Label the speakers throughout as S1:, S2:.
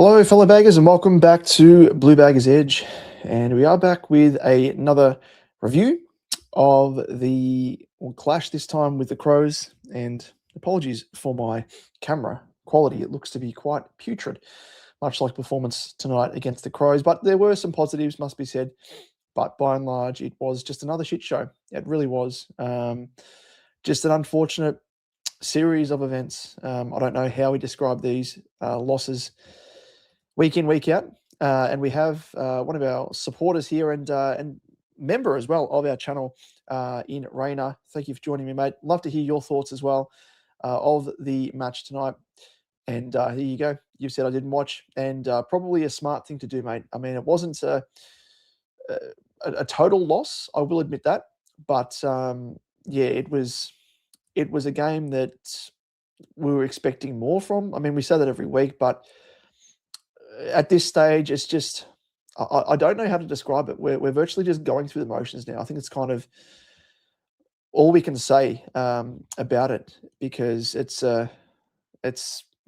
S1: Hello, fellow baggers, and welcome back to Bluebaggers Edge. And we are back with another review of the clash, this time with the Crows. And apologies for my camera quality, it looks to be quite putrid, much like performance tonight against the Crows. But there were some positives, must be said. But by and large, it was just another shit show. It really was. Just an unfortunate series of events. I don't know how we describe these losses week in, week out. And we have one of our supporters here and member as well of our channel in Rainer. Thank you for joining me, mate. Love to hear your thoughts as well of the match tonight. And here you go. You said I didn't watch, and probably a smart thing to do, mate. I mean, it wasn't a total loss, I will admit that. But yeah, it was a game that we were expecting more from. I mean, we say that every week, but at this stage, it's just I don't know how to describe it. We're virtually just going through the motions now. I think it's kind of all we can say about it, because it's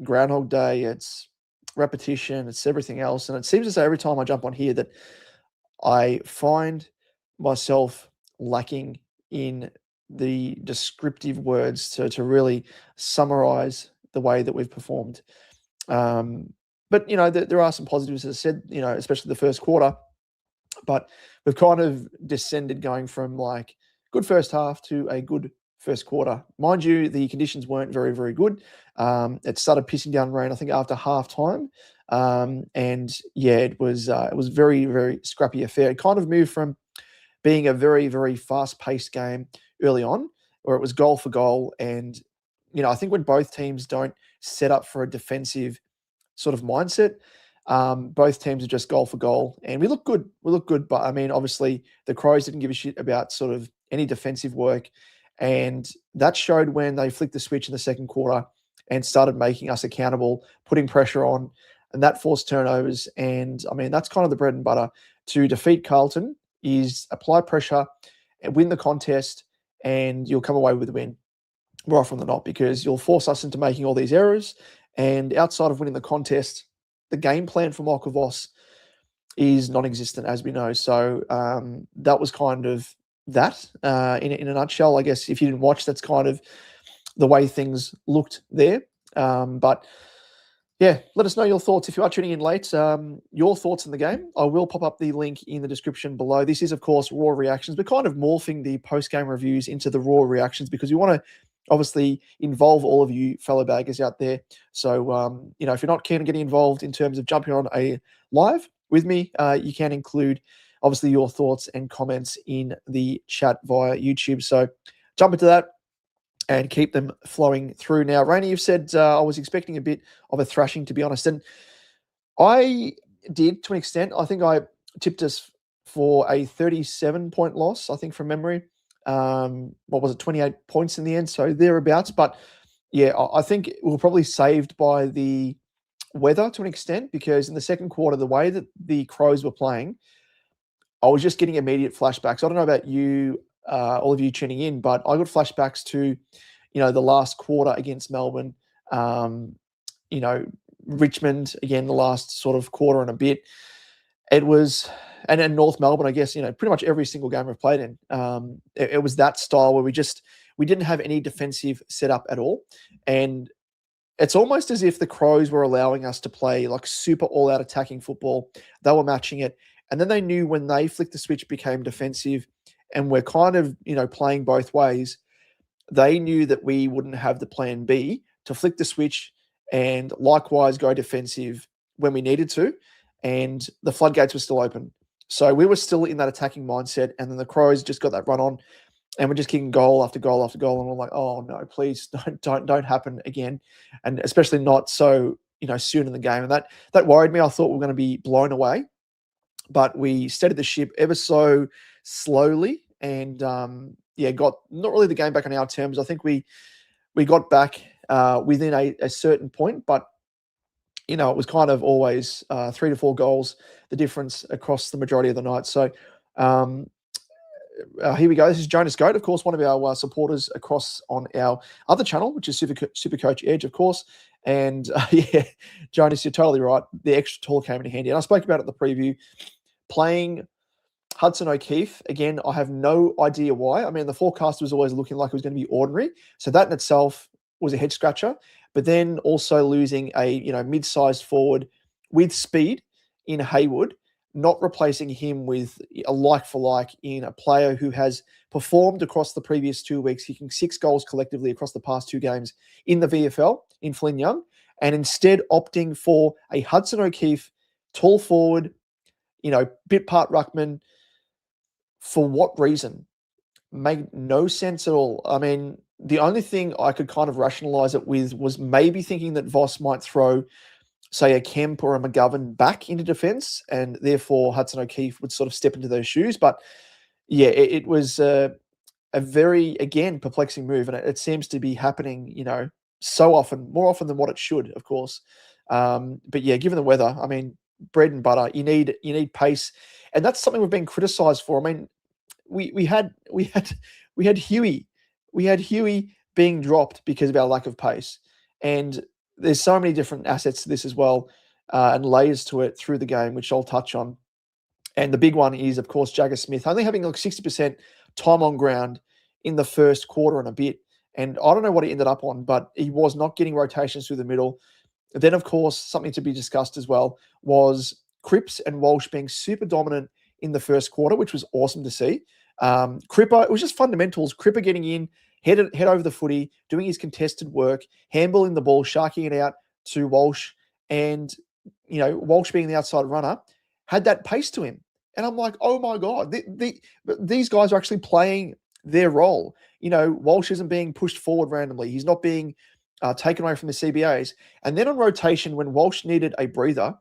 S1: Groundhog Day, it's repetition, it's everything else, and it seems as though every time I jump on here that I find myself lacking in the descriptive words to really summarize the way that we've performed. But, you know, there are some positives, as I said, you know, especially the first quarter. But we've kind of descended, going from like good first half to a good first quarter. Mind you, the conditions weren't very, very good. It started pissing down rain, I think, after half time. And yeah, it was very, very scrappy affair. It kind of moved from being a very, very fast-paced game early on, where it was goal for goal. And, you know, I think when both teams don't set up for a defensive sort of mindset, both teams are just goal for goal, and we look good. We look good, but I mean, obviously, the Crows didn't give a shit about sort of any defensive work, and that showed when they flicked the switch in the second quarter and started making us accountable, putting pressure on, and that forced turnovers. And I mean, that's kind of the bread and butter to defeat Carlton: is apply pressure and win the contest, and you'll come away with a win more often than not, because you'll force us into making all these errors. And outside of winning the contest, the game plan for Michael Voss is non-existent, as we know. So that was kind of that in a nutshell. I guess if you didn't watch, that's kind of the way things looked there. But yeah, let us know your thoughts if you are tuning in late. Your thoughts on the game. I will pop up the link in the description below. This is, of course, raw reactions. We're kind of morphing the post-game reviews into the raw reactions, because we want to obviously involve all of you fellow baggers out there. So, you know, if you're not keen on getting involved in terms of jumping on a live with me, you can include, obviously, your thoughts and comments in the chat via YouTube. So jump into that and keep them flowing through. Now, Rainey, you've said I was expecting a bit of a thrashing, to be honest. And I did, to an extent. I think I tipped us for a 37-point loss, I think, from memory. What was it, 28 points in the end, so thereabouts. But yeah, I think we were probably saved by the weather to an extent, because in the second quarter, the way that the Crows were playing, I was just getting immediate flashbacks. I don't know about you, all of you tuning in, but I got flashbacks to, you know, the last quarter against Melbourne, you know, Richmond again, the last sort of quarter and a bit. It was, and then North Melbourne, I guess, you know, pretty much every single game we've played in. It was that style where we didn't have any defensive setup at all. And it's almost as if the Crows were allowing us to play like super all-out attacking football. They were matching it. And then they knew when they flicked the switch, became defensive, and we're kind of, you know, playing both ways. They knew that we wouldn't have the plan B to flick the switch and likewise go defensive when we needed to. And the floodgates were still open. So we were still in that attacking mindset, and then the Crows just got that run on, and we're just kicking goal after goal after goal, and we're like, oh no, please don't happen again, and especially not so, you know, soon in the game. And that worried me. I thought we were going to be blown away, but we steadied the ship ever so slowly, and yeah, got not really the game back on our terms. I think we got back within a certain point, but you know, it was kind of always 3 to 4 goals, the difference across the majority of the night. So here we go. This is Jonas Goat, of course, one of our supporters across on our other channel, which is Super Coach Edge, of course. And yeah, Jonas, you're totally right. The extra tool came in handy. And I spoke about it in the preview. Playing Hudson O'Keefe, again, I have no idea why. I mean, the forecast was always looking like it was going to be ordinary. So that in itself was a head scratcher. But then also losing a mid-sized forward with speed in Haywood, not replacing him with a like-for-like in a player who has performed across the previous 2 weeks, kicking 6 goals collectively across the past 2 games in the VFL in Flynn Young, and instead opting for a Hudson O'Keefe tall forward, bit part ruckman. For what reason? Made no sense at all. I mean, the only thing I could kind of rationalize it with was maybe thinking that Voss might throw, say, a Kemp or a McGovern back into defense, and therefore Hudson O'Keefe would sort of step into those shoes. But yeah, it was a very, again, perplexing move, and it seems to be happening, so often, more often than what it should, of course. But yeah, given the weather, I mean, bread and butter, you need pace, and that's something we've been criticised for. I mean, we had Huey, being dropped because of our lack of pace, and there's so many different assets to this as well, and layers to it through the game, which I'll touch on. And the big one is, of course, Jagger Smith only having like 60% time on ground in the first quarter and a bit. And I don't know what he ended up on, but he was not getting rotations through the middle. Then, of course, something to be discussed as well was Cripps and Walsh being super dominant in the first quarter, which was awesome to see. Cripper, it was just fundamentals. Cripper getting in, head over the footy, doing his contested work, handballing the ball, sharking it out to Walsh, and Walsh being the outside runner, had that pace to him. And I'm like, oh my God, these guys are actually playing their role. Walsh isn't being pushed forward randomly. He's not being taken away from the CBAs. And then on rotation, when Walsh needed a breather,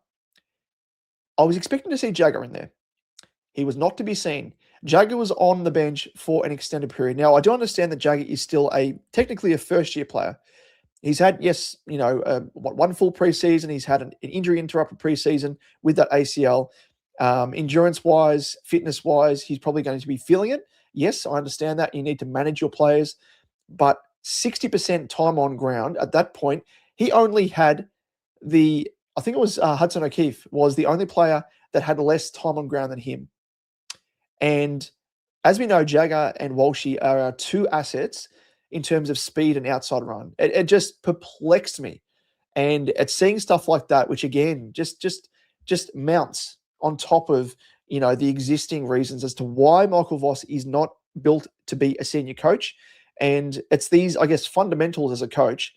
S1: I was expecting to see Jagger in there. He was not to be seen. Jagger was on the bench for an extended period. Now, I do understand that Jagger is still technically a first-year player. He's had, one full preseason. He's had an injury-interrupted preseason with that ACL. Endurance-wise, fitness-wise, he's probably going to be feeling it. Yes, I understand that. You need to manage your players. But 60% time on ground, at that point, he only had I think it was Hudson O'Keefe was the only player that had less time on ground than him. And as we know, Jagger and Walshy are our 2 assets in terms of speed and outside run. It just perplexed me. And it's seeing stuff like that, which again, just mounts on top of, the existing reasons as to why Michael Voss is not built to be a senior coach. And it's these, I guess, fundamentals as a coach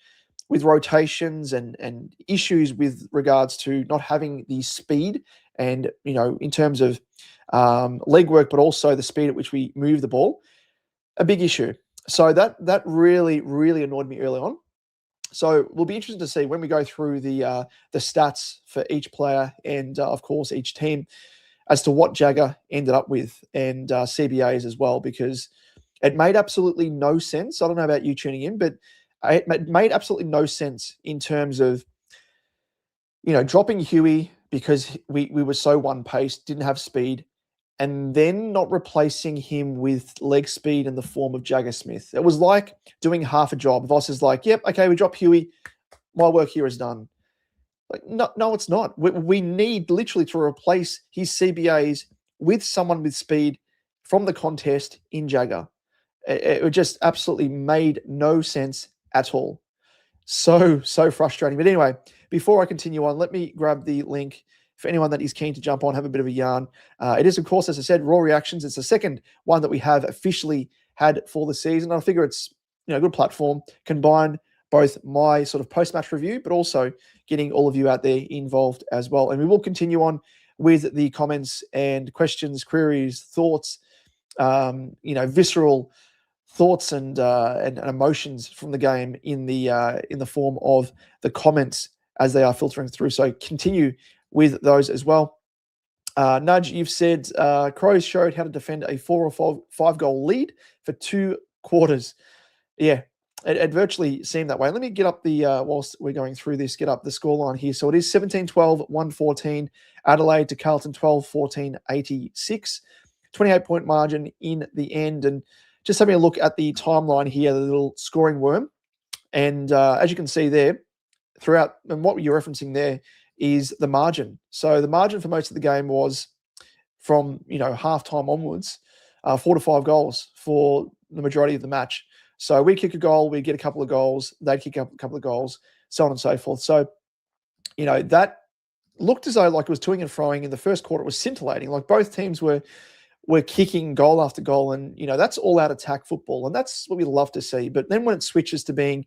S1: with rotations and issues with regards to not having the speed and, in terms of leg work, but also the speed at which we move the ball, a big issue. So that really, really annoyed me early on. So we'll be interested to see when we go through the stats for each player and, of course, each team as to what Jagger ended up with and CBAs as well, because it made absolutely no sense. I don't know about you tuning in, but it made absolutely no sense in terms of, dropping Huey because we were so one-paced, didn't have speed, and then not replacing him with leg speed in the form of Jagger Smith. It was like doing half a job. Voss is like, yep, okay, we drop Huey. My work here is done. Like, no, it's not. We need literally to replace his CBAs with someone with speed from the contest in Jagger. It just absolutely made no sense at all. So frustrating. But anyway, before I continue on, let me grab the link for anyone that is keen to jump on, have a bit of a yarn. It is, of course, as I said, Raw Reactions. It's the second one that we have officially had for the season. I figure it's a good platform, combine both my sort of post-match review, but also getting all of you out there involved as well. And we will continue on with the comments and questions, queries, thoughts, visceral thoughts and emotions from the game in the form of the comments as they are filtering through. So continue with those as well. Nudge, you've said Crows showed how to defend a 4 or 5 goal lead for 2 quarters. Yeah, it virtually seemed that way. Let me get up whilst we're going through this, get up the scoreline here. So it is 17-12, 114, Adelaide to Carlton 12-14, 86. 28-point margin in the end. And just having a look at the timeline here, the little scoring worm. And as you can see there, throughout, and what you're referencing there is the margin. So the margin for most of the game was from, halftime onwards, 4 to 5 goals for the majority of the match. So we kick a goal, we get a couple of goals, they'd kick up a couple of goals, so on and so forth. So, that looked as though like it was toing and froing. In the first quarter, it was scintillating. Like both teams were kicking goal after goal, and that's all out attack football, and that's what we love to see. But then when it switches to being,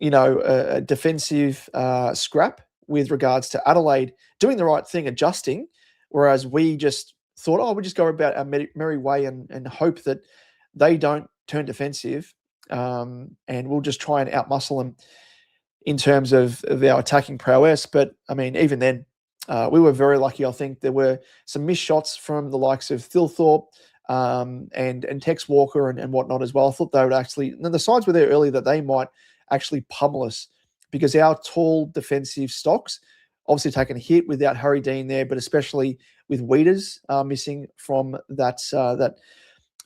S1: a defensive scrap with regards to Adelaide doing the right thing, adjusting, whereas we just thought, we'll just go about our merry way and hope that they don't turn defensive, and we'll just try and outmuscle them in terms of our attacking prowess. But, I mean, even then, we were very lucky, I think. There were some missed shots from the likes of Thilthorpe and Tex Walker and whatnot as well. I thought they would actually – and the signs were there early that they might actually pummel us, because our tall defensive stocks obviously taken a hit without Harry Dean there, but especially with Weeders missing from that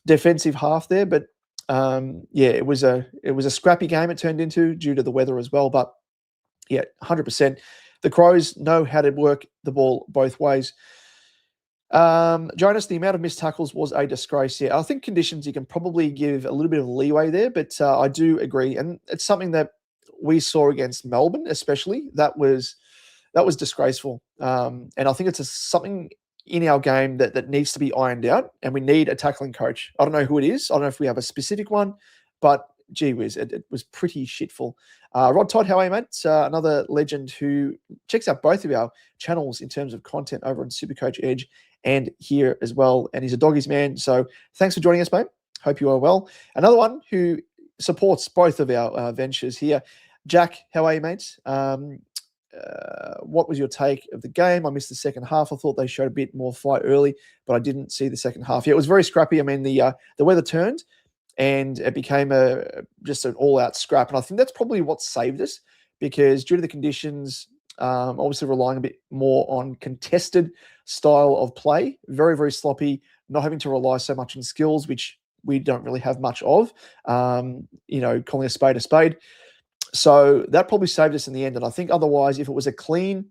S1: defensive half there. But it was a scrappy game it turned into due to the weather as well. But 100%. The Crows know how to work the ball both ways. Jonas, the amount of missed tackles was a disgrace. I think conditions, you can probably give a little bit of leeway there, but I do agree. And it's something that we saw against Melbourne, especially. That was disgraceful. And I think it's something in our game that needs to be ironed out, and we need a tackling coach. I don't know who it is. I don't know if we have a specific one, but gee whiz, it was pretty shitful. Rod Todd, how are you, mate? Another legend who checks out both of our channels in terms of content over on Supercoach Edge and here as well. And he's a doggies man. So thanks for joining us, mate. Hope you are well. Another one who supports both of our ventures here. Jack, how are you, mate? What was your take of the game? I missed the second half. I thought they showed a bit more fight early, but I didn't see the second half. It was very scrappy. I mean, the weather turned and it became just an all-out scrap. And I think that's probably what saved us, because due to the conditions, obviously relying a bit more on contested style of play, very, very sloppy, not having to rely so much on skills, which we don't really have much of, calling a spade a spade. So that probably saved us in the end. And I think otherwise, if it was a clean,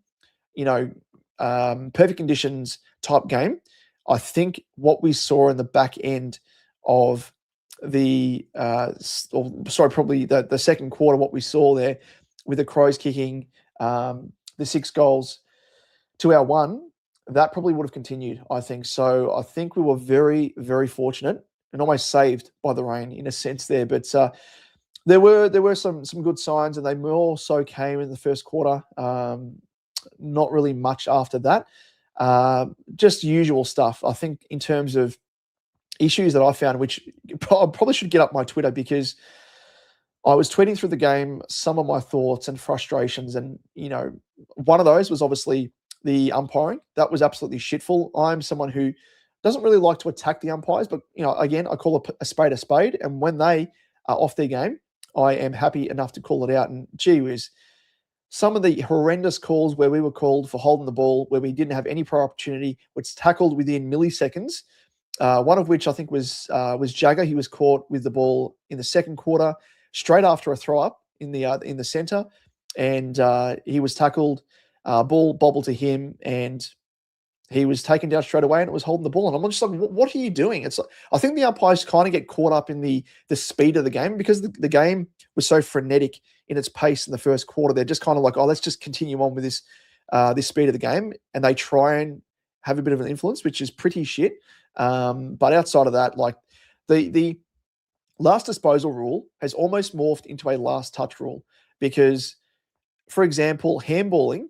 S1: perfect conditions type game, I think what we saw in the back end of probably the second quarter, what we saw there with the Crows kicking the 6 goals to our 1, that probably would have continued, I think. So I think we were very, very fortunate and almost saved by the rain in a sense there. But there were some good signs, and they more so came in the first quarter. Not really much after that. Just usual stuff. I think in terms of issues that I found, which I probably should get up my Twitter, because I was tweeting through the game some of my thoughts and frustrations. And, one of those was obviously the umpiring. That was absolutely shitful. I'm someone who doesn't really like to attack the umpires, but, again, I call a spade a spade. And when they are off their game, I am happy enough to call it out. And gee whiz, some of the horrendous calls where we were called for holding the ball, where we didn't have any prior opportunity, was tackled within milliseconds. One of which I think was Jagger. He was caught with the ball in the second quarter, straight after a throw up in the center, and he was tackled. Ball bobbled to him, and he was taken down straight away, and it was holding the ball. And I'm just like, what are you doing? It's like, I think the umpires kind of get caught up in the speed of the game, because the game was so frenetic in its pace in the first quarter. They're just kind of like, let's just continue on with this speed of the game, and they try and have a bit of an influence, which is pretty shit. But outside of that, like the last disposal rule has almost morphed into a last touch rule, because, for example, handballing,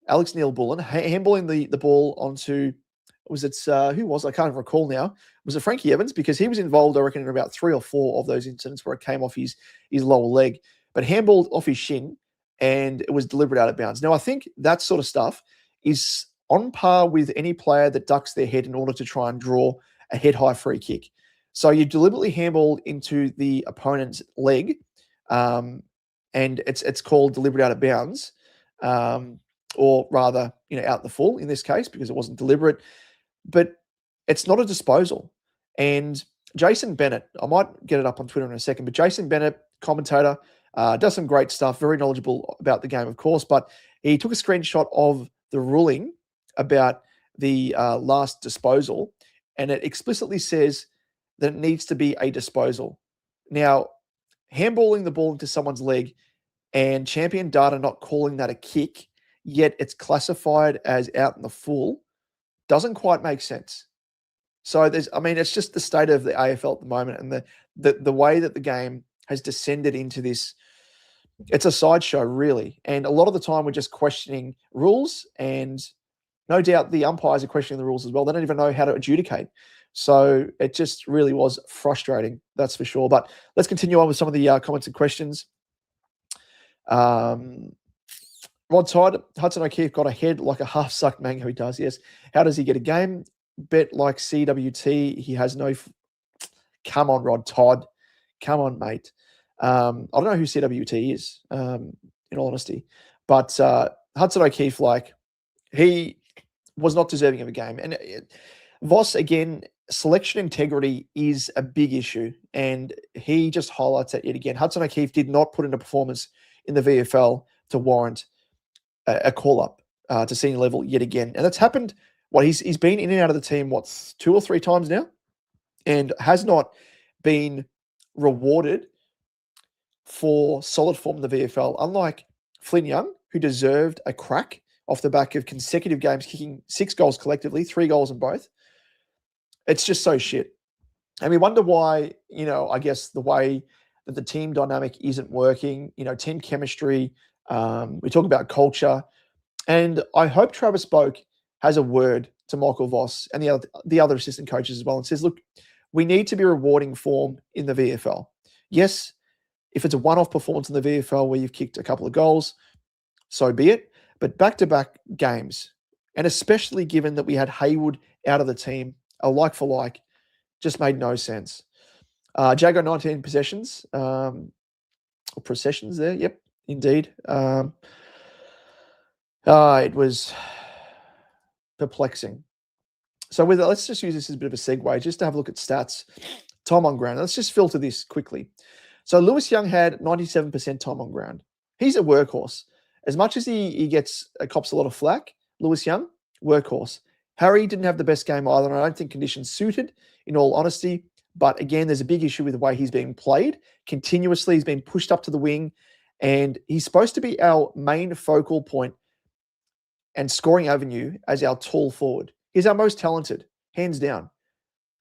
S1: Alex Neil-Bullen, handballing the ball onto, who was, I can't recall now. Was it Frankie Evans? Because he was involved, I reckon, in about 3 or 4 of those incidents where it came off his lower leg, but handballed off his shin, and it was deliberate out of bounds. Now, I think that sort of stuff is on par with any player that ducks their head in order to try and draw a head-high free kick. So you deliberately handball into the opponent's leg, and it's called deliberate out of bounds, or rather, out the full in this case, because it wasn't deliberate. But it's not a disposal. And Jason Bennett, I might get it up on Twitter in a second, but Jason Bennett, commentator, does some great stuff, very knowledgeable about the game, of course, but he took a screenshot of the ruling about the last disposal, and it explicitly says that it needs to be a disposal. Now, handballing the ball into someone's leg and champion data not calling that a kick, yet it's classified as out in the full, doesn't quite make sense. So it's just the state of the AFL at the moment, and the way that the game has descended into this. It's a sideshow, really. And a lot of the time we're just questioning rules, and no doubt the umpires are questioning the rules as well. They don't even know how to adjudicate. So it just really was frustrating, that's for sure. But let's continue on with some of the comments and questions. Rod Tide, Hudson O'Keefe got ahead like a half-sucked mango. He does, yes. How does he get a game? Bet like CWT. He has no... Come on, Rod Todd. Come on, mate. I don't know who CWT is, in all honesty. But Hudson O'Keefe, he was not deserving of a game. And Voss, again, selection integrity is a big issue. And he just highlights that yet again. Hudson O'Keefe did not put in a performance in the VFL to warrant a call-up to senior level yet again. And that's happened... he's been in and out of the team, 2 or 3 times now, and has not been rewarded for solid form in the VFL, unlike Flynn Young, who deserved a crack off the back of consecutive games, kicking 6 goals collectively, 3 goals in both. It's just so shit. And we wonder why, I guess the way that the team dynamic isn't working, team chemistry, we talk about culture, and I hope Travis Boak has a word to Michael Voss and the other assistant coaches as well, and says, look, we need to be rewarding form in the VFL. Yes, if it's a one-off performance in the VFL where you've kicked a couple of goals, so be it. But back-to-back games, and especially given that we had Haywood out of the team, a like-for-like, just made no sense. Jago 19 possessions, or processions there, yep, indeed. It was perplexing. So let's just use this as a bit of a segue, just to have a look at stats. Time on ground. Let's just filter this quickly. So Lewis Young had 97% time on ground. He's a workhorse. As much as he cops a lot of flack, Lewis Young, workhorse. Harry didn't have the best game either, and I don't think conditions suited, in all honesty. But again, there's a big issue with the way he's being played. Continuously, he's been pushed up to the wing, and he's supposed to be our main focal point and scoring avenue as our tall forward. He's our most talented, hands down.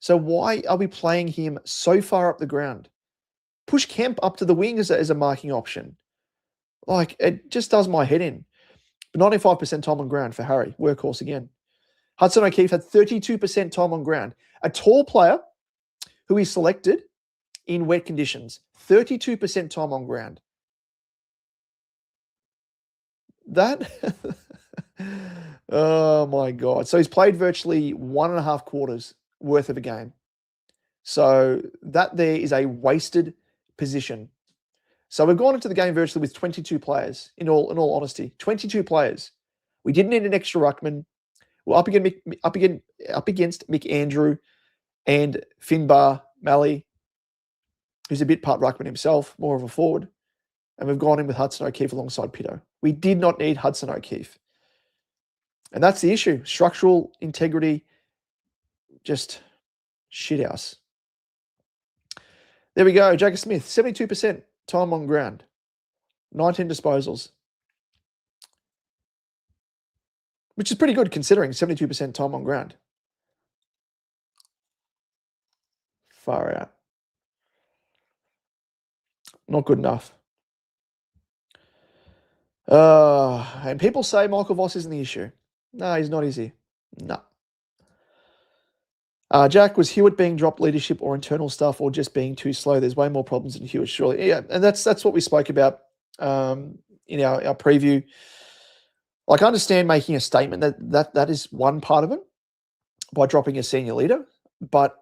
S1: So why are we playing him so far up the ground? Push Kemp up to the wing as a marking option. It just does my head in. But 95% time on ground for Harry, workhorse again. Hudson O'Keefe had 32% time on ground. A tall player who he selected in wet conditions, 32% time on ground. That... Oh my God. So he's played virtually 1.5 quarters worth of a game. So that there is a wasted position. So we've gone into the game virtually with 22 players, in all honesty. 22 players. We didn't need an extra ruckman. We're up against Mick Andrew and Finbar Malley, who's a bit part ruckman himself, more of a forward. And we've gone in with Hudson O'Keefe alongside Pitto. We did not need Hudson O'Keefe. And that's the issue. Structural integrity, just shithouse. There we go. Jagger Smith, 72% time on ground, 19 disposals, which is pretty good considering 72% time on ground. Far out. Not good enough. And people say Michael Voss isn't the issue. No, he's not, is he? No. Jack, was Hewitt being dropped leadership or internal stuff or just being too slow? There's way more problems than Hewitt, surely. Yeah, and that's what we spoke about in our preview. I understand making a statement that is one part of it by dropping a senior leader, but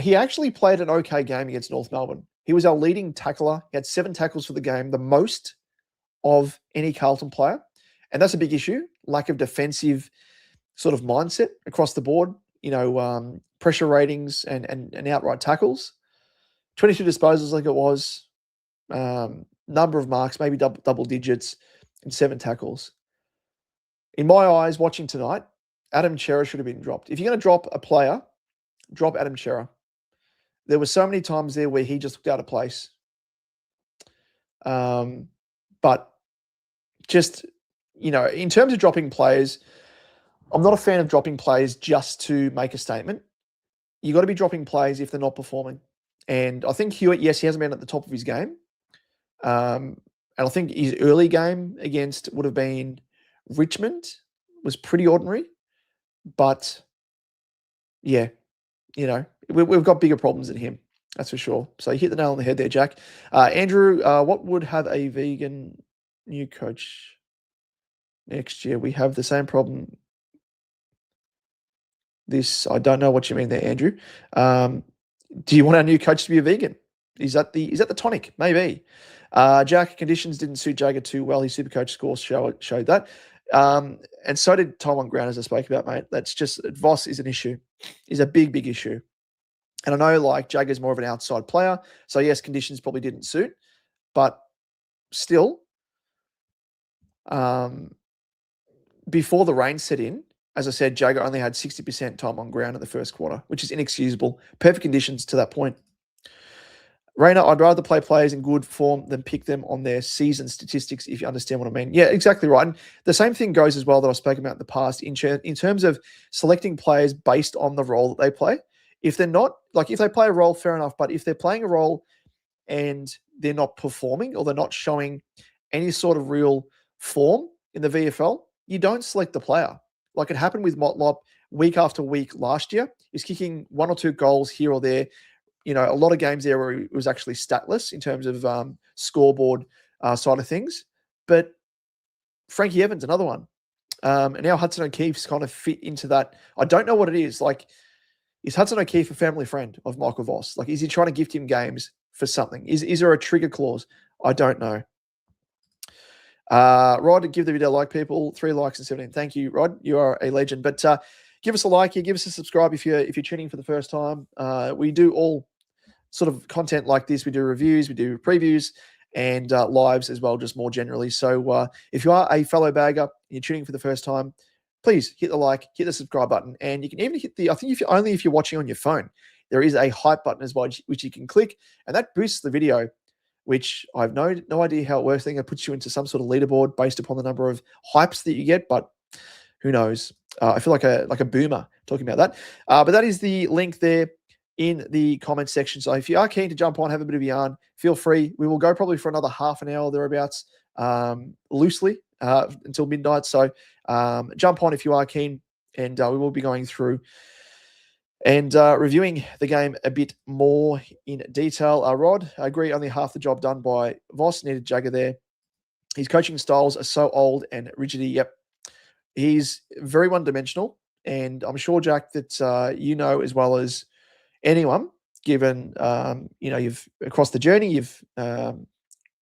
S1: he actually played an okay game against North Melbourne. He was our leading tackler. He had 7 tackles for the game, the most of any Carlton player. And that's a big issue. Lack of defensive sort of mindset across the board. pressure ratings and outright tackles. 22 disposals, like it was. Number of marks, maybe double digits, and 7 tackles. In my eyes, watching tonight, Adam Chera should have been dropped. If you're going to drop a player, drop Adam Chera. There were so many times there where he just looked out of place. But just, in terms of dropping players, I'm not a fan of dropping players just to make a statement. You got to be dropping players if they're not performing. And I think Hewitt, yes, he hasn't been at the top of his game. And I think his early game against would have been Richmond was pretty ordinary. But, yeah, we've got bigger problems than him. That's for sure. So you hit the nail on the head there, Jack. Andrew, what would have a vegan new coach next year? We have the same problem. I don't know what you mean there, Andrew. Do you want our new coach to be a vegan? Is that the tonic? Maybe. Jack, conditions didn't suit Jagger too well. His Supercoach score showed that. And so did time on ground, as I spoke about, mate. That's just, Voss is an issue. Is a big, big issue. And I know, Jagger's more of an outside player. So, yes, conditions probably didn't suit. But still, before the rain set in, as I said, Jagger only had 60% time on ground in the first quarter, which is inexcusable. Perfect conditions to that point. Rainer, I'd rather play players in good form than pick them on their season statistics, if you understand what I mean. Yeah, exactly right. And the same thing goes as well that I've spoken about in the past in terms of selecting players based on the role that they play. If they're not, if they play a role, fair enough. But if they're playing a role and they're not performing or they're not showing any sort of real form in the VFL, you don't select the player. Like it happened with Motlop week after week last year. He's kicking 1 or 2 goals here or there. A lot of games there where it was actually statless in terms of scoreboard side of things. But Frankie Evans, another one. And now Hudson O'Keefe's kind of fit into that. I don't know what it is. Is Hudson O'Keefe a family friend of Michael Voss? Is he trying to gift him games for something? Is there a trigger clause? I don't know. Rod, give the video a like, people. 3 likes and 17. Thank you, Rod. You are a legend. But give us a like here. Give us a subscribe if you're tuning in for the first time. We do all sort of content like this. We do reviews, we do previews, and lives as well, just more generally. So if you are a fellow bagger and you're tuning for the first time, please hit the like, hit the subscribe button, and you can even hit I think if you're watching on your phone, there is a hype button as well, which you can click, and that boosts the video, which I have no idea how it works. I think it puts you into some sort of leaderboard based upon the number of hypes that you get, but who knows? I feel like a boomer talking about that. But that is the link there in the comment section. So if you are keen to jump on, have a bit of a yarn, feel free. We will go probably for another half an hour thereabouts, loosely, until midnight. So jump on if you are keen, and we will be going through and reviewing the game a bit more in detail. Rod, I agree, only half the job done by Voss. Needed Jagger there. His coaching styles are so old and rigidy. Yep. He's very one-dimensional, and I'm sure, Jack, that as well as anyone, given, you've across the journey, you've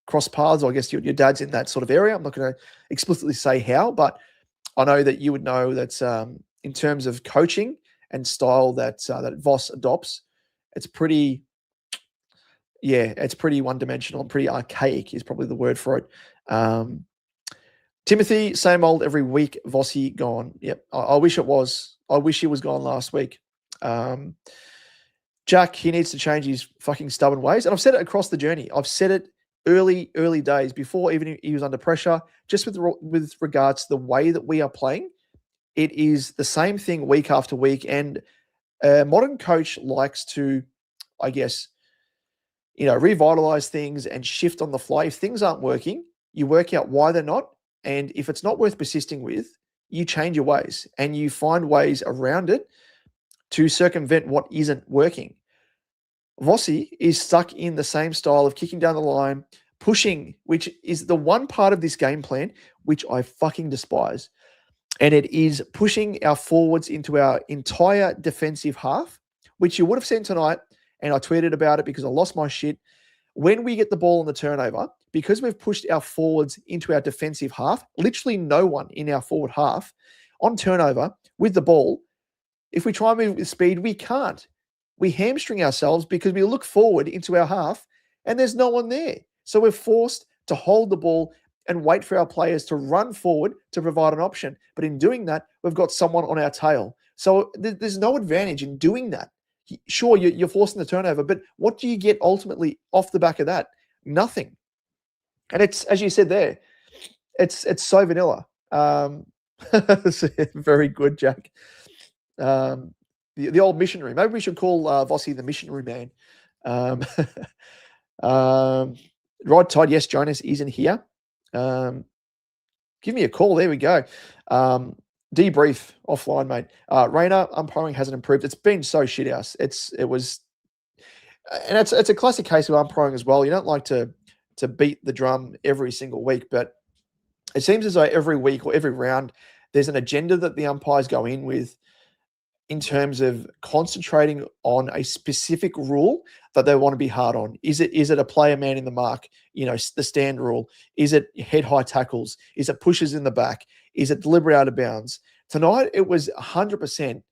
S1: crossed paths, or I guess your dad's in that sort of area. I'm not going to explicitly say how, but I know that you would know that in terms of coaching and style that Voss adopts, it's pretty one-dimensional and pretty archaic is probably the word for it. Timothy, same old every week. Vossi gone. Yep, I wish it was. I wish he was gone last week. Jack, he needs to change his fucking stubborn ways. And I've said it across the journey. I've said it early days, before even he was under pressure, just with regards to the way that we are playing. It is the same thing week after week. And a modern coach likes to, I guess, revitalize things and shift on the fly. If things aren't working, you work out why they're not. And if it's not worth persisting with, you change your ways and you find ways around it to circumvent what isn't working. Vossi is stuck in the same style of kicking down the line, pushing, which is the one part of this game plan which I fucking despise. And it is pushing our forwards into our entire defensive half, which you would have seen tonight, and I tweeted about it because I lost my shit. When we get the ball on the turnover, because we've pushed our forwards into our defensive half, literally no one in our forward half on turnover with the ball, If we try and move with speed, we can't. We hamstring ourselves because we look forward into our half and there's no one there. So we're forced to hold the ball and wait for our players to run forward to provide an option. But in doing that, we've got someone on our tail. So there's no advantage in doing that. Sure, you're forcing the turnover, but what do you get ultimately off the back of that? Nothing. And it's, as you said there, it's so vanilla. Very good, Jack. The old missionary. Maybe we should call Vossi the missionary man. Rod Todd, yes, Jonas isn't here. Give me a call. There we go. Debrief offline, mate. Rayner, umpiring hasn't improved. It's been so shit house. It's a classic case of umpiring as well. You don't like to beat the drum every single week, but it seems as though every week or every round there's an agenda that the umpires go in with in terms of concentrating on a specific rule that they want to be hard on. Is it a player man in the mark? The stand rule. Is it head high tackles? Is it pushes in the back? Is it deliberate out of bounds? Tonight, it was 100%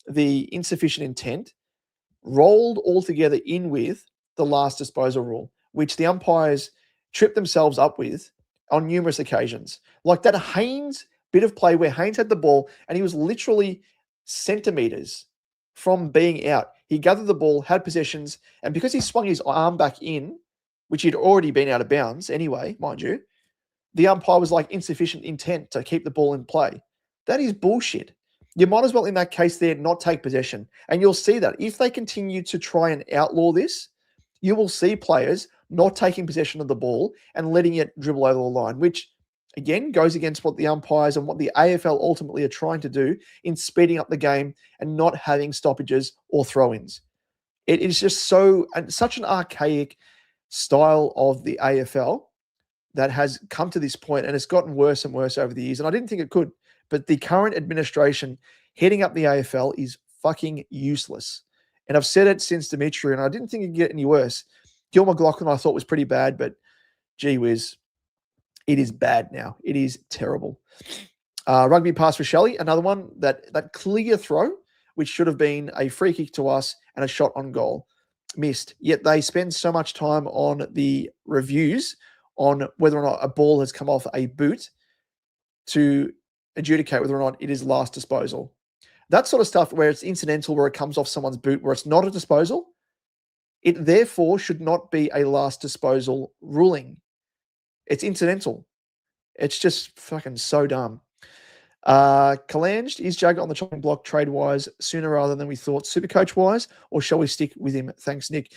S1: the insufficient intent rolled all together in with the last disposal rule, which the umpires tripped themselves up with on numerous occasions. Like that Haynes bit of play where Haynes had the ball and he was literally centimeters from being out. He gathered the ball, had possessions, and because he swung his arm back in, which he'd already been out of bounds anyway, mind you, the umpire was like insufficient intent to keep the ball in play. That is bullshit. You might as well, in that case there, not take possession. And you'll see that. If they continue to try and outlaw this, you will see players not taking possession of the ball and letting it dribble over the line, which, again, goes against what the umpires and what the AFL ultimately are trying to do in speeding up the game and not having stoppages or throw-ins. It is just such an archaic style of the AFL that has come to this point, and it's gotten worse and worse over the years. And I didn't think it could, but the current administration heading up the AFL is fucking useless. And I've said it since Dimitri, and I didn't think it'd get any worse. Gil McLaughlin I thought was pretty bad, but gee whiz, it is bad now. It is terrible. Rugby pass for Shelley, another one, that clear throw, which should have been a free kick to us and a shot on goal. Missed. Yet they spend so much time on the reviews on whether or not a ball has come off a boot to adjudicate whether or not it is last disposal. That sort of stuff where it's incidental, where it comes off someone's boot, where it's not a disposal, it therefore should not be a last disposal ruling. It's incidental. It's just fucking so dumb. Kalanged, is Jagger on the chopping block trade-wise sooner rather than we thought, Supercoach-wise, or shall we stick with him? Thanks, Nick.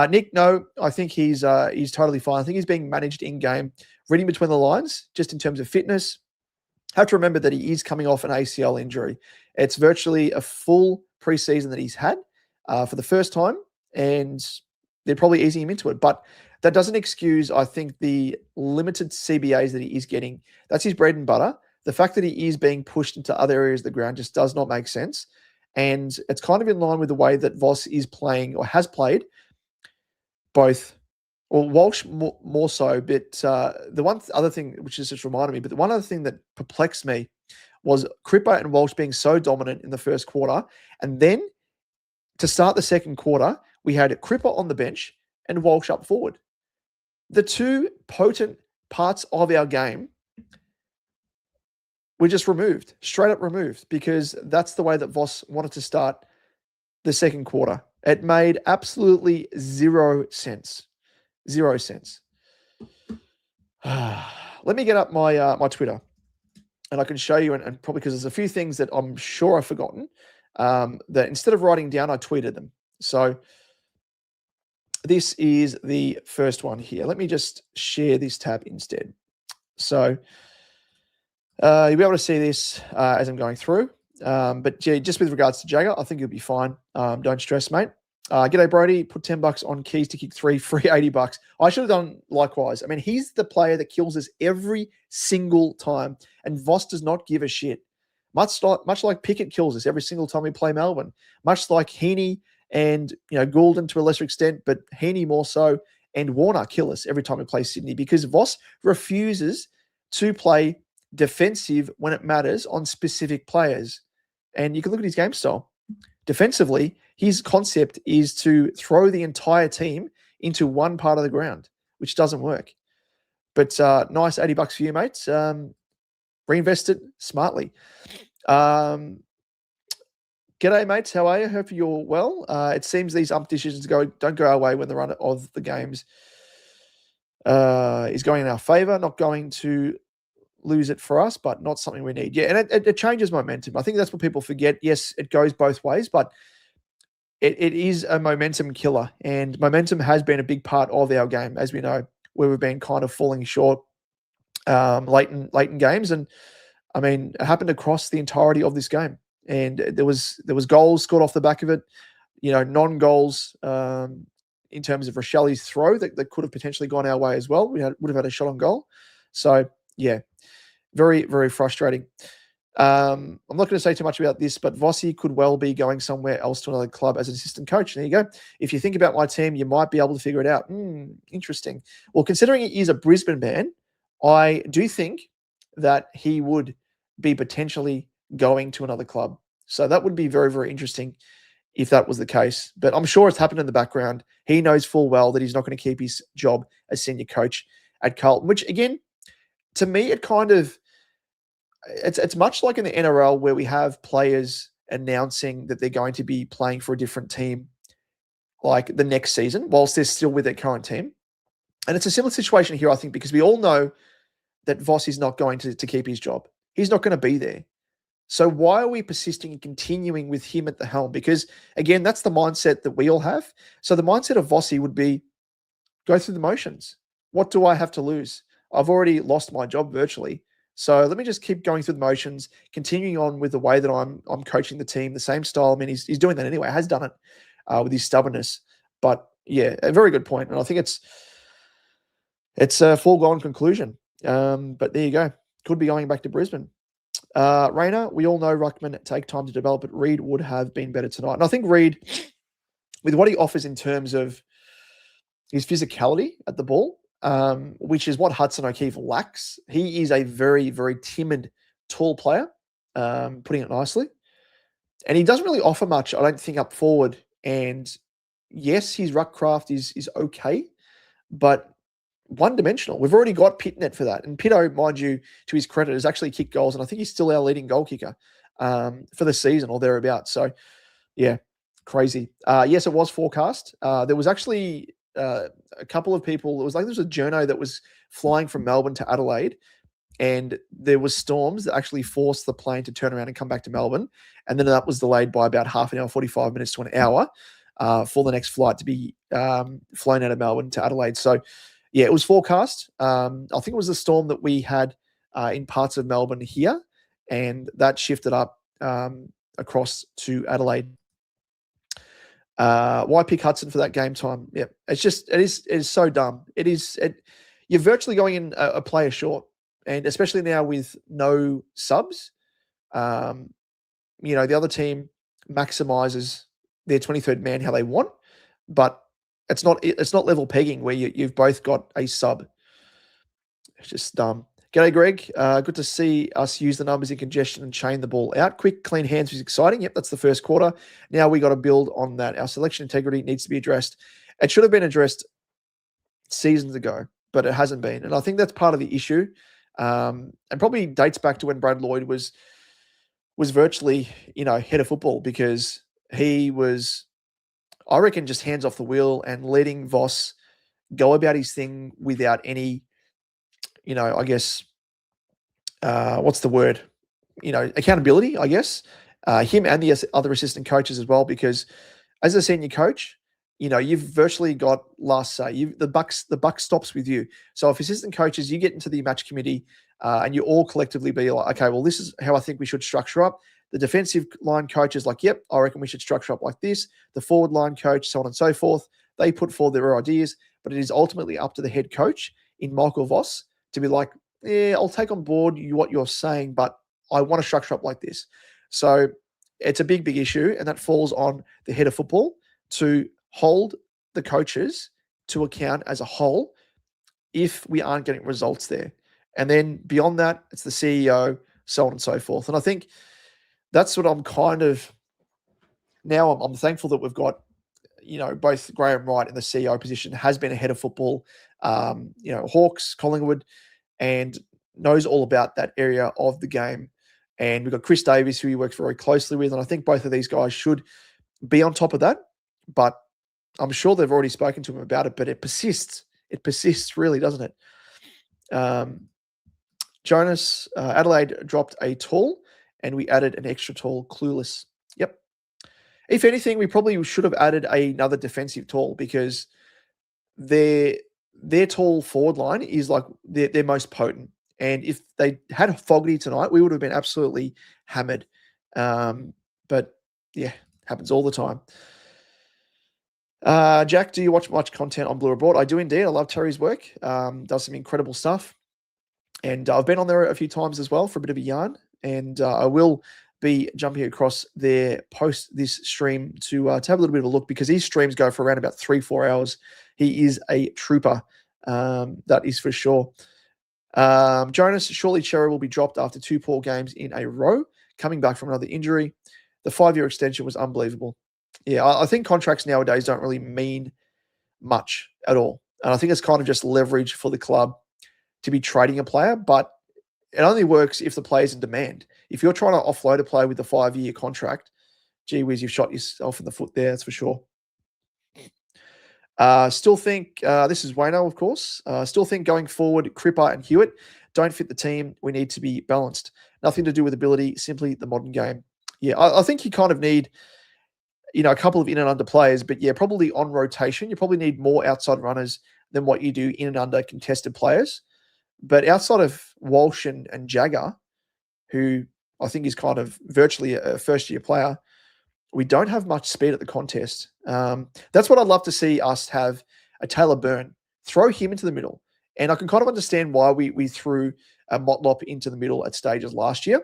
S1: Nick, no, I think he's totally fine. I think he's being managed in-game, reading between the lines, just in terms of fitness. Have to remember that he is coming off an ACL injury. It's virtually a full preseason that he's had for the first time, and they're probably easing him into it. But that doesn't excuse, I think, the limited CBAs that he is getting. That's his bread and butter. The fact that he is being pushed into other areas of the ground just does not make sense. And it's kind of in line with the way that Voss is playing or has played both, or Walsh more so. But the one other thing, which is just reminded me, but the one other thing that perplexed me was Cripper and Walsh being so dominant in the first quarter. And then to start the second quarter, we had Cripper on the bench and Walsh up forward. The two potent parts of our game were just removed, straight up removed, because that's the way that Voss wanted to start the second quarter. It made absolutely zero sense. Zero sense. Let me get up my my Twitter, and I can show you, and probably because there's a few things that I'm sure I've forgotten, that instead of writing down, I tweeted them. So this is the first one here. Let me just share this tab instead. So you'll be able to see this as I'm going through. But yeah, just with regards to Jagger, I think you'll be fine. Don't stress, mate. G'day, Brody. Put $10 on keys to kick 3, free $80. I should have done likewise. I mean, he's the player that kills us every single time, and Voss does not give a shit. Much like Pickett kills us every single time we play Melbourne. Much like Heaney and Goulden to a lesser extent, but Heaney more so, and Warner kill us every time we play Sydney, because Voss refuses to play defensive when it matters on specific players. and you can look at his game style. Defensively, his concept is to throw the entire team into one part of the ground, which doesn't work. But nice $80 for you, mates. Reinvest it smartly. G'day, mates. How are you? Hope you're well. It seems these ump decisions don't go our way when the run of the games is going in our favour. Not going to lose it for us, but not something we need. Yeah, and it changes momentum. I think that's what people forget. Yes, it goes both ways, but it is a momentum killer, and momentum has been a big part of our game, as we know, where we've been kind of falling short late in games. And I mean, it happened across the entirety of this game, and there was goals scored off the back of it. Non-goals in terms of Rochelli's throw that could have potentially gone our way as well. We would have had a shot on goal. So yeah, very, very frustrating. I'm not going to say too much about this, but Vossi could well be going somewhere else to another club as an assistant coach. There you go. If you think about my team, you might be able to figure it out. Interesting. Well, considering he is a Brisbane man, I do think that he would be potentially going to another club. So that would be very, very interesting if that was the case. But I'm sure it's happened in the background. He knows full well that he's not going to keep his job as senior coach at Carlton, which again, to me, it's much like in the NRL where we have players announcing that they're going to be playing for a different team like the next season whilst they're still with their current team. And it's a similar situation here, I think, because we all know that Voss is not going to keep his job. He's not going to be there. So why are we persisting and continuing with him at the helm? Because, again, that's the mindset that we all have. So the mindset of Vossi would be, go through the motions. What do I have to lose? I've already lost my job virtually. So let me just keep going through the motions, continuing on with the way that I'm coaching the team, the same style. I mean, he's doing that anyway, has done it with his stubbornness. But, yeah, a very good point. And I think it's a foregone conclusion. But there you go. Could be going back to Brisbane. Rayner, we all know Ruckman take time to develop, but Reid would have been better tonight. And I think Reid, with what he offers in terms of his physicality at the ball, which is what Hudson O'Keefe lacks. He is a very, very timid, tall player, putting it nicely. And he doesn't really offer much, I don't think, up forward. And yes, his ruck craft is okay, but one-dimensional. We've already got Pitnet for that. And Pitto, mind you, to his credit, has actually kicked goals, and I think he's still our leading goal kicker for the season or thereabouts. So, yeah, crazy. Yes, it was forecast. There was actually a couple of people. It was like there was a journo that was flying from Melbourne to Adelaide, and there was storms that actually forced the plane to turn around and come back to Melbourne. And then that was delayed by about half an hour, 45 minutes to an hour for the next flight to be flown out of Melbourne to Adelaide. So, yeah, it was forecast. I think it was the storm that we had in parts of Melbourne here, and that shifted up across to Adelaide. Why pick Hudson for that game time? Yeah, it is so dumb. You're virtually going in a player short, and especially now with no subs. The other team maximizes their 23rd man how they want, but it's not level pegging where you've both got a sub. It's just dumb. G'day, Greg. Good to see us use the numbers in congestion and chain the ball out. Quick, clean hands was exciting. Yep, that's the first quarter. Now we got to build on that. Our selection integrity needs to be addressed. It should have been addressed seasons ago, but it hasn't been. And I think that's part of the issue. And probably dates back to when Brad Lloyd was virtually, head of football, because he was, I reckon, just hands off the wheel and letting Voss go about his thing without any, I guess, what's the word? Accountability, I guess. Him and the other assistant coaches as well, because as a senior coach, you've virtually got last say. The buck stops with you. So if assistant coaches, you get into the match committee and you all collectively be like, okay, well, this is how I think we should structure up. The defensive line coach is like, yep, I reckon we should structure up like this. The forward line coach, so on and so forth. They put forward their ideas, but it is ultimately up to the head coach in Michael Voss to be like, yeah, I'll take on board what you're saying, but I want to structure up like this. So it's a big, big issue, and that falls on the head of football to hold the coaches to account as a whole if we aren't getting results there. And then beyond that, it's the CEO, so on and so forth. And I think that's what I'm kind of now. I'm thankful that we've got, both Graham Wright in the CEO position has been ahead of football, Hawks, Collingwood, and knows all about that area of the game. And we've got Chris Davies, who he works very closely with. And I think both of these guys should be on top of that. But I'm sure they've already spoken to him about it, but it persists. It persists, really, doesn't it? Jonas, Adelaide dropped a tall, and we added an extra tall, Clueless. Yep. If anything, we probably should have added another defensive tall, because their tall forward line is like their most potent. And if they had Fogarty tonight, we would have been absolutely hammered. But yeah, happens all the time. Jack, do you watch much content on Blue Abroad? I do indeed. I love Terry's work. Does some incredible stuff. And I've been on there a few times as well for a bit of a yarn. And I will be jumping across there post this stream to have a little bit of a look, because these streams go for around about 3-4 hours. He is a trooper. That is for sure. Jonas, surely Cherry will be dropped after 2 poor games in a row, coming back from another injury. The 5-year extension was unbelievable. Yeah, I think contracts nowadays don't really mean much at all. And I think it's kind of just leverage for the club to be trading a player, but it only works if the player's in demand. If you're trying to offload a player with a 5-year contract, gee whiz, you've shot yourself in the foot there, that's for sure. Still think, this is Wayno, of course, still think going forward, Cripper and Hewitt don't fit the team. We need to be balanced. Nothing to do with ability, simply the modern game. Yeah, I think you kind of need, a couple of in and under players, but yeah, probably on rotation. You probably need more outside runners than what you do in and under contested players. But outside of Walsh and Jagger, who I think is kind of virtually a first-year player, we don't have much speed at the contest. That's what I'd love to see us have, a Taylor Byrne. Throw him into the middle. And I can kind of understand why we threw a Motlop into the middle at stages last year,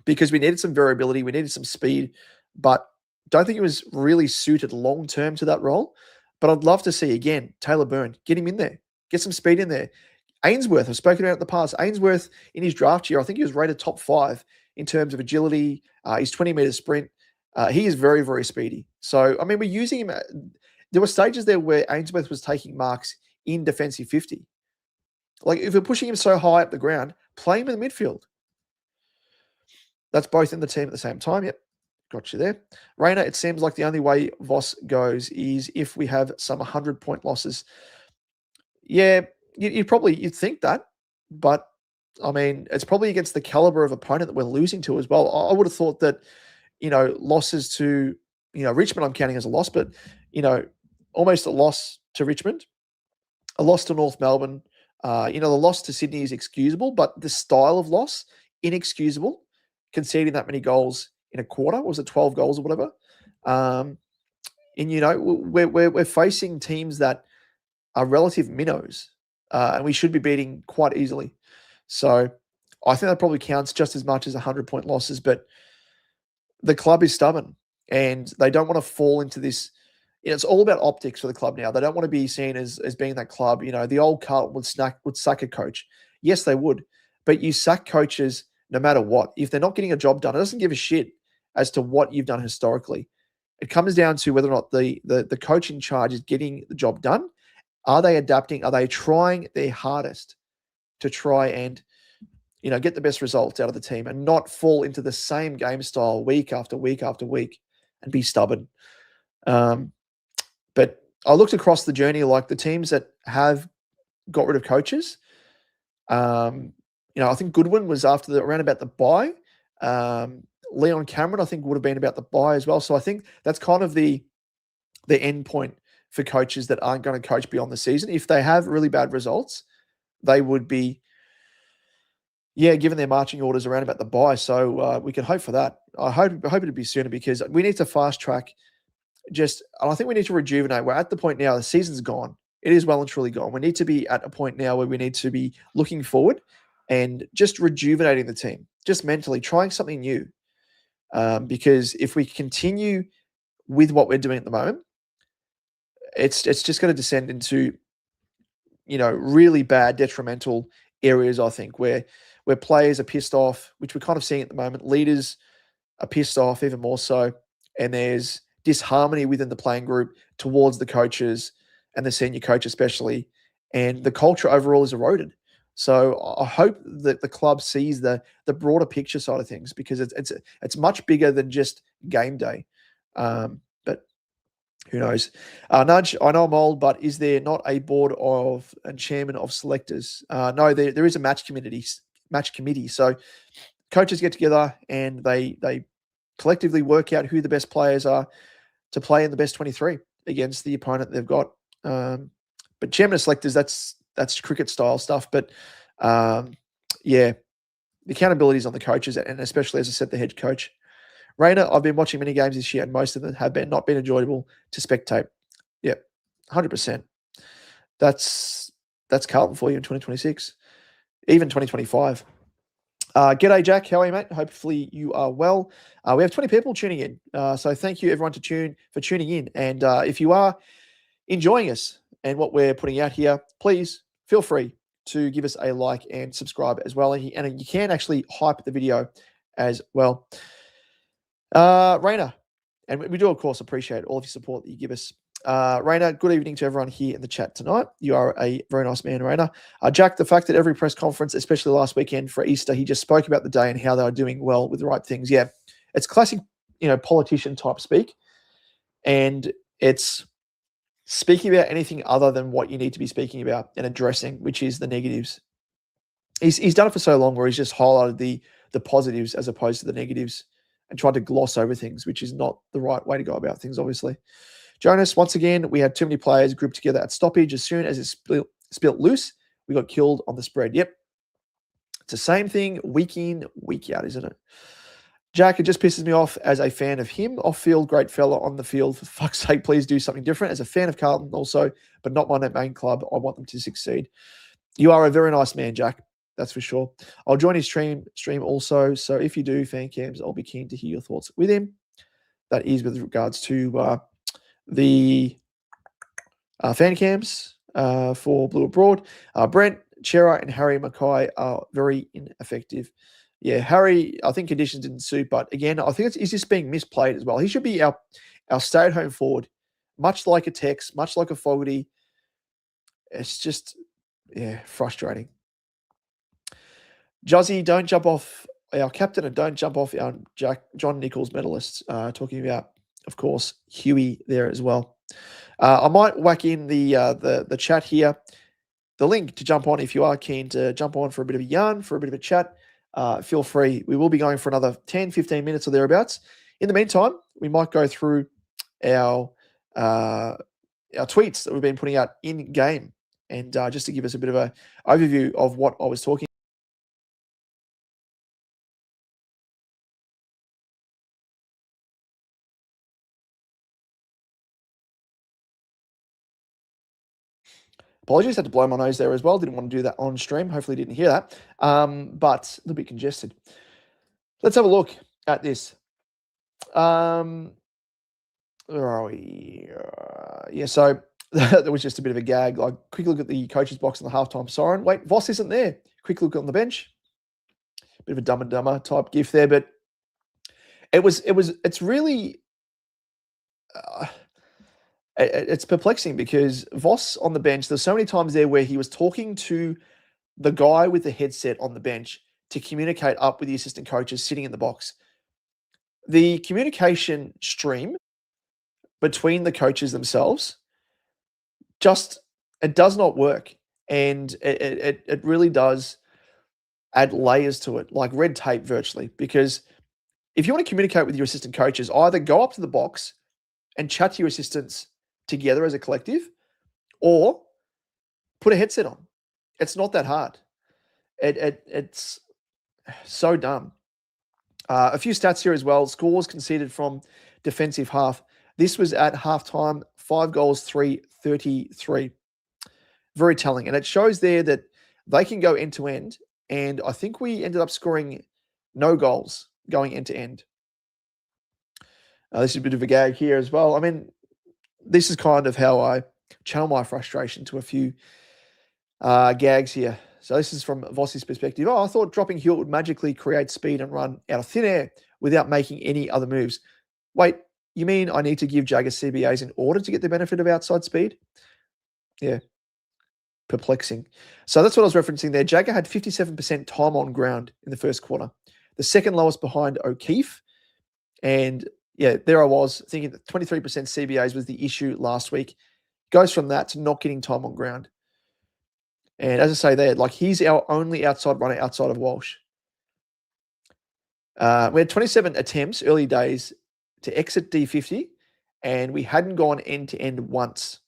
S1: because we needed some variability, we needed some speed, but don't think it was really suited long-term to that role. But I'd love to see, again, Taylor Byrne, get him in there, get some speed in there. Ainsworth, I've spoken about it in the past. Ainsworth, in his draft year, I think he was rated top 5 in terms of agility, his 20-meter sprint. He is very, very speedy. So, I mean, we're using him. There were stages there where Ainsworth was taking marks in defensive 50. Like, if we're pushing him so high up the ground, play him in the midfield. That's both in the team at the same time. Yep. Got you there. Rainer, it seems like the only way Voss goes is if we have some 100-point losses. Yeah, you'd think that, but I mean, it's probably against the caliber of opponent that we're losing to as well. I would have thought that, losses to, Richmond I'm counting as a loss, but, almost a loss to Richmond, a loss to North Melbourne, the loss to Sydney is excusable, but the style of loss, inexcusable, conceding that many goals in a quarter. Was it 12 goals or whatever? And, we're facing teams that are relative minnows, and we should be beating quite easily. So I think that probably counts just as much as 100-point losses, but the club is stubborn and they don't want to fall into this. It's all about optics for the club now. They don't want to be seen as being that club. The old Carlton would sack a coach. Yes, they would, but you sack coaches no matter what. If they're not getting a job done, it doesn't give a shit as to what you've done historically. It comes down to whether or not the coach in charge is getting the job done. Are they adapting? Are they trying their hardest to try and, get the best results out of the team and not fall into the same game style week after week after week and be stubborn? But I looked across the journey, like the teams that have got rid of coaches. I think Goodwin was around about the bye. Leon Cameron, I think, would have been about the bye as well. So I think that's kind of the end point for coaches that aren't going to coach beyond the season. If they have really bad results, they would be, given their marching orders around about the bye. So we can hope for that. I hope it'd be sooner, because we need to fast track. And I think we need to rejuvenate. We're at the point now, the season's gone. It is well and truly gone. We need to be at a point now where we need to be looking forward and just rejuvenating the team, just mentally trying something new. Because if we continue with what we're doing at the moment, it's just going to descend into, really bad, detrimental areas, I think, where players are pissed off, which we're kind of seeing at the moment. Leaders are pissed off even more so, and there's disharmony within the playing group towards the coaches and the senior coach especially, and the culture overall is eroded. So I hope that the club sees the broader picture side of things, because it's much bigger than just game day. But who knows? Nudge, I know I'm old, but is there not a board of and chairman of selectors? No, there is a match committee. So coaches get together and they collectively work out who the best players are to play in the best 23 against the opponent they've got. But chairman of selectors, that's cricket style stuff. But yeah, the accountability is on the coaches, and especially, as I said, the head coach. Rainer, I've been watching many games this year, and most of them have not been enjoyable to spectate. Yep, 100%. That's Carlton for you in 2026, even 2025. G'day, Jack. How are you, mate? Hopefully you are well. We have 20 people tuning in, so thank you everyone for tuning in. And if you are enjoying us and what we're putting out here, please feel free to give us a like and subscribe as well. And you can actually hype the video as well. Rainer, and we do, of course, appreciate all of your support that you give us. Rainer, good evening to everyone here in the chat tonight. You are a very nice man, Rainer. Jack, the fact that every press conference, especially last weekend for Easter, he just spoke about the day and how they are doing well with the right things. Yeah, it's classic, politician type speak. And it's speaking about anything other than what you need to be speaking about and addressing, which is the negatives. He's done it for so long where he's just highlighted the positives as opposed to the negatives and tried to gloss over things, which is not the right way to go about things, obviously. Jonas, once again, we had too many players grouped together at stoppage. As soon as it spilt loose, we got killed on the spread. Yep. It's the same thing week in, week out, isn't it? Jack, it just pisses me off as a fan of him. Off-field, great fella. On the field, for fuck's sake, please do something different. As a fan of Carlton also, but not my main club, I want them to succeed. You are a very nice man, Jack. That's for sure. I'll join his stream also. So if you do fan cams, I'll be keen to hear your thoughts with him. That is with regards to the fan cams for Blue Abroad. Brent, Chera, and Harry Mackay are very ineffective. Yeah, Harry, I think conditions didn't suit, but again, I think he's just being misplayed as well. He should be our stay-at-home forward, much like a Tex, much like a Fogarty. It's just, frustrating. Juzzy, don't jump off our captain and don't jump off our John Nichols medalists. Talking about, of course, Huey there as well. I might whack in the chat here, the link to jump on if you are keen to jump on for a bit of a yarn, for a bit of a chat. Feel free. We will be going for another 10, 15 minutes or thereabouts. In the meantime, we might go through our tweets that we've been putting out in game, and just to give us a bit of an overview of what I was talking. Apologies, had to blow my nose there as well. Didn't want to do that on stream. Hopefully didn't hear that. But a little bit congested. Let's have a look at this. Where are we? So that was just a bit of a gag. Like, quick look at the coach's box on the halftime siren. Wait, Voss isn't there. Quick look on the bench. Bit of a Dumb and Dumber type gif there, but it's really... it's perplexing because Voss on the bench, there's so many times there where he was talking to the guy with the headset on the bench to communicate up with the assistant coaches sitting in the box. The communication stream between the coaches themselves it does not work. And it really does add layers to it, like red tape virtually. Because if you want to communicate with your assistant coaches, either go up to the box and chat to your assistants together as a collective, or put a headset on. It's not that hard. It's so dumb. A few stats here as well. Scores conceded from defensive half. This was at halftime, 5 goals, 3-33. Very telling. And it shows there that they can go end to end. And I think we ended up scoring no goals going end to end. This is a bit of a gag here as well. I mean, this is kind of how I channel my frustration to a few gags here. So this is from Voss's perspective. I thought dropping Hewitt would magically create speed and run out of thin air without making any other moves. Wait, you mean I need to give Jagger CBAs in order to get the benefit of outside speed? Yeah, perplexing. So that's what I was referencing there. Jagger had 57% time on ground in the first quarter, the second lowest behind O'Keefe. And yeah, there I was thinking that 23% CBAs was the issue last week. Goes from that to not getting time on ground. And as I say there, like he's our only outside runner outside of Walsh. We had 27 attempts early days to exit D50, and we hadn't gone end-to-end once.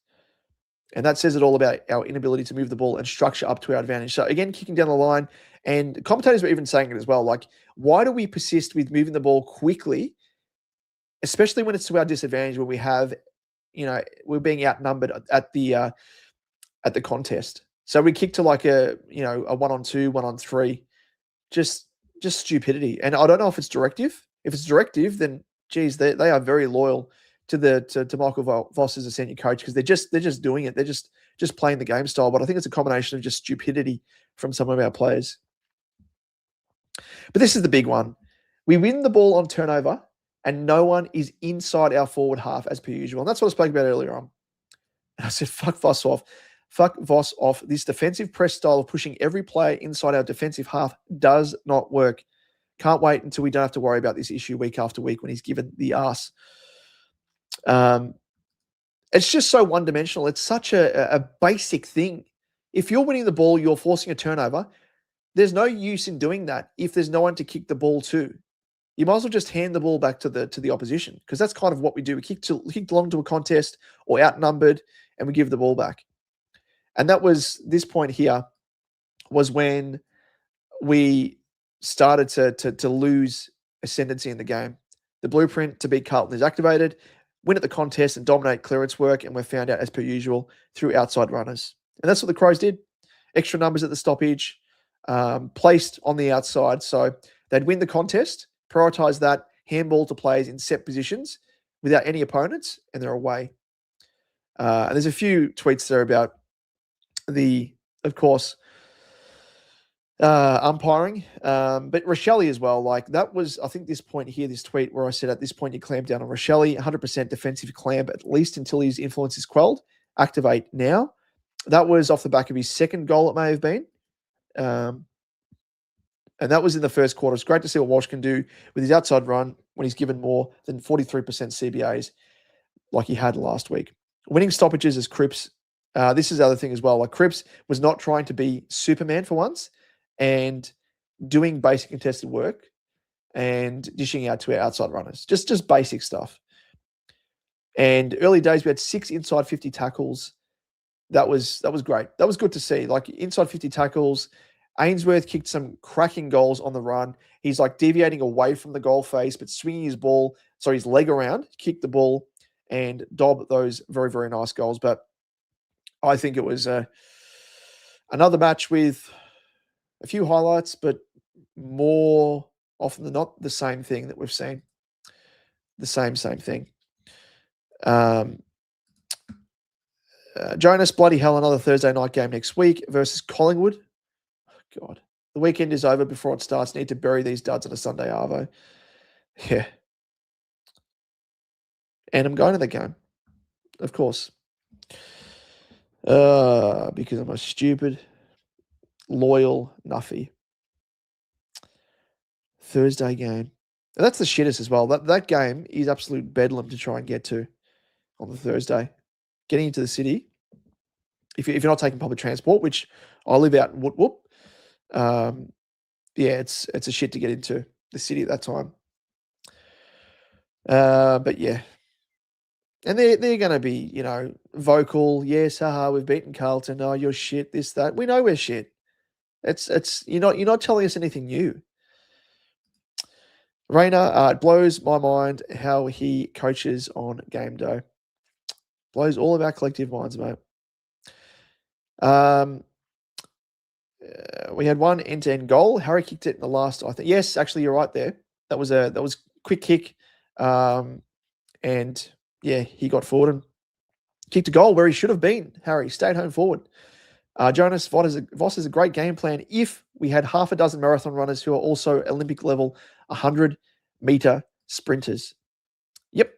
S1: And that says it all about our inability to move the ball and structure up to our advantage. So again, kicking down the line, and commentators were even saying it as well, like, why do we persist with moving the ball quickly, especially when it's to our disadvantage, when we have, we're being outnumbered at the contest. So we kick to like a 1-on-2, 1-on-3, just stupidity. And I don't know if it's directive. If it's directive, then geez, they are very loyal to Michael Voss as a senior coach, because they're just doing it. They're just playing the game style. But I think it's a combination of just stupidity from some of our players. But this is the big one. We win the ball on turnover, and no one is inside our forward half as per usual. And that's what I spoke about earlier on. And I said, fuck Voss off. Fuck Voss off. This defensive press style of pushing every player inside our defensive half does not work. Can't wait until we don't have to worry about this issue week after week when he's given the arse. It's just so one-dimensional. It's such a basic thing. If you're winning the ball, you're forcing a turnover. There's no use in doing that if there's no one to kick the ball to. You might as well just hand the ball back to the opposition, because that's kind of what we do. We kick along to a contest or outnumbered, and we give the ball back. And that was this point here was when we started to lose ascendancy in the game. The blueprint to beat Carlton is activated, win at the contest and dominate clearance work, and we're found out as per usual through outside runners. And that's what the Crows did. Extra numbers at the stoppage, placed on the outside. So they'd win the contest, prioritize that, handball to players in set positions without any opponents, and they're away. And there's a few tweets there about of course, umpiring, but Rochelle as well. Like that was, I think, this point here, this tweet where I said at this point you clamp down on Rochelle, 100% defensive clamp at least until his influence is quelled. Activate now. That was off the back of his second goal, it may have been. And that was in the first quarter. It's great to see what Walsh can do with his outside run when he's given more than 43% CBAs like he had last week. Winning stoppages as Cripps. This is the other thing as well. Like Cripps was not trying to be Superman for once and doing basic contested work and dishing out to our outside runners. Just basic stuff. And early days, we had 6 inside 50 tackles. That was great. That was good to see. Like inside 50 tackles. Ainsworth kicked some cracking goals on the run. He's like deviating away from the goal face, but swinging his leg around, kicked the ball, and dob those very, very nice goals. But I think it was another match with a few highlights, but more often than not, the same thing that we've seen. The same thing. Jonas, bloody hell, another Thursday night game next week versus Collingwood. Oh, God. The weekend is over before it starts. Need to bury these duds on a Sunday arvo. Yeah. And I'm going to the game, of course. Because I'm a stupid, loyal nuffy. Thursday game. And that's the shittest as well. That game is absolute bedlam to try and get to on the Thursday. Getting into the city, if you're not taking public transport, which I live out in Whoop, it's a shit to get into the city at that time. But yeah. And they're going to be, vocal. Yes, haha, we've beaten Carlton. Oh, you're shit, this, that. We know we're shit. It's you're not telling us anything new. Rayner, it blows my mind how he coaches on game day. Blows all of our collective minds, mate. We had one end-to-end goal. Harry kicked it in the last, I think. Yes, actually, you're right there. That was quick kick. And yeah, he got forward and kicked a goal where he should have been. Harry stayed home forward. Jonas, Voss is a great game plan if we had half a dozen marathon runners who are also Olympic level 100-meter sprinters. Yep.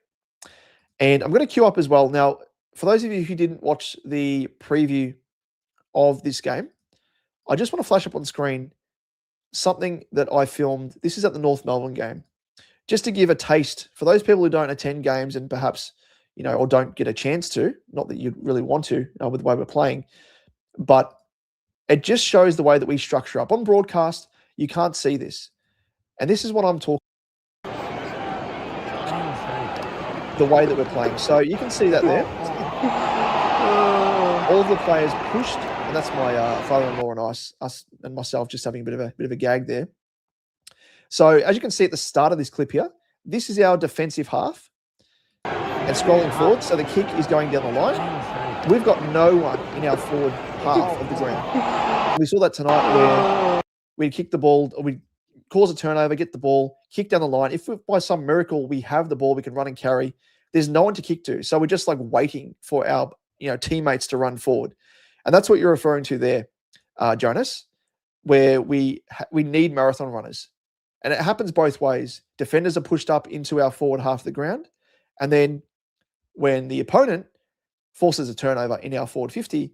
S1: And I'm going to queue up as well. Now, for those of you who didn't watch the preview of this game, I just want to flash up on screen something that I filmed. This is at the North Melbourne game. Just to give a taste for those people who don't attend games and perhaps, or don't get a chance to, not that you'd really want to with the way we're playing, but it just shows the way that we structure up. On broadcast, you can't see this. And this is what I'm talking about, the way that we're playing. So you can see that there. All of the players pushed, and that's my father-in-law and us and myself just having a bit of a gag there. So as you can see at the start of this clip here, this is our defensive half. And scrolling forward, so the kick is going down the line. We've got no one in our forward half of the ground. We saw that tonight where we'd kick the ball, or we'd cause a turnover, get the ball, kick down the line. If by some miracle we have the ball, we can run and carry, there's no one to kick to. So we're just like waiting for our teammates to run forward. And that's what you're referring to there, Jonas, where we need marathon runners. And it happens both ways. Defenders are pushed up into our forward half of the ground. And then when the opponent forces a turnover in our forward 50,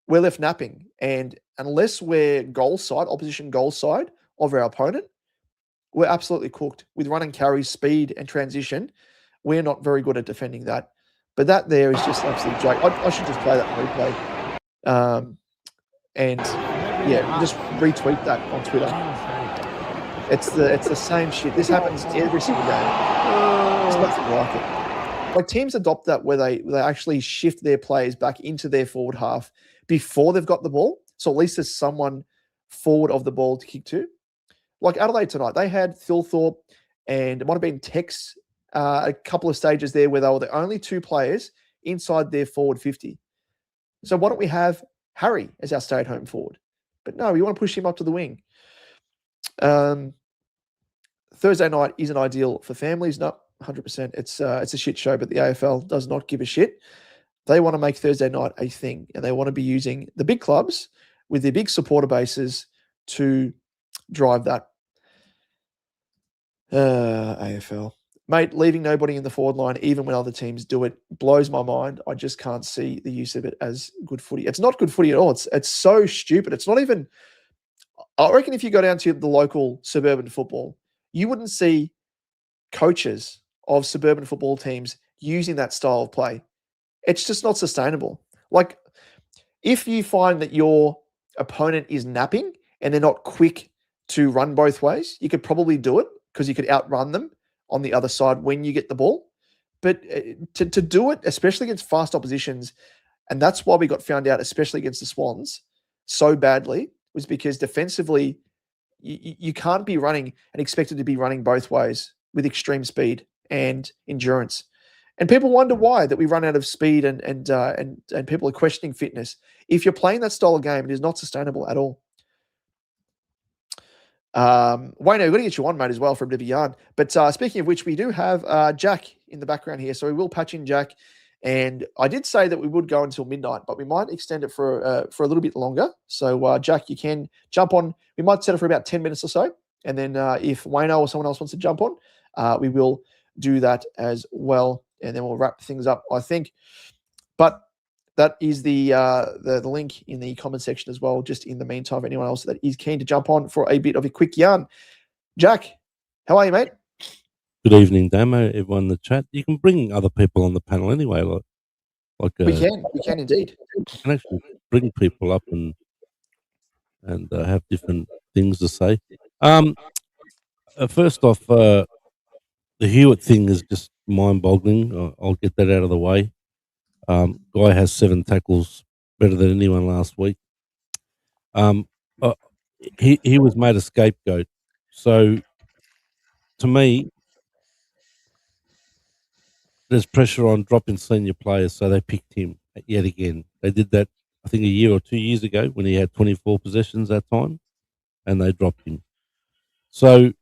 S1: we're left napping. And unless we're opposition goal side of our opponent, we're absolutely cooked. With run and carry, speed and transition, we're not very good at defending that. But that there is just an absolute joke. I should just play that in replay. And yeah, just retweet that on Twitter. It's the same shit. This happens every single game. There's nothing like it. Like teams adopt that where they actually shift their players back into their forward half before they've got the ball. So at least there's someone forward of the ball to kick to. Like Adelaide tonight, they had Thilthorpe and it might have been Tex a couple of stages there where they were the only two players inside their forward 50. So why don't we have Harry as our stay-at-home forward? But no, we want to push him up to the wing. Thursday night isn't ideal for families. No, 100%. It's a shit show, but the AFL does not give a shit. They want to make Thursday night a thing, and they want to be using the big clubs with their big supporter bases to drive that. AFL. Mate, leaving nobody in the forward line, even when other teams do it, blows my mind. I just can't see the use of it as good footy. It's not good footy at all. It's so stupid. It's not even... I reckon if you go down to the local suburban football, you wouldn't see coaches of suburban football teams using that style of play. It's just not sustainable. Like, if you find that your opponent is napping and they're not quick to run both ways, you could probably do it because you could outrun them on the other side when you get the ball. But to do it, especially against fast oppositions, and that's why we got found out, especially against the Swans, so badly, was because defensively, you can't be running and expected to be running both ways with extreme speed and endurance. And people wonder why that we run out of speed and people are questioning fitness. If you're playing that style of game, it is not sustainable at all. Wayno, we're going to get you on, mate, as well for a bit of a yarn. But speaking of which, we do have Jack in the background here, so we will patch in Jack. And I did say that we would go until midnight, but we might extend it for a little bit longer. So, Jack, you can jump on. We might set it for about 10 minutes or so. And then if Wayno or someone else wants to jump on, we will do that as well. And then we'll wrap things up, I think. But that is the link in the comment section as well, just in the meantime, for anyone else that is keen to jump on for a bit of a quick yarn. Jack, how are you, mate?
S2: Good evening, Damo, everyone in the chat. You can bring other people on the panel anyway.
S1: We can indeed.
S2: You can actually bring people up and have different things to say. First off, the Hewitt thing is just mind-boggling. I'll get that out of the way. Guy has 7 tackles, better than anyone last week. He was made a scapegoat. So, to me, there's pressure on dropping senior players, so they picked him yet again. They did that, I think, a year or 2 years ago when he had 24 possessions that time, and they dropped him. So,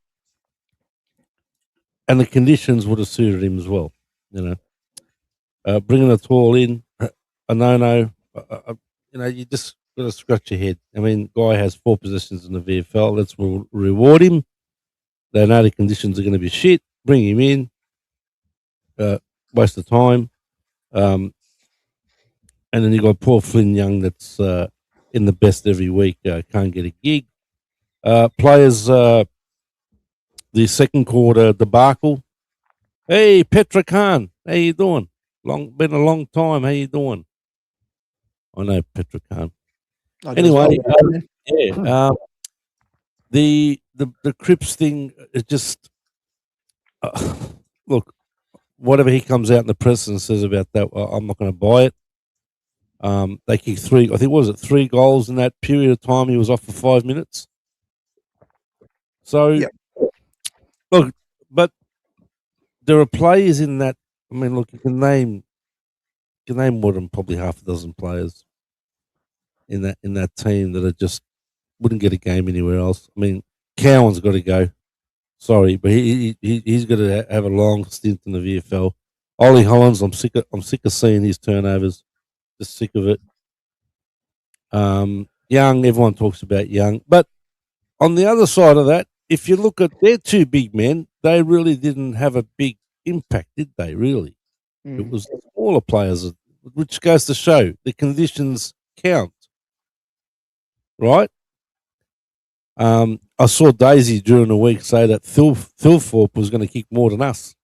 S2: and the conditions would have suited him as well, bringing a tall in, a no-no, you just got to scratch your head. I mean, guy has 4 positions in the VFL. Let's reward him. They know the conditions are going to be shit. Bring him in. Waste of time. And then you got poor Flynn Young that's in the best every week. Can't get a gig. Players, the second quarter debacle. Hey, Petra Khan, how you doing? Been a long time. How you doing? I know Petra Khan. Anyway, the Cripps thing is just look. Whatever he comes out in the press and says about that, I'm not going to buy it. They kicked 3. I think was it 3 goals in that period of time. He was off for 5 minutes. So, look, but there are players in that. I mean, look, you can name more than probably half a dozen players in that team that are just wouldn't get a game anywhere else. I mean, Cowan's got to go. Sorry, but he's got to have a long stint in the VFL. Ollie Hollins, I'm sick of seeing his turnovers. Just sick of it. Young, everyone talks about Young, but on the other side of that, if you look at their 2 big men, they really didn't have a big impact, did they? Really, It was the smaller players, which goes to show the conditions count, right? I saw Daisy during the week say that Thilthorpe was going to kick more than us,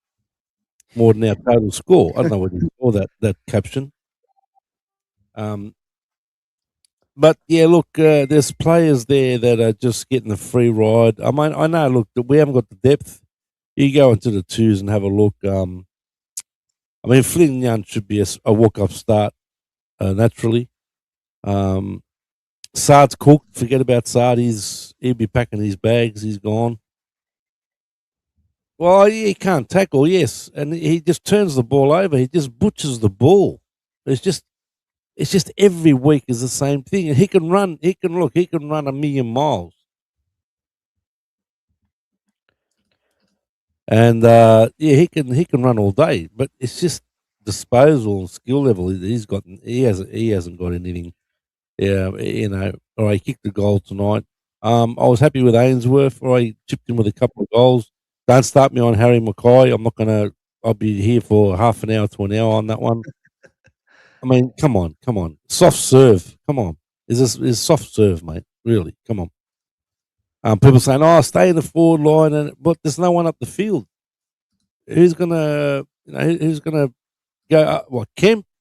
S2: more than our total score. I don't know whether you saw that caption. But yeah, look, there's players there that are just getting a free ride. I mean, I know, look, that we haven't got the depth. You go into the 2s and have a look. I mean, Flynn Young should be a walk-up start naturally. Sard's cooked. Forget about Sard. He'll be packing his bags. He's gone. Well, he can't tackle, yes, and he just turns the ball over. He just butchers the ball. It's just every week is the same thing. And he can run. He can run a million miles. And he can run all day. But it's just disposal and skill level. He hasn't got anything. Yeah, All right, he kicked the goal tonight. I was happy with Ainsworth. All right, chipped in with a couple of goals. Don't start me on Harry Mackay. I'll be here for half an hour to an hour on that one. I mean, come on. Soft serve. Come on. Is soft serve, mate. Really, come on. People saying, "Oh, stay in the forward line," but there's no one up the field. Who's gonna go?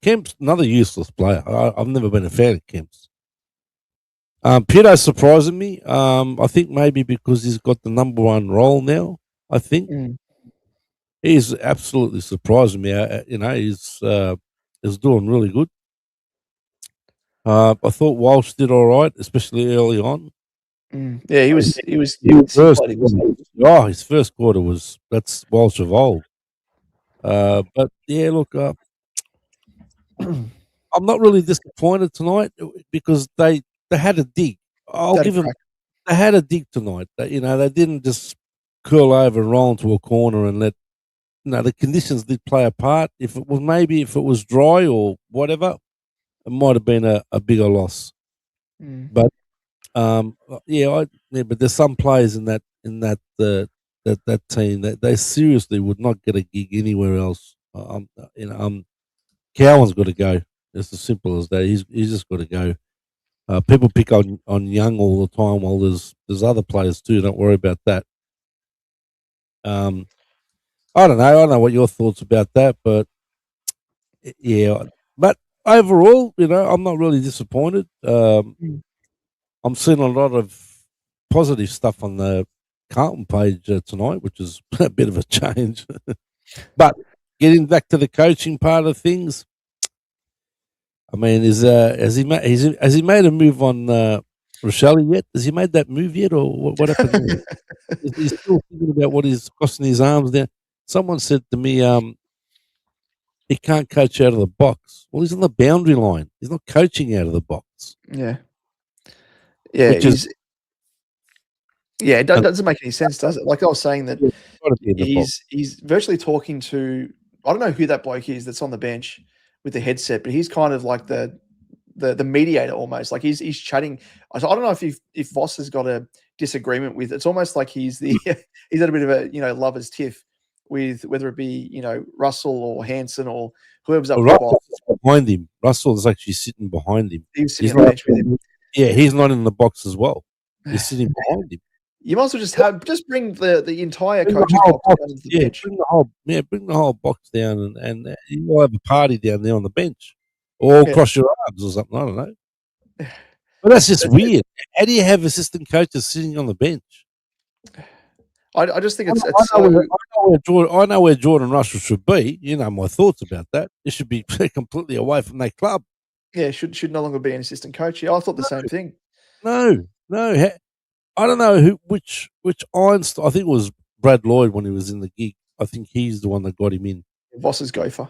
S2: Kemp's another useless player. I've never been a fan of Kemp's. Pito's surprising me. I think maybe because he's got the number 1 role now. I think he's absolutely surprising me. He's doing really good. I thought Walsh did all right, especially early on.
S1: Yeah, he was.
S2: His first quarter that's Walsh of old. But yeah, look, I'm not really disappointed tonight because they had a dig. I'll give them. They had a dig tonight. They didn't just curl over and roll into a corner and let. The conditions did play a part. If it was dry or whatever, it might have been a bigger loss. But but there's some players in that team that they seriously would not get a gig anywhere else. Cowan's got to go. It's as simple as that. He's just got to go. People pick on Young all the time. Well, there's other players too. Don't worry about that. I don't know. I don't know what your thoughts about that, but yeah. But overall, I'm not really disappointed. I'm seeing a lot of positive stuff on the Carlton page tonight, which is a bit of a change. But getting back to the coaching part of things, I mean, has he made a move on Rochelle yet? Has he made that move yet, or what happened? Is he still thinking about what he's crossing his arms there? Someone said to me, he can't coach out of the box. Well, he's on the boundary line. He's not coaching out of the box.
S1: Yeah. Yeah, it doesn't make any sense, does it? Like I was saying that he's virtually talking to, I don't know who that bloke is that's on the bench with the headset, but he's kind of like the the mediator almost. Like he's chatting. I don't know if Voss has got a disagreement with. It's almost like he's he's had a bit of a lovers tiff with whether it be Russell or Hansen or whoever's up
S2: Well,
S1: the box.
S2: Russell's behind him. Russell's actually sitting behind him.
S1: He's sitting on the bench with him.
S2: Yeah, he's not in the box as well. He's sitting behind him.
S1: You might as well just bring the entire coaching box down to the bench.
S2: Bring the whole box down and you'll have a party down there on the bench. Or cross your arms or something, I don't know. But that's just weird. How do you have assistant coaches sitting on the bench?
S1: I just think
S2: I know where Jordan Russell should be. You know my thoughts about that. He should be completely away from that club.
S1: Yeah, should no longer be an assistant coach. Yeah, I thought the same thing.
S2: No. I don't know which Einstein. I think it was Brad Lloyd when he was in the gig. I think he's the one that got him in.
S1: Voss's gopher.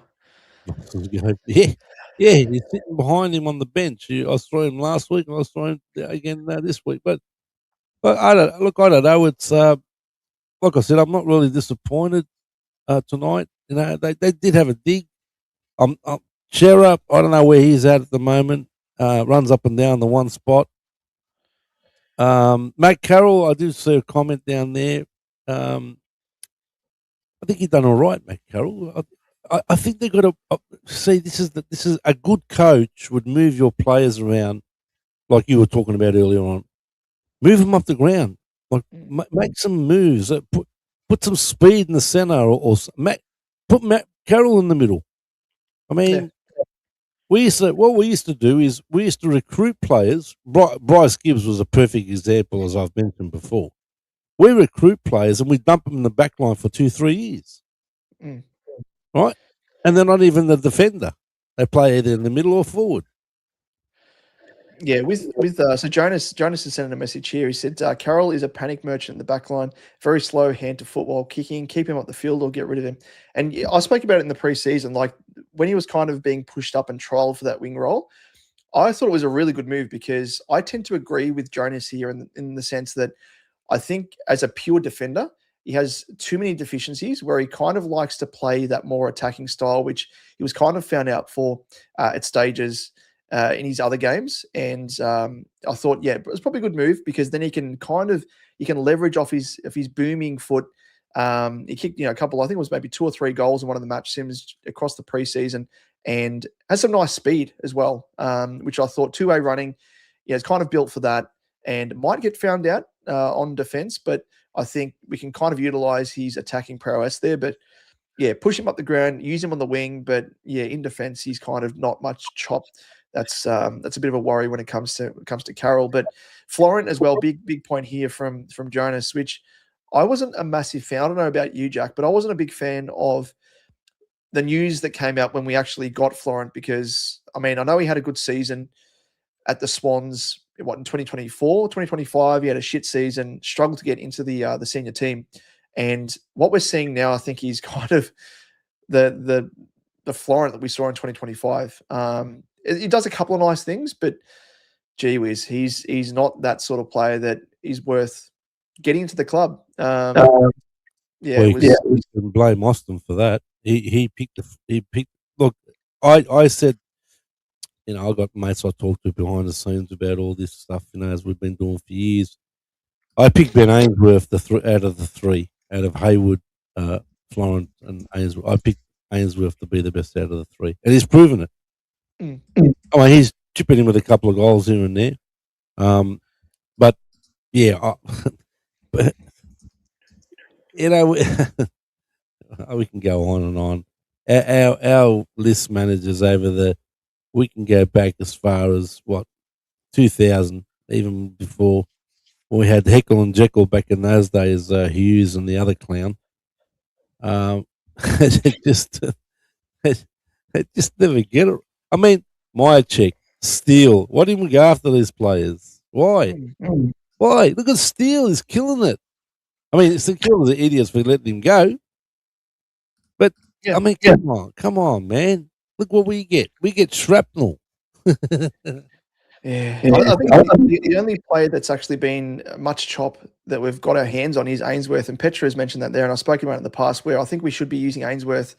S2: Yeah, he's sitting behind him on the bench. I saw him last week, and I saw him again this week. But I don't know. It's like I said, I'm not really disappointed tonight. They did have a dig. Shearer, I don't know where he's at the moment. Runs up and down the one spot. Matt Carroll, I do see a comment down there. I think he's done all right, Matt Carroll. I think they've got to see. This is a good coach would move your players around, like you were talking about earlier on. Move them up the ground, like make some moves. Put some speed in the center, or put Matt Carroll in the middle. I mean, what we used to do is we used to recruit players. Bryce Gibbs was a perfect example, as I've mentioned before. We recruit players and we dump them in the back line for 2-3 years. Right? And they're not even the defender. They play either in the middle or forward.
S1: Yeah, so Jonas has sent in a message here. He said Carroll is a panic merchant in the back line, very slow hand to football, kicking, keep him up the field or get rid of him. And I spoke about it in the preseason, like when he was kind of being pushed up and trialled for that wing role. I thought it was a really good move because I tend to agree with Jonas here in the sense that I think as a pure defender, he has too many deficiencies where he kind of likes to play that more attacking style, which he was kind of found out for at stages in his other games. And I thought, it was probably a good move because then he can leverage off his booming foot. He kicked, a couple, I think it was maybe 2 or 3 goals in one of the match sims across the preseason and has some nice speed as well, which I thought two-way running, is kind of built for that and might get found out on defense, but I think we can kind of utilize his attacking prowess there. But push him up the ground, use him on the wing. But in defense, he's kind of not much chop. That's a bit of a worry when it comes to Carroll. But Florent as well, big point here from Jonas, which I wasn't a massive fan. I don't know about you, Jack, but I wasn't a big fan of the news that came out when we actually got Florent because, I mean, I know he had a good season at the Swans, in 2024, 2025, he had a shit season, struggled to get into the senior team. And what we're seeing now, I think he's kind of the Florent that we saw in 2025. He does a couple of nice things, but gee whiz, he's not that sort of player that is worth getting into the club.
S2: We can blame Austin for that. He picked. Look, I said, I got mates I talked to behind the scenes about all this stuff, as we've been doing for years. I picked Ben Ainsworth out of the three, out of Hayward, Florent, and Ainsworth. I picked Ainsworth to be the best out of the three, and he's proven it. I mean, he's chipping in with a couple of goals here and there. But we can go on and on. Our list managers we can go back as far as 2000, even before we had Heckle and Jekyll back in those days, Hughes and the other clown. It just never get it. I mean, Myercheck, Steele. Why didn't we go after these players? Why? Why? Look at Steele, he's killing it. I mean, it's the killing the idiots for letting him go. But I mean, come on, man. Look what we get. We get shrapnel.
S1: I think the only player that's actually been much chop that we've got our hands on is Ainsworth, and Petra has mentioned that there, and I've spoken about it in the past, where I think we should be using Ainsworth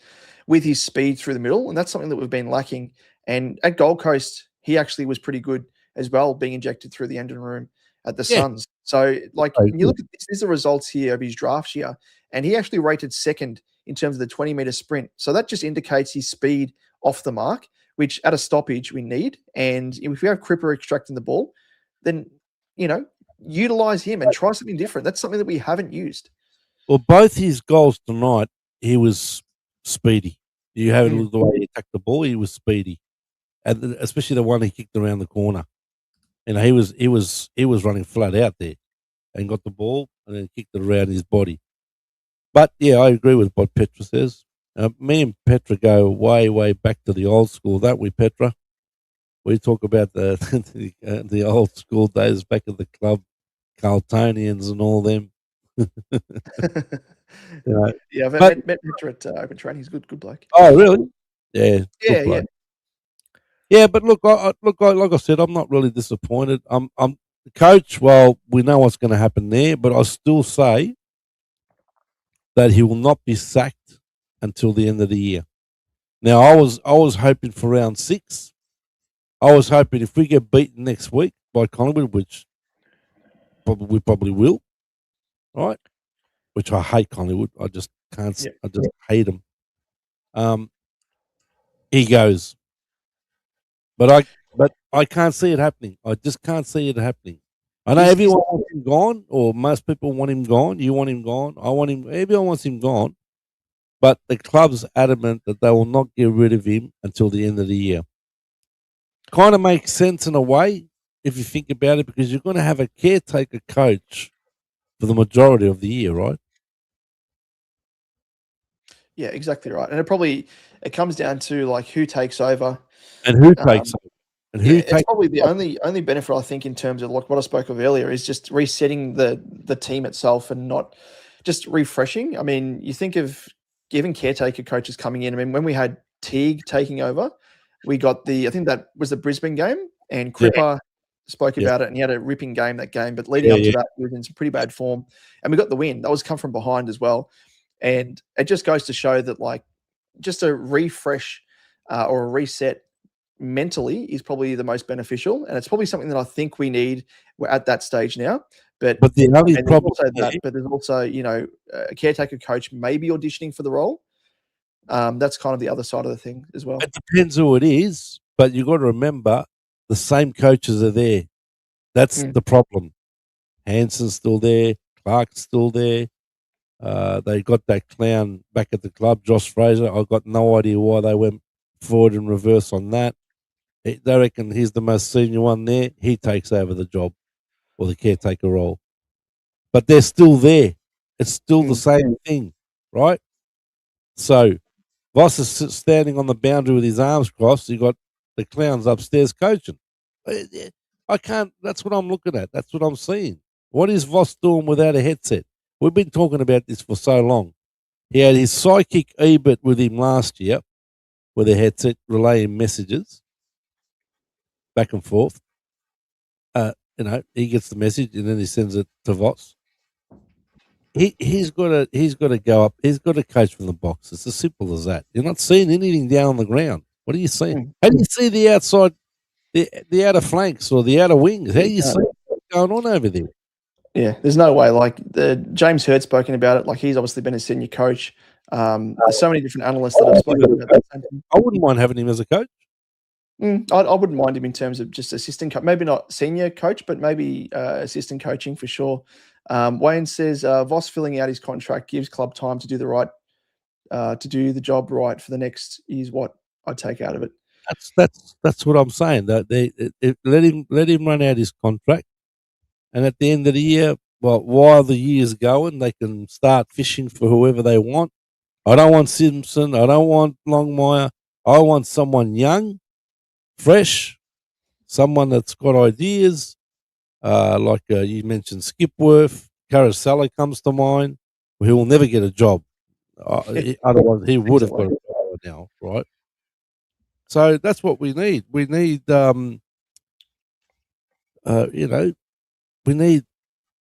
S1: with his speed through the middle, and that's something that we've been lacking. And at Gold Coast, he actually was pretty good as well, being injected through the engine room at the
S2: Yeah.
S1: Suns. So, like,
S2: Oh,
S1: when you look at this, these are the results here of his draft year, and he actually rated second in terms of the 20-meter sprint. So that just indicates his speed off the mark, which at a stoppage we need. And if we have Cripper extracting the ball, then, utilize him and try something different. That's something that we haven't used.
S2: Well, both his goals tonight, he was speedy. You have a look at the way he attacked the ball; he was speedy, and especially the one he kicked around the corner. And he was running flat out there, and got the ball and then kicked it around his body. But yeah, I agree with what Petra says. Me and Petra go way, way back to the old school, don't we, Petra? We talk about the old school days back at the club, Carltonians and all them.
S1: Yeah, I've met Petra at Open Training. He's a good bloke.
S2: Oh, really? Yeah.
S1: Yeah.
S2: Yeah, but look, like I said, I'm not really disappointed. I'm the coach. Well, we know what's going to happen there, but I still say that he will not be sacked until the end of the year. Now, I was hoping for round 6. I was hoping if we get beaten next week by Collingwood, which we probably will, right? Which I hate Collingwood. I just can't.
S1: Yeah.
S2: I just hate them. He goes, but I can't see it happening. I just can't see it happening. I know everyone wants him gone, or most people want him gone. You want him gone. I want him. Everyone wants him gone. But the club's adamant that they will not get rid of him until the end of the year. Kind of makes sense in a way if you think about it, because you're going to have a caretaker coach for the majority of the year, right?
S1: Yeah, exactly right. And it comes down to like who takes over
S2: and who takes over. And who
S1: it's probably the only benefit I think in terms of like what I spoke of earlier is just resetting the team itself and not just refreshing. I mean, you think of giving caretaker coaches coming in. I mean, when we had Teague taking over, we got I think that was the Brisbane game, and Cripper spoke about it, and he had a ripping game that game. But leading up to that, he was in some pretty bad form, and we got the win. That was come from behind as well, and it just goes to show that like just a refresh or a reset mentally is probably the most beneficial, and it's probably something that I think we need. We're at that stage now, but
S2: the only problem
S1: but there's also a caretaker coach maybe auditioning for the role. That's kind of the other side of the thing as well.
S2: It depends who it is, but you got to remember the same coaches are there. That's the problem. Hanson's still there, Clark's still there. They got that clown back at the club, Josh Fraser. I've got no idea why they went forward and reverse on that. They reckon he's the most senior one there. He takes over the job or the caretaker role. But they're still there. It's still the same thing, right? So Voss is standing on the boundary with his arms crossed. You got the clowns upstairs coaching. I can't. That's what I'm looking at. That's what I'm seeing. What is Voss doing without a headset? We've been talking about this for so long. He had his psychic Ebert with him last year with a headset relaying messages back and forth. He gets the message and then he sends it to Voss. He's got to go up. He's got to coach from the box. It's as simple as that. You're not seeing anything down on the ground. What are you seeing? How do you see the outside, the outer flanks or the outer wings? How do you see what's going on over there?
S1: Yeah, there's no way. Like James Hurd's spoken about it. Like he's obviously been a senior coach. There's so many different analysts that have spoken about that same thing.
S2: I wouldn't mind having him as a coach.
S1: I wouldn't mind him in terms of just assistant coach, maybe not senior coach, but maybe assistant coaching for sure. Wayne says Voss filling out his contract gives club time to do the job right for the next is what I take out of it.
S2: That's what I'm saying. That they let him run out his contract, and at the end of the year, well, while the year's going, they can start fishing for whoever they want. I don't want Simpson. I don't want Longmire. I want someone young, fresh, someone that's got ideas. Like you mentioned, Skipworth, Carousel comes to mind. He will never get a job. Otherwise, he would have got a job now, right? So that's what we need. We need, we need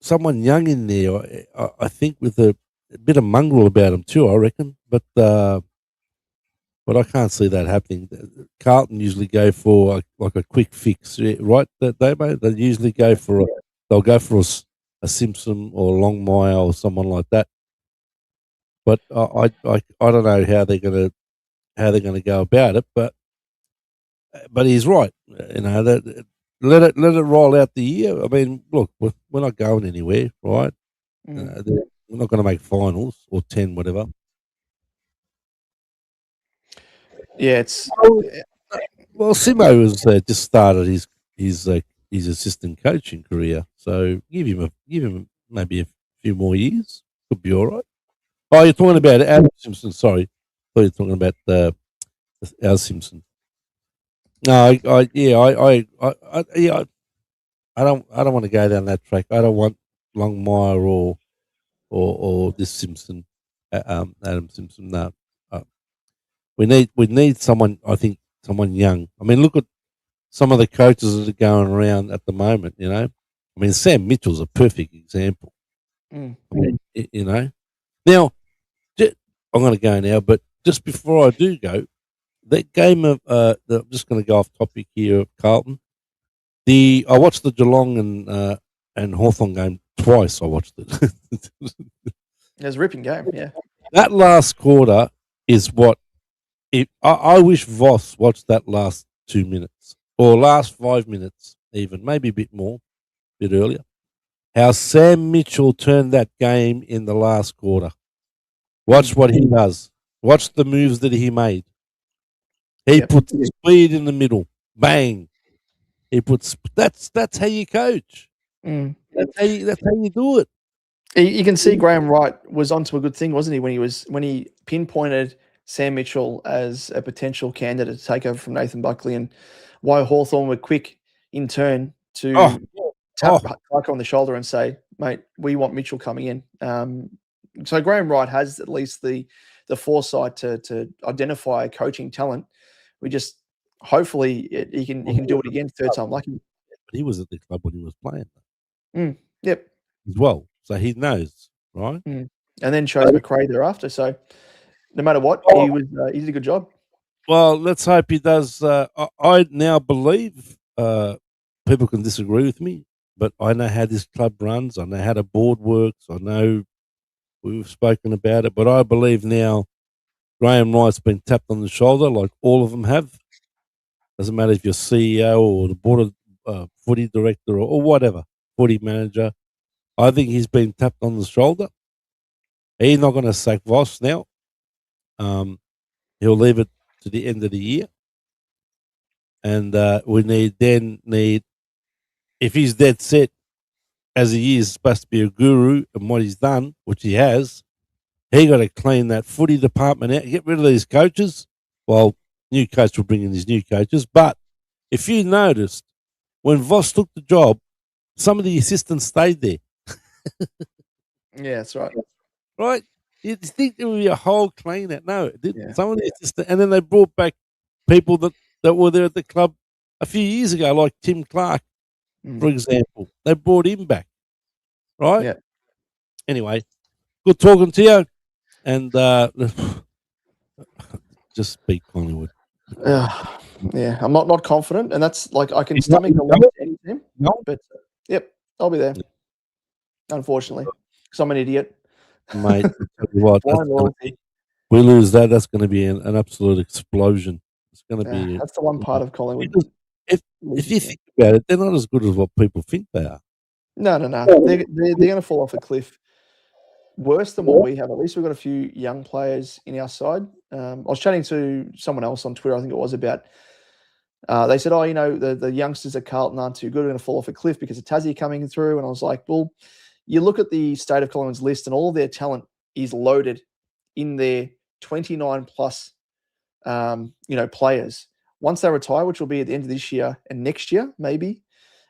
S2: someone young in there. I think with a bit of mongrel about him too. I reckon, but but I can't see that happening. Carlton usually go for like a quick fix, right? That they mate. They usually go for they'll go for a Simpson or a Longmire or someone like that. But I don't know how they're gonna go about it. But he's right. You know that let it roll out the year. I mean, look, we're not going anywhere, right? We're not going to make finals or 10, whatever.
S1: Yeah, it's
S2: Well, Simo has just started his assistant coaching career, so give him maybe a few more years. Could be all right. Oh, you're talking about Adam Simpson. Sorry, I thought you were talking about Al Simpson. No, I don't want to go down that track. I don't want Longmire or this Simpson, Adam Simpson. No, we need someone. I think someone young. I mean, look at some of the coaches that are going around at the moment. You know, I mean, Sam Mitchell's a perfect example. I mean, you know, now I'm going to go now, but just before I do go, that game of I'm just going to go off topic here of Carlton. I watched the Geelong and Hawthorn game twice. I watched it.
S1: It was a ripping game, yeah.
S2: That last quarter is what I wish Voss watched that last 2 minutes or last 5 minutes, even maybe a bit more, a bit earlier. How Sam Mitchell turned that game in the last quarter. Watch what he does. Watch the moves that he made. He puts speed in the middle. Bang. He puts that's how you coach. That's how you do it.
S1: You can see Graham Wright was onto a good thing, wasn't he? When he pinpointed Sam Mitchell as a potential candidate to take over from Nathan Buckley, and why Hawthorn were quick in turn to tap Clark on the shoulder and say, "Mate, we want Mitchell coming in." So Graham Wright has at least the foresight to identify coaching talent. We just hopefully he can do it again, third time lucky.
S2: But he was at the club when he was playing.
S1: Yep.
S2: As well, so he knows, right?
S1: And then chose McRae thereafter. So no matter what, he did a good job.
S2: Well, let's hope he does. I now believe people can disagree with me, but I know how this club runs. I know how the board works. I know we've spoken about it, but I believe now Graham Wright's been tapped on the shoulder, like all of them have. Doesn't matter if you're CEO or the board of footy director or whatever, footy manager. I think he's been tapped on the shoulder. He's not going to sack Voss now. He'll leave it to the end of the year. And we need, if he's dead set, as he is supposed to be a guru and what he's done, which he has, he got to clean that footy department out, get rid of these coaches. Well, new coach will bring in his new coaches. But if you noticed, when Voss took the job, some of the assistants stayed there.
S1: Yeah, that's right.
S2: Right? You'd think there would be a whole clean out. No, it didn't. Some of the assistants, and then they brought back people that were there at the club a few years ago, like Tim Clark, for example. They brought him back. Right?
S1: Yeah.
S2: Anyway, good talking to you. And just beat Collingwood.
S1: Yeah, I'm not confident, and that's like I can stomach a loss to any team. But yep, I'll be there. Unfortunately, because I'm an idiot.
S2: Mate, tell you what, we lose that, that's going to be an absolute explosion. It's going to be.
S1: That's the one part of Collingwood.
S2: If you think about it, they're not as good as what people think they are.
S1: No. They're going to fall off a cliff worse than what we have. At least we've got a few young players in our side. I was chatting to someone else on Twitter, I think it was, about they said, the youngsters at Carlton aren't too good. They're going to fall off a cliff because of Tassie coming through. And I was like, well, you look at the state of Collingwood's list and all their talent is loaded in their 29 plus, players. Once they retire, which will be at the end of this year and next year, maybe,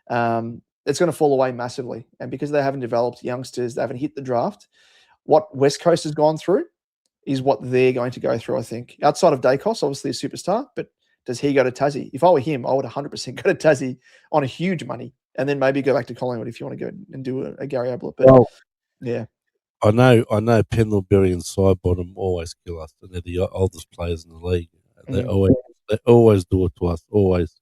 S1: it's going to fall away massively. And because they haven't developed youngsters, they haven't hit the draft, what West Coast has gone through is what they're going to go through, I think. Outside of Dacos, obviously a superstar, but does he go to Tassie? If I were him, I would 100% go to Tassie on a huge money and then maybe go back to Collingwood if you want to go and do a Gary Ablett. But yeah.
S2: I know Pendlebury and Sidebottom always kill us, and they're the oldest players in the league. They
S1: Mm.
S2: always do it to us, always.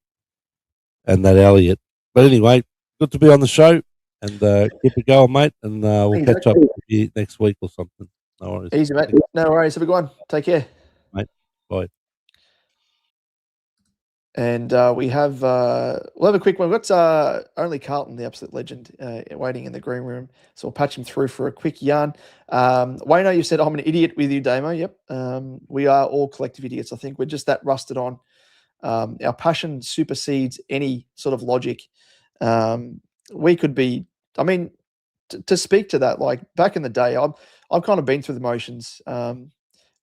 S2: And that Elliot. But anyway, good to be on the show and keep it going, mate. And we'll
S1: Easy,
S2: catch up with you next week or something. No worries.
S1: easy, mate. No worries. Have a good one. Take care.
S2: Mate. Bye.
S1: And we'll have a quick one. We've got only Carlton, the absolute legend, waiting in the green room. So we'll patch him through for a quick yarn. Wayno, you said I'm an idiot with you, Damo. Yep. We are all collective idiots. I think we're just that rusted on. Our passion supersedes any sort of logic. We could be, I mean, to speak to that, like back in the day, I've kind of been through the motions.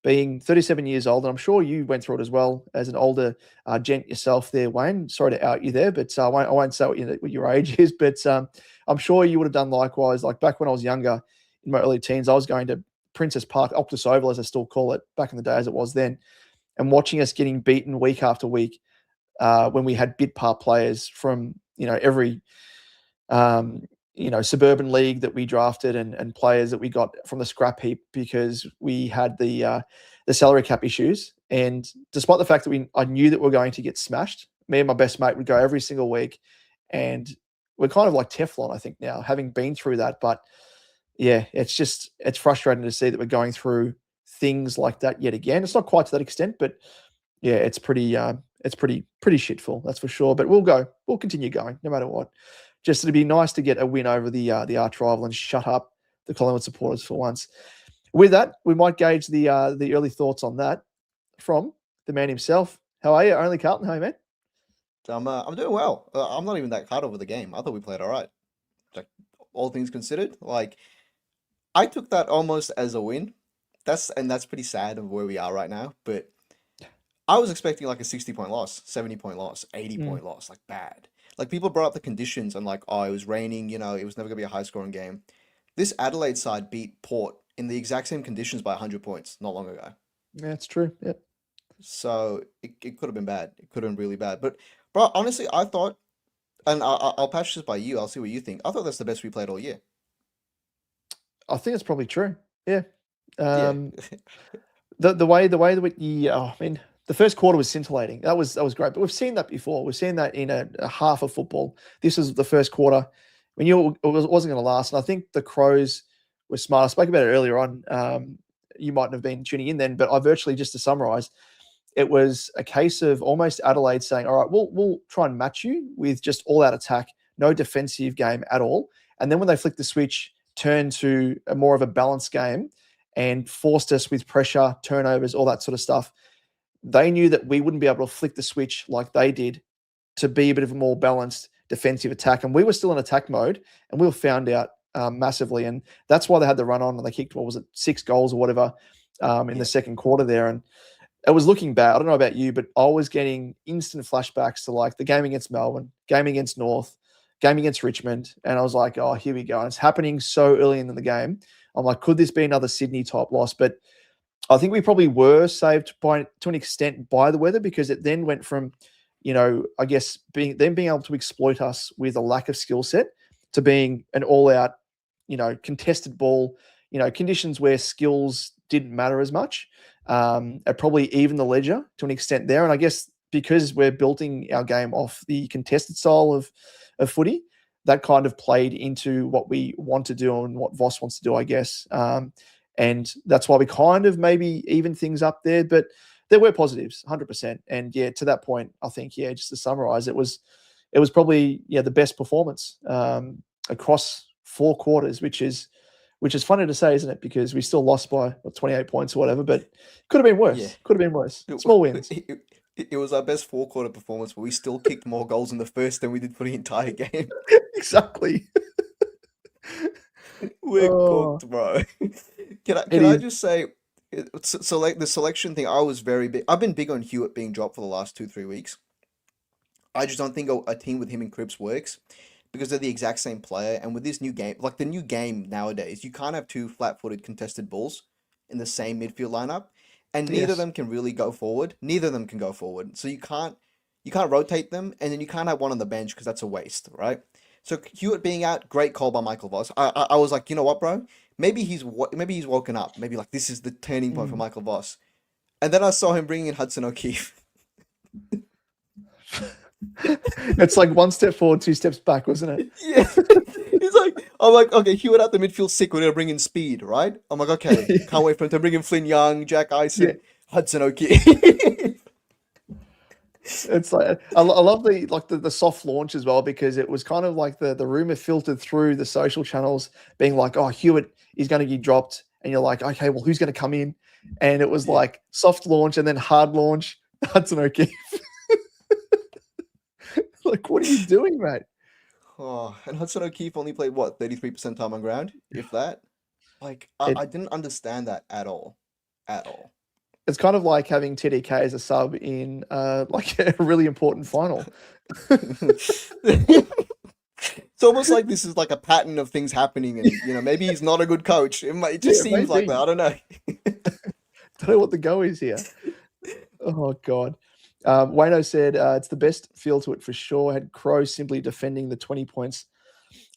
S1: Being 37 years old, and I'm sure you went through it as well as an older gent yourself there, Wayne. Sorry to out you there, but I won't say what your age is, but I'm sure you would have done likewise. Like back when I was younger, in my early teens, I was going to Princess Park, Optus Oval, as I still call it, back in the day as it was then, and watching us getting beaten week after week when we had bid part players from, every suburban league that we drafted and players that we got from the scrap heap because we had the salary cap issues. And despite the fact that I knew that we were going to get smashed, me and my best mate would go every single week, and we're kind of like Teflon, I think, now, having been through that. But yeah, it's frustrating to see that we're going through things like that yet again. It's not quite to that extent, but yeah, it's pretty shitful, that's for sure. But we'll continue going no matter what. Just it'd be nice to get a win over the arch rival and shut up the Collingwood supporters for once. With that, we might gauge the early thoughts on that from the man himself. How are you? Only Carlton, how are you, man?
S3: I'm doing well. I'm not even that hard over the game. I thought we played all right. Like all things considered, like I took that almost as a win. That's pretty sad of where we are right now. But I was expecting like a 60-point loss, 70-point loss, 80-point loss, like bad. Like people brought up the conditions and like, oh, it was raining, it was never gonna be a high scoring game. This Adelaide side beat Port in the exact same conditions by 100 points not long ago.
S1: Yeah, it's true. Yeah.
S3: So it could have been bad. It could have been really bad. But bro, honestly, I thought, and I'll patch this by you. I'll see what you think. I thought that's the best we played all year.
S1: I think it's probably true. Yeah.
S3: Yeah.
S1: The way that the first quarter was scintillating. That was great. But we've seen that before. We've seen that in a half of football. This is the first quarter. We knew it wasn't going to last. And I think the Crows were smart. I spoke about it earlier on. You mightn't have been tuning in then, but I virtually, just to summarize, it was a case of almost Adelaide saying, all right, we'll try and match you with just all out attack, no defensive game at all. And then when they flicked the switch, turned to a more of a balanced game and forced us with pressure, turnovers, all that sort of stuff. They knew that we wouldn't be able to flick the switch like they did to be a bit of a more balanced defensive attack. And we were still in attack mode, and we were found out massively. And that's why they had the run on and they kicked, 6 goals or whatever in the second quarter there. And it was looking bad. I don't know about you, but I was getting instant flashbacks to like the game against Melbourne, game against North, game against Richmond. And I was like, oh, here we go. And it's happening so early in the game. I'm like, could this be another Sydney type loss? But I think we probably were saved to an extent by the weather, because it then went from, I guess being able to exploit us with a lack of skill set to being an all-out, contested ball, conditions where skills didn't matter as much. Probably even the ledger to an extent there. And I guess because we're building our game off the contested style of footy, that kind of played into what we want to do and what Voss wants to do, I guess. And that's why we kind of maybe even things up there, but there were positives, 100%. And yeah, to that point, I think, just to summarize, it was probably, the best performance across 4 quarters, which is funny to say, isn't it? Because we still lost by 28 points or whatever, but could have been worse.
S3: Yeah.
S1: Could have been worse. Small wins.
S3: It was our best 4-quarter performance, but we still kicked more goals in the first than we did for the entire game.
S1: Exactly.
S3: We're cooked, bro. Can I just say, so like the selection thing, I was very big. I've been big on Hewitt being dropped for the last 2-3 weeks. I just don't think a team with him and Cripps works, because they're the exact same player. And with this new game, like the new game nowadays, you can't have 2 flat-footed contested balls in the same midfield lineup, and neither of them can really go forward. Neither of them can go forward. So you can't rotate them, and then you can't have one on the bench because that's a waste, right? So Hewitt being out, great call by Michael Voss. I was like, you know what, bro? Maybe he's woken up. Maybe like this is the turning point for Michael Voss. And then I saw him bringing in Hudson O'Keefe.
S1: It's like one step forward, two steps back, wasn't it?
S3: Yeah. I'm like, okay, Hewitt out the midfield sick. We're gonna bring in speed, right? I'm like, okay, can't wait for him to bring in Flynn Young, Jack Ison, Hudson O'Keefe.
S1: It's like I love the soft launch as well, because it was kind of like the rumor filtered through the social channels being like, oh, Hewitt is going to get dropped, and you're like, okay, well, who's going to come in? And it was like soft launch and then hard launch, Hudson O'Keefe. Like, what are you doing, mate?
S3: Oh, and Hudson O'Keefe only played what, 33% time on ground, if that. Like, I didn't understand that at all, at all.
S1: It's kind of like having TDK as a sub in like a really important final.
S3: It's almost like this is like a pattern of things happening, and maybe he's not a good coach. It just seems like that. I don't know.
S1: Don't know what the go is here. Oh God. Wayno said it's the best feel to it for sure. Had Crow simply defending the 20 points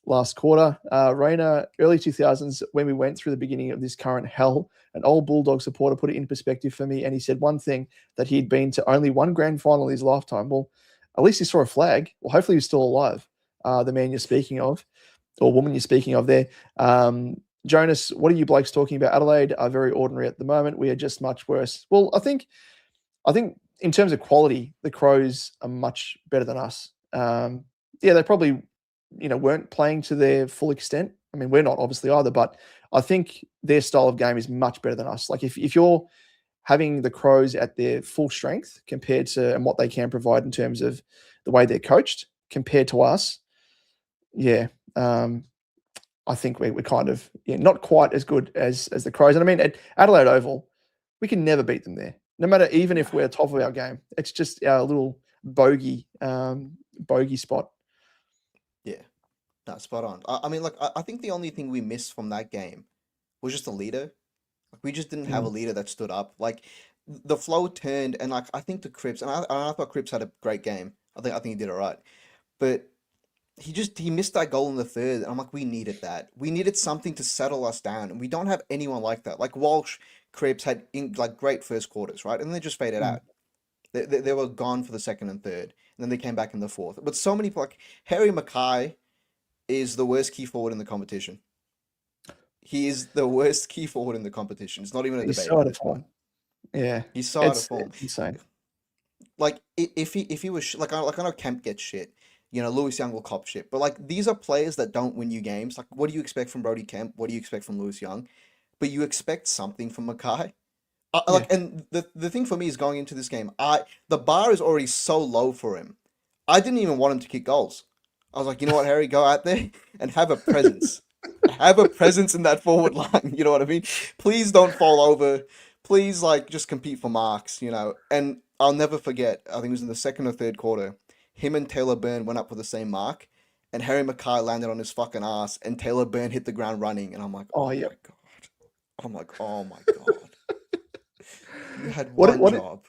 S1: last quarter. Rainer, early 2000s, when we went through the beginning of this current hell, an old Bulldog supporter put it in perspective for me, and he said one thing, that he'd been to only one grand final in his lifetime. Well, at least he saw a flag. Well, hopefully he's still alive, the man you're speaking of, or woman you're speaking of there. Jonas, what are you blokes talking about? Adelaide are very ordinary at the moment. We are just much worse. Well, I think in terms of quality, the Crows are much better than us. They probably weren't playing to their full extent. I mean, we're not obviously either, but I think their style of game is much better than us. Like if you're having the Crows at their full strength compared to and what they can provide in terms of the way they're coached compared to us, I think we're kind of not quite as good as the Crows. And I mean, at Adelaide Oval, we can never beat them there. No matter, even if we're top of our game, it's just our little bogey spot.
S3: Yeah, no, spot on. I mean, like, I think the only thing we missed from that game was just a leader. Like, we just didn't have a leader that stood up. Like, the flow turned, and like I think to Cripps, and I thought Cripps had a great game. I think he did all right, but he missed that goal in the third, and I'm like, we needed that. We needed something to settle us down, and we don't have anyone like that. Like Walsh, Cripps had great first quarters, right? And then they just faded out. They were gone for the second and third, and then they came back in the fourth. But so many, like Harry Mackay is the worst key forward in the competition. He is the worst key forward in the competition. It's not even a debate at this point.
S1: Yeah,
S3: he's so out of form.
S1: Insane.
S3: Like if he was like I know Kemp gets shit. Lewis Young will cop shit. But like these are players that don't win you games. Like what do you expect from Brody Kemp? What do you expect from Lewis Young? But you expect something from Mackay. And the thing for me is going into this game, the bar is already so low for him. I didn't even want him to kick goals. I was like, you know what, Harry, go out there and have a presence. Have a presence in that forward line. You know what I mean? Please don't fall over. Please, like, just compete for marks, And I'll never forget, I think it was in the second or third quarter, him and Taylor Byrne went up for the same mark, and Harry Mackay landed on his fucking ass, and Taylor Byrne hit the ground running, and I'm like, oh my God. I'm like, oh my God. You had one job.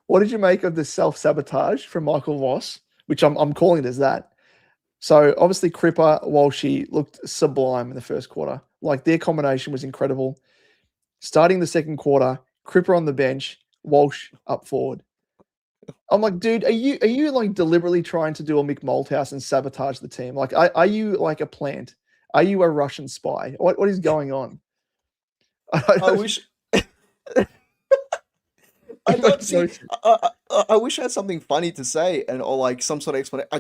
S1: What did you make of the self-sabotage from Michael Voss, which I'm calling it as that? So obviously Cripper, Walshy looked sublime in the first quarter. Like their combination was incredible. Starting the second quarter, Cripper on the bench, Walsh up forward. I'm like, dude, are you like deliberately trying to do a Mick Malthouse and sabotage the team? Like, are you like a plant? Are you a Russian spy? What is going on?
S3: I wish. I don't see. I wish I had something funny to say or like some sort of explanation. I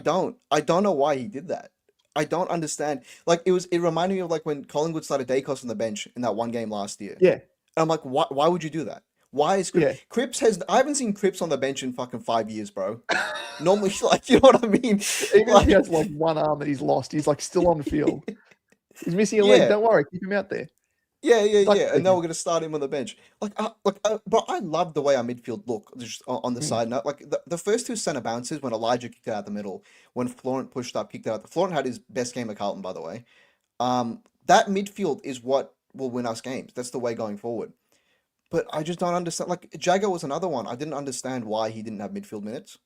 S3: don't know why he did that. I don't understand. Like it reminded me of like when Collingwood started Dacos on the bench in that one game last year.
S1: Yeah.
S3: And I'm like, why would you do that? Why is Cripps? Cripps I haven't seen Cripps on the bench in fucking 5 years, bro. Normally, like, you know what I mean?
S1: Even if he has like one arm that he's lost, he's like still on the field. He's missing a leg. Don't worry, keep him out there.
S3: Yeah. And now we're gonna start him on the bench. But I love the way our midfield look. Just on the side note, like the first two center bounces when Elijah kicked it out the middle, when Florent pushed up, kicked it out. Florent had his best game at Carlton, by the way. That midfield is what will win us games. That's the way going forward. But I just don't understand. Like Jagger was another one. I didn't understand why he didn't have midfield minutes.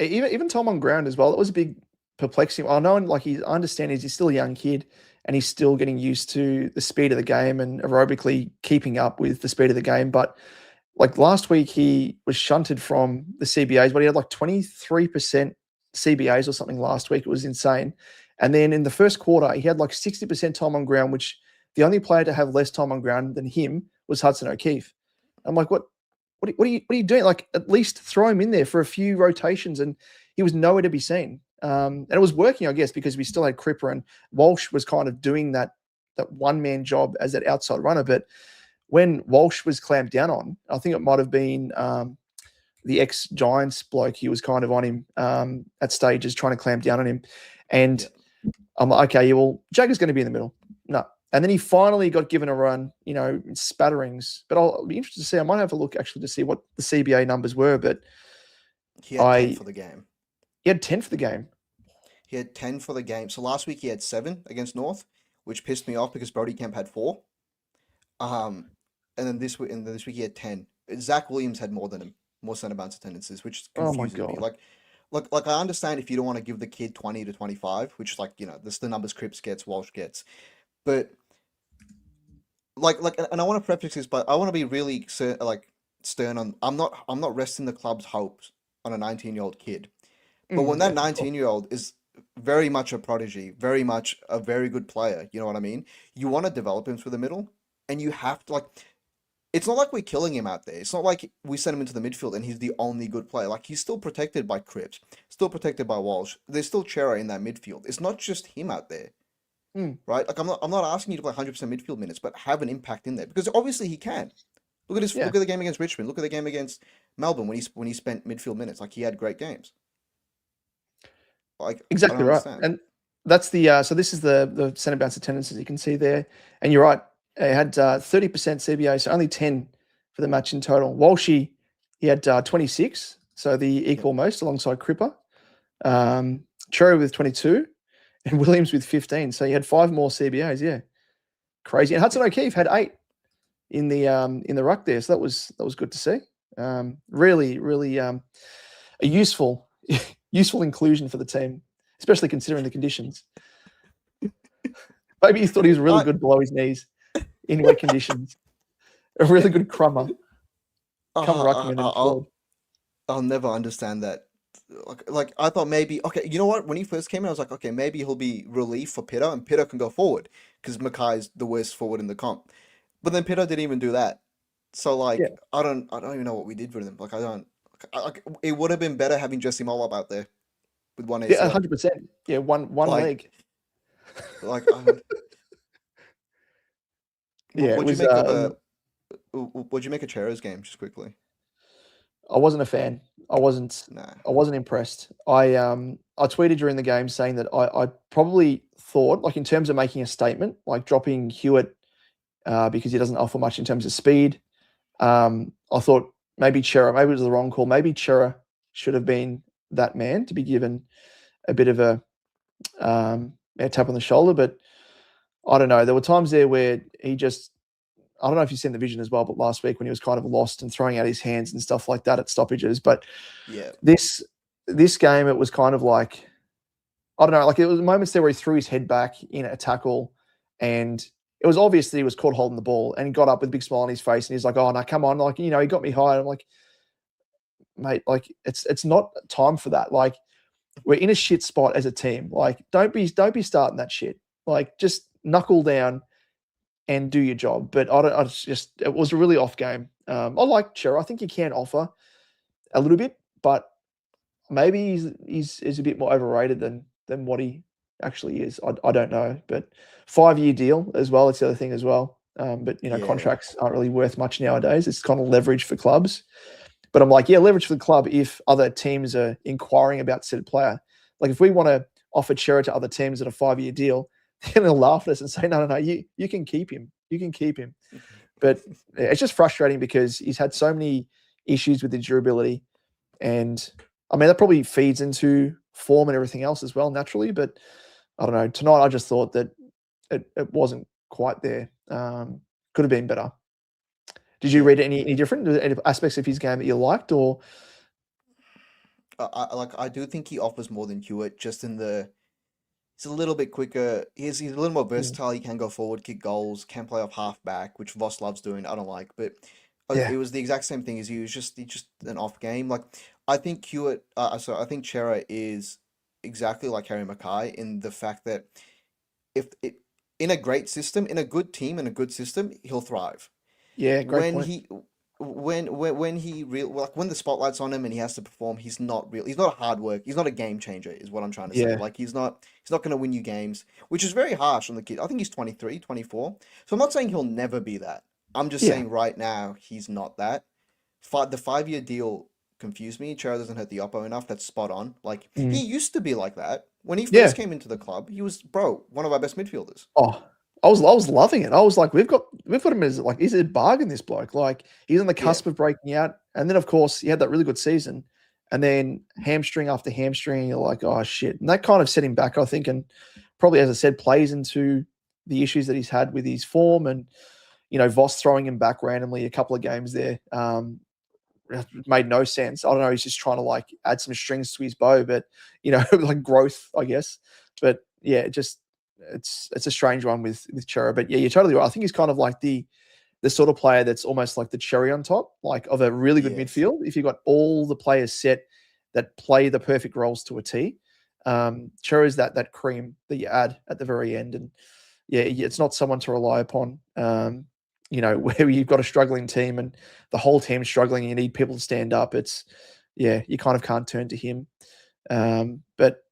S1: Even Tom on ground as well. It was a big perplexing. I know, like I understand he's still a young kid and he's still getting used to the speed of the game and aerobically keeping up with the speed of the game. But like last week, he was shunted from the CBAs, but he had like 23% CBAs or something last week. It was insane. And then in the first quarter, he had like 60% time on ground, which the only player to have less time on ground than him was Hudson O'Keefe. I'm like, what are you doing? Like, at least throw him in there for a few rotations. And he was nowhere to be seen. And it was working, I guess, because we still had Cripper and Walsh was kind of doing that one-man job as that outside runner. But when Walsh was clamped down on, I think it might have been the ex-Giants bloke. He was kind of on him at stages, trying to clamp down on him. And I'm like, okay, well, Jagger's going to be in the middle. No. And then he finally got given a run, in spatterings. But I'll be interested to see. I might have a look actually to see what the CBA numbers were. But
S3: he had 10 for the game.
S1: He had 10 for the game.
S3: He had 10 for the game. So last week he had 7 against North, which pissed me off because Brody Kemp had 4. And then this week he had 10. Zach Williams had more than him, more centre bounce attendances, which confuses me. Like I understand if you don't want to give the kid 20 to 25, which is like, this is the numbers Cripps gets, Walsh gets. But and I want to preface this, but I want to be really stern on. I'm not resting the club's hopes on a 19-year-old kid. But when that 19-year-old is very much a prodigy, very much a very good player, you know what I mean? You want to develop him through the middle, and you have to it's not like we're killing him out there. It's not like we send him into the midfield and he's the only good player. Like, he's still protected by Cripps, still protected by Walsh. There's still Chera in that midfield. It's not just him out there. Right? Like, I'm not asking you to play 100% midfield minutes, but have an impact in there, because obviously he can. Look at the game against Richmond. Look at the game against Melbourne when he spent midfield minutes. Like, he had great games. Like,
S1: exactly right. And that's the so this is the centre bounce attendances you can see there. And you're right. He had 30% CBA, so only 10 for the match in total. Walshy, he had 26, so the equal most alongside Cripper. Cherry with 22. And Williams with 15. So he had 5 more CBAs, yeah. Crazy. And Hudson O'Keefe had 8 in the ruck there. So that was good to see. Really a useful inclusion for the team, especially considering the conditions. Maybe he thought he was really good below his knees in wet conditions. A really good crummer. Come rucking in and
S3: I'll never understand that. Like I thought maybe, okay, you know what? When he first came in, I was like, okay, maybe he'll be relief for Pitta, and Pitta can go forward because Mackay's the worst forward in the comp. But then Pitta didn't even do that. So I don't even know what we did for him. Like, it would have been better having Jesse Mollop out there with one ACL.
S1: Yeah, 100%. Yeah, one leg.
S3: Like,
S1: yeah,
S3: what'd you make of Chera's game, just quickly?
S1: I wasn't a fan. I wasn't impressed. I tweeted during the game saying that I probably thought, like, in terms of making a statement, like dropping Hewitt because he doesn't offer much in terms of speed. I thought maybe it was the wrong call. Maybe Chera should have been that man to be given a bit of a tap on the shoulder. But I don't know. There were times there where he just, I don't know if you've seen the vision as well, but last week when he was kind of lost and throwing out his hands and stuff like that at stoppages. But
S3: yeah,
S1: this game, it was kind of like, I don't know, like it was moments there where he threw his head back in a tackle and it was obvious that he was caught holding the ball, and he got up with a big smile on his face and he's like, oh, no, come on. Like, he got me high. I'm like, mate, like it's not time for that. Like, we're in a shit spot as a team. Like, don't be starting that shit. Like, just knuckle down and do your job. But it was a really off game. I like Chera. I think he can offer a little bit, but maybe he's a bit more overrated than what he actually is. I don't know. But 5-year deal as well. It's the other thing as well. But contracts aren't really worth much nowadays. It's kind of leverage for clubs. But I'm like, yeah, leverage for the club if other teams are inquiring about said player. Like, if we want to offer Chera to other teams at a 5-year deal, they're going to laugh at us and say, no, you can keep him. You can keep him. But it's just frustrating because he's had so many issues with his durability. And, I mean, that probably feeds into form and everything else as well, naturally. But, I don't know. Tonight, I just thought that it wasn't quite there. Could have been better. Did you read any different aspects of his game that you liked, or?
S3: I do think he offers more than Hewitt, just in the he's a little bit quicker. He's a little more versatile. He can go forward, kick goals, can play off half back, which Voss loves doing. I don't like, but
S1: Yeah.
S3: it was the exact same thing as you. He's just an off game. Like I think Hewitt. So I think Chera is exactly like Harry Mackay in the fact that if it in a great system, in a good team, in a good system, he'll thrive.
S1: Yeah, great
S3: When
S1: point.
S3: he when he real like when the spotlight's on him and he has to perform, he's not real. He's not a hard work. He's not a game changer, is what I'm trying to say.
S1: Yeah.
S3: Like he's not going to win you games, which is very harsh on the kid. I think he's 23, 24. So I'm not saying he'll never be that. I'm just
S1: Yeah.
S3: saying right now he's not that. The 5-year deal confused me. Chera doesn't hurt the oppo enough. That's spot on. Like
S1: Mm.
S3: he used to be like that. When he
S1: Yeah.
S3: first came into the club, he was one of our best midfielders.
S1: Oh, I was loving it. I was like, we've got him as like, he's a bargain, this bloke. Like he's on the
S3: Yeah.
S1: cusp of breaking out. And then of course he had that really good season. And then hamstring after hamstring, you're like, oh shit. And that kind of set him back, I think, and probably, as I said, plays into the issues that he's had with his form and, Voss throwing him back randomly a couple of games there. Made no sense. I don't know. He's just trying to like add some strings to his bow, but like growth, I guess. But yeah, it's a strange one with Chera. But yeah, you're totally right. I think he's kind of like the sort of player that's almost like the cherry on top, like of a really good
S3: Yes.
S1: midfield. If you've got all the players set that play the perfect roles to a T, Chera is that cream that you add at the very end. And yeah, it's not someone to rely upon. Where you've got a struggling team and the whole team's struggling and you need people to stand up. You kind of can't turn to him. But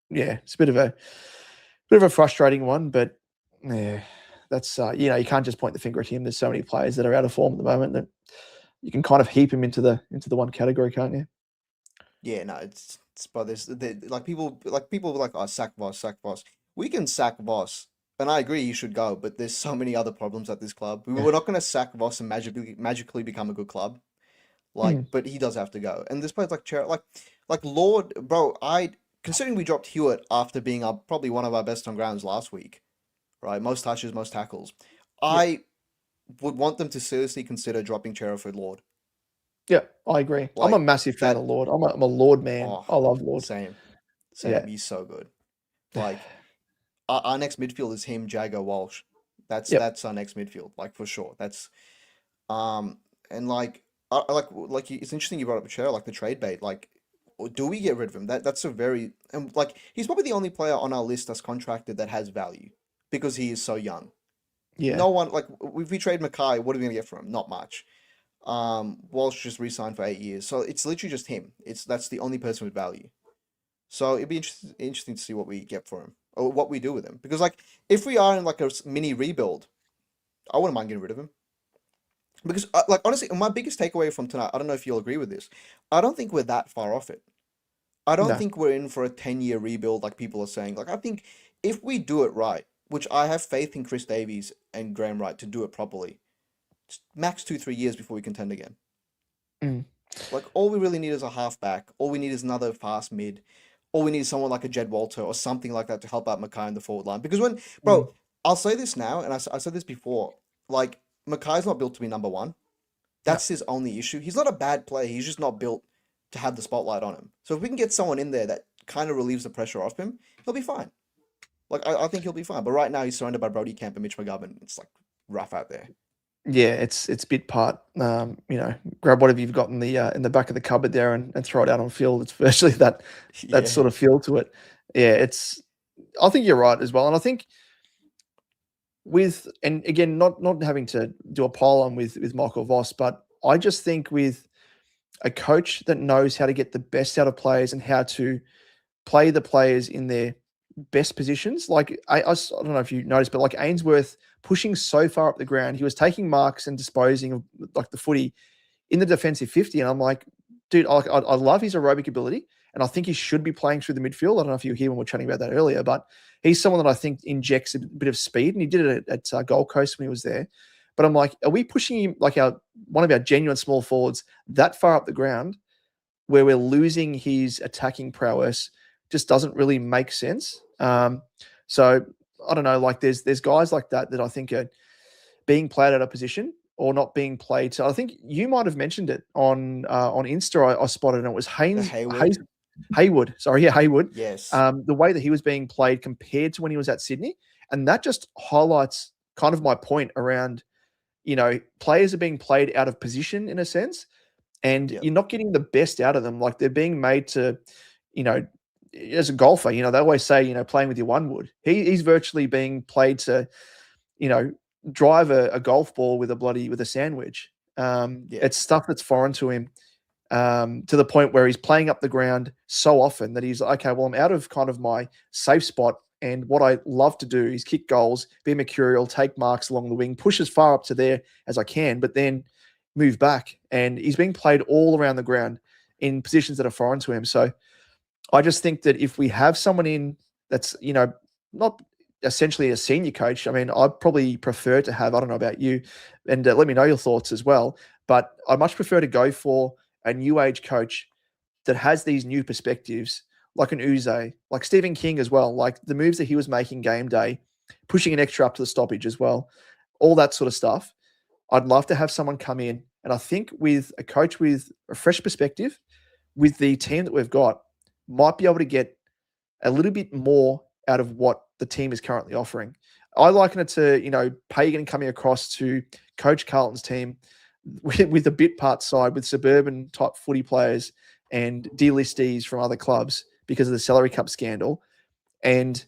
S1: yeah, it's a bit of a frustrating one, but yeah, that's, you can't just point the finger at him. There's so many players that are out of form at the moment that you can kind of heap him into the one category, can't you?
S3: Yeah, no, it's but like people like, oh, sack Voss. We can sack Voss, and I agree he should go, but there's so many other problems at this club. We're not going to sack Voss and magically become a good club. Like, but he does have to go. And this players like like Lord, bro. Considering we dropped Hewitt after being probably one of our best on grounds last week, right? Most touches, most tackles. I would want them to seriously consider dropping Chera for Lord.
S1: Yeah, I agree. I'm a massive fan of Lord. I'm a Lord man.
S3: Oh,
S1: I love Lord.
S3: Same.
S1: Yeah.
S3: He's so good. Like our next midfield is him, Jagger, Walsh. That's our next midfield, like for sure. That's and like it's interesting you brought up Chera, like the trade bait. Like, do we get rid of him? That's a very and like he's probably the only player on our list that's contracted that has value because he is so young.
S1: Yeah.
S3: No one like if we trade Mackay, what are we gonna get from him? Not much. Walsh just re-signed for 8 years, so it's literally just him. That's the only person with value. So it'd be interesting to see what we get for him or what we do with him. Because like if we are in like a mini rebuild, I wouldn't mind getting rid of him. Because like honestly, my biggest takeaway from tonight, I don't know if you'll agree with this. I don't think we're that far off it. I don't think we're in for a 10-year rebuild like people are saying. Like I think if we do it right, which I have faith in Chris Davies and Graham Wright to do it properly, max 2-3 years before we contend again. Like all we really need is a halfback. All we need is another fast mid. All we need is someone like a Jed Walter or something like that to help out Mackay in the forward line. Because bro, I'll say this now, and I said this before, like Mackay's not built to be number one. That's his only issue. He's not a bad player. He's just not built to have the spotlight on him. So if we can get someone in there that kind of relieves the pressure off him, he'll be fine. Like I think he'll be fine. But right now he's surrounded by Brody Kemp and Mitch McGovern. It's like rough out there.
S1: Yeah, it's bit part. Grab whatever you've got in the back of the cupboard there and throw it out on field. It's virtually that sort of feel to it. Yeah, I think you're right as well, and I think and again, not having to do a pile on with Michael Voss, but I just think with a coach that knows how to get the best out of players and how to play the players in their best positions. Like I don't know if you noticed, but like Ainsworth pushing so far up the ground, he was taking marks and disposing of like the footy in the defensive 50. And I'm like, dude, I love his aerobic ability. And I think he should be playing through the midfield. I don't know if you were here when we were chatting about that earlier, but he's someone that I think injects a bit of speed. And he did it at Gold Coast when he was there. But I'm like, are we pushing him like one of our genuine small forwards that far up the ground where we're losing his attacking prowess? Just doesn't really make sense. So I don't know, like there's guys like that I think are being played out of position or not being played. So I think you might have mentioned it on Insta. I spotted, and it was Hayward. Haywood. Sorry, yeah, Haywood.
S3: Yes.
S1: The way that he was being played compared to when he was at Sydney, and that just highlights kind of my point around, players are being played out of position in a sense, and
S3: Yep.
S1: you're not getting the best out of them. Like they're being made to, as a golfer, they always say, playing with your one wood. He's virtually being played to, drive a golf ball with a sandwich. It's stuff that's foreign to him, to the point where he's playing up the ground so often that he's like, okay, well, I'm out of kind of my safe spot. And what I love to do is kick goals, be mercurial, take marks along the wing, push as far up to there as I can, but then move back. And he's being played all around the ground in positions that are foreign to him. So I just think that if we have someone in that's, not essentially a senior coach, I mean, I'd probably prefer to have, I don't know about you, and let me know your thoughts as well, but I much prefer to go for a new age coach that has these new perspectives, like an Uze, like Stephen King as well, like the moves that he was making game day, pushing an extra up to the stoppage as well, all that sort of stuff. I'd love to have someone come in, and I think with a coach with a fresh perspective, with the team that we've got, might be able to get a little bit more out of what the team is currently offering. I liken it to, Pagan coming across to coach Carlton's team with a bit part side, with suburban type footy players and delistees from other clubs because of the salary cap scandal, and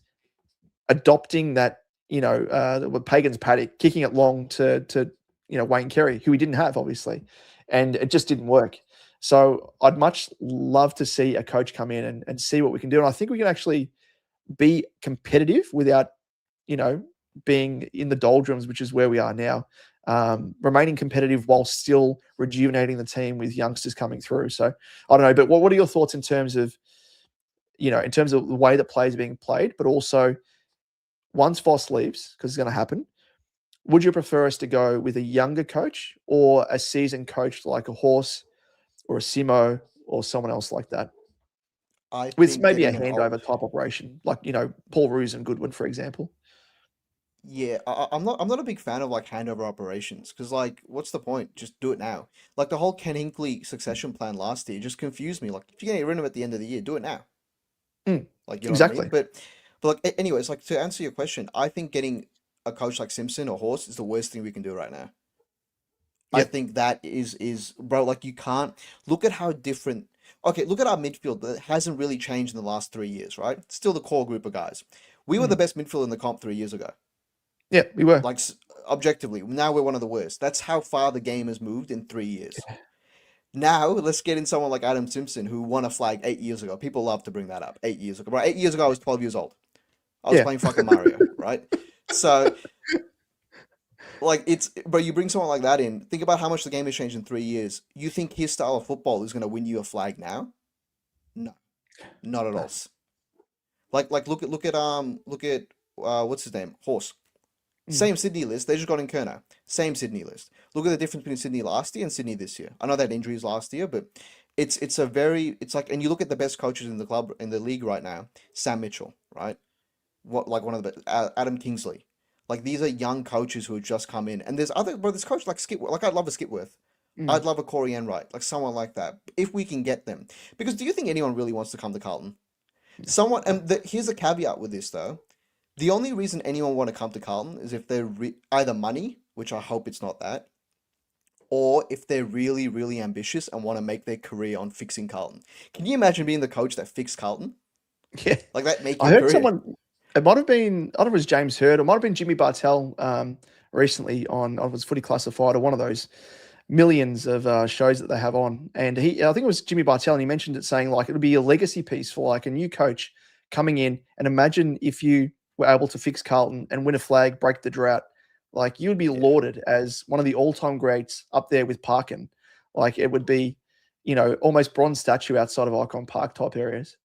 S1: adopting that, with Pagan's paddock, kicking it long to Wayne Carey, who he didn't have, obviously, and it just didn't work. So I'd much love to see a coach come in and see what we can do. And I think we can actually be competitive without, being in the doldrums, which is where we are now, remaining competitive while still rejuvenating the team with youngsters coming through. So I don't know, but what are your thoughts in terms of, in terms of the way that players are being played, but also once Voss leaves, because it's going to happen, would you prefer us to go with a younger coach or a seasoned coach like a Horse or a Simo or someone else like that?
S3: I
S1: With
S3: think
S1: maybe a
S3: getting an
S1: handover
S3: old,
S1: type operation, like, Paul Roos and Goodwin, for example.
S3: yeah, I'm not a big fan of like handover operations because like, what's the point? Just do it now. Like the whole Ken Hinkley succession plan last year just confused me. Like, if you're gonna get rid of him at the end of the year, do it now.
S1: Mm,
S3: Like, you know what I mean?
S1: exactly.
S3: But like, anyways, like to answer your question, I think getting a coach like Simpson or Horse is the worst thing we can do right now. I
S1: Yep.
S3: think that is bro, like you can't look at how different. Okay, look at our midfield that hasn't really changed in the last 3 years, right? Still the core group of guys. We were the
S1: Mm.
S3: best midfield in the comp 3 years ago.
S1: Yeah, we were.
S3: Like objectively, now we're one of the worst. That's how far the game has moved in 3 years. Now let's get in someone like Adam Simpson who won a flag 8 years ago. People love to bring that up. 8 years ago, right? 8 years ago, I was 12 years old. I was
S1: Yeah.
S3: playing fucking Mario, right? So like but you bring someone like that in. Think about how much the game has changed in 3 years. You think his style of football is going to win you a flag now? No, not at
S1: No.
S3: all. Like look at what's his name? Horse.
S1: Mm.
S3: Same Sydney list. They just got in Kerno. Same Sydney list. Look at the difference between Sydney last year and Sydney this year. I know they had injuries last year, but it's like, and you look at the best coaches in the club in the league right now. Sam Mitchell, right? What, like one of the best, Adam Kingsley. Like these are young coaches who have just come in, and there's coach like Skipworth. Like I'd love a Skipworth.
S1: Mm.
S3: I'd love a Corey Enright, like someone like that, if we can get them. Because do you think anyone really wants to come to Carlton? Someone, and here's a caveat with this though. The only reason anyone want to come to Carlton is if they're either money, which I hope it's not that, or if they're really, really ambitious and want to make their career on fixing Carlton. Can you imagine being the coach that fixed Carlton?
S1: Yeah.
S3: Like that, make
S1: I
S3: your
S1: heard
S3: career.
S1: someone, it might have been, I don't know if it was James Hurd, or it might have been Jimmy Bartell, recently on was Footy Classified, or one of those millions of shows that they have on. And I think it was Jimmy Bartell, and he mentioned it, saying like it would be a legacy piece for like a new coach coming in. And imagine if you were able to fix Carlton and win a flag, break the drought. Like you would be
S3: Yeah.
S1: lauded as one of the all-time greats up there with Parkin. Like it would be, almost bronze statue outside of Icon Park type areas.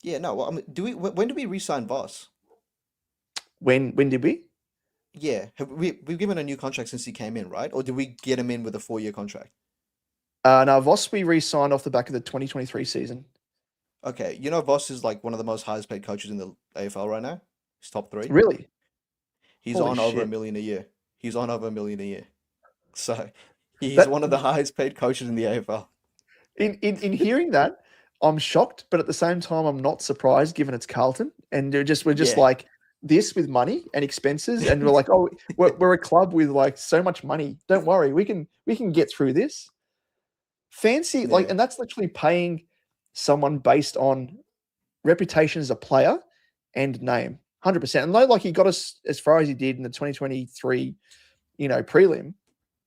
S3: Yeah, no. Well, I mean, when do we re-sign Voss?
S1: When did we?
S3: Yeah, we've given a new contract since he came in, right? Or did we get him in with a 4 year contract?
S1: No, Voss we re-signed off the back of the 2023 season.
S3: Okay, you know Voss is like one of the most highest paid coaches in the AFL right now. He's top 3.
S1: Really?
S3: He's
S1: Holy
S3: on over a
S1: shit.
S3: million a year. He's on over a million a year. So he's
S1: That
S3: one of the highest paid coaches in the AFL.
S1: in hearing that, I'm shocked, but at the same time, I'm not surprised given it's Carlton, and we're just
S3: Yeah.
S1: like this with money and expenses, and we're like, oh, we're a club with like so much money. Don't worry, we can get through this. Fancy like,
S3: Yeah.
S1: and that's literally paying someone based on reputation as a player and name, 100%. And though like he got us as far as he did in the 2023, prelim,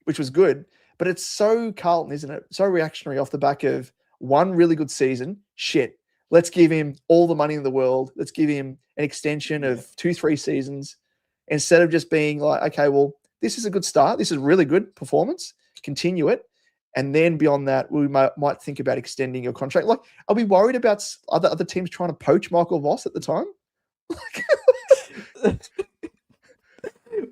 S1: which was good, but it's so Carlton, isn't it? So reactionary off the back of one really good season. Shit, let's give him all the money in the world. Let's give him an extension of 2-3 seasons instead of just being like, okay, well, this is a good start. This is really good performance. Continue it. And then beyond that, we might think about extending your contract. Like, are we worried about other teams trying to poach Michael Voss at the time?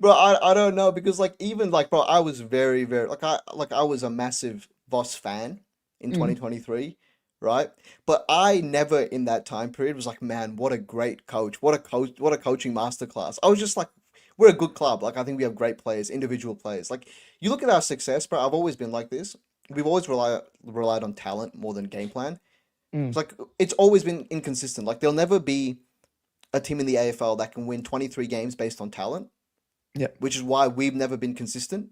S3: Bro, I don't know, because like even like, bro, I was very, very I was a massive Voss fan in 2023, right? But I never in that time period was like, man, what a great coach. What a coaching masterclass. I was just like, we're a good club. Like, I think we have great players, individual players. Like, you look at our success, bro, I've always been like this. We've always relied on talent more than game plan. It's like it's always been inconsistent. Like, there'll never be a team in the AFL that can win 23 games based on talent.
S1: Yeah.
S3: Which is why we've never been consistent.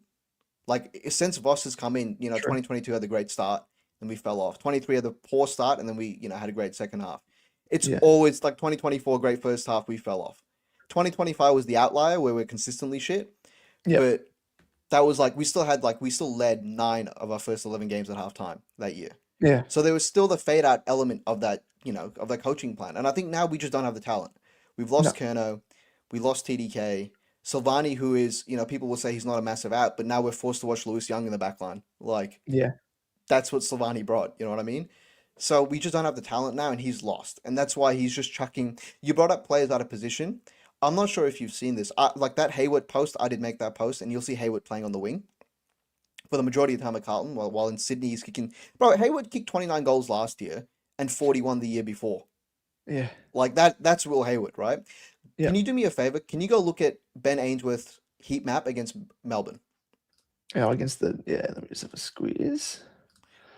S3: Like, since Voss has come in, 2022 had a great start, and we fell off. 23 had a poor start, and then we, had a great second half. It's always like 2024, great first half, we fell off. 2025 was the outlier where we're consistently shit.
S1: Yeah.
S3: But that was like, we still led 9 of our first 11 games at halftime that year.
S1: Yeah.
S3: So there was still the fade out element of that, of that coaching plan. And I think now we just don't have the talent. We've lost Kerno, we lost TDK. Silvani, who is, people will say he's not a massive out, but now we're forced to watch Lewis Young in the back line. Like, that's what Silvani brought, you know what I mean? So we just don't have the talent now, and he's lost. And that's why he's just chucking. You brought up players out of position. I'm not sure if you've seen this. Like that Hayward post, I did make that post, and you'll see Hayward playing on the wing for the majority of the time at Carlton, while in Sydney he's kicking. Bro, Hayward kicked 29 goals last year and 41 the year before.
S1: Yeah.
S3: Like that's Will Hayward, right?
S1: Yeah.
S3: Can you do me a favor? Can you go look at Ben Ainsworth's heat map against Melbourne?
S1: Oh, against let me just have a squeeze.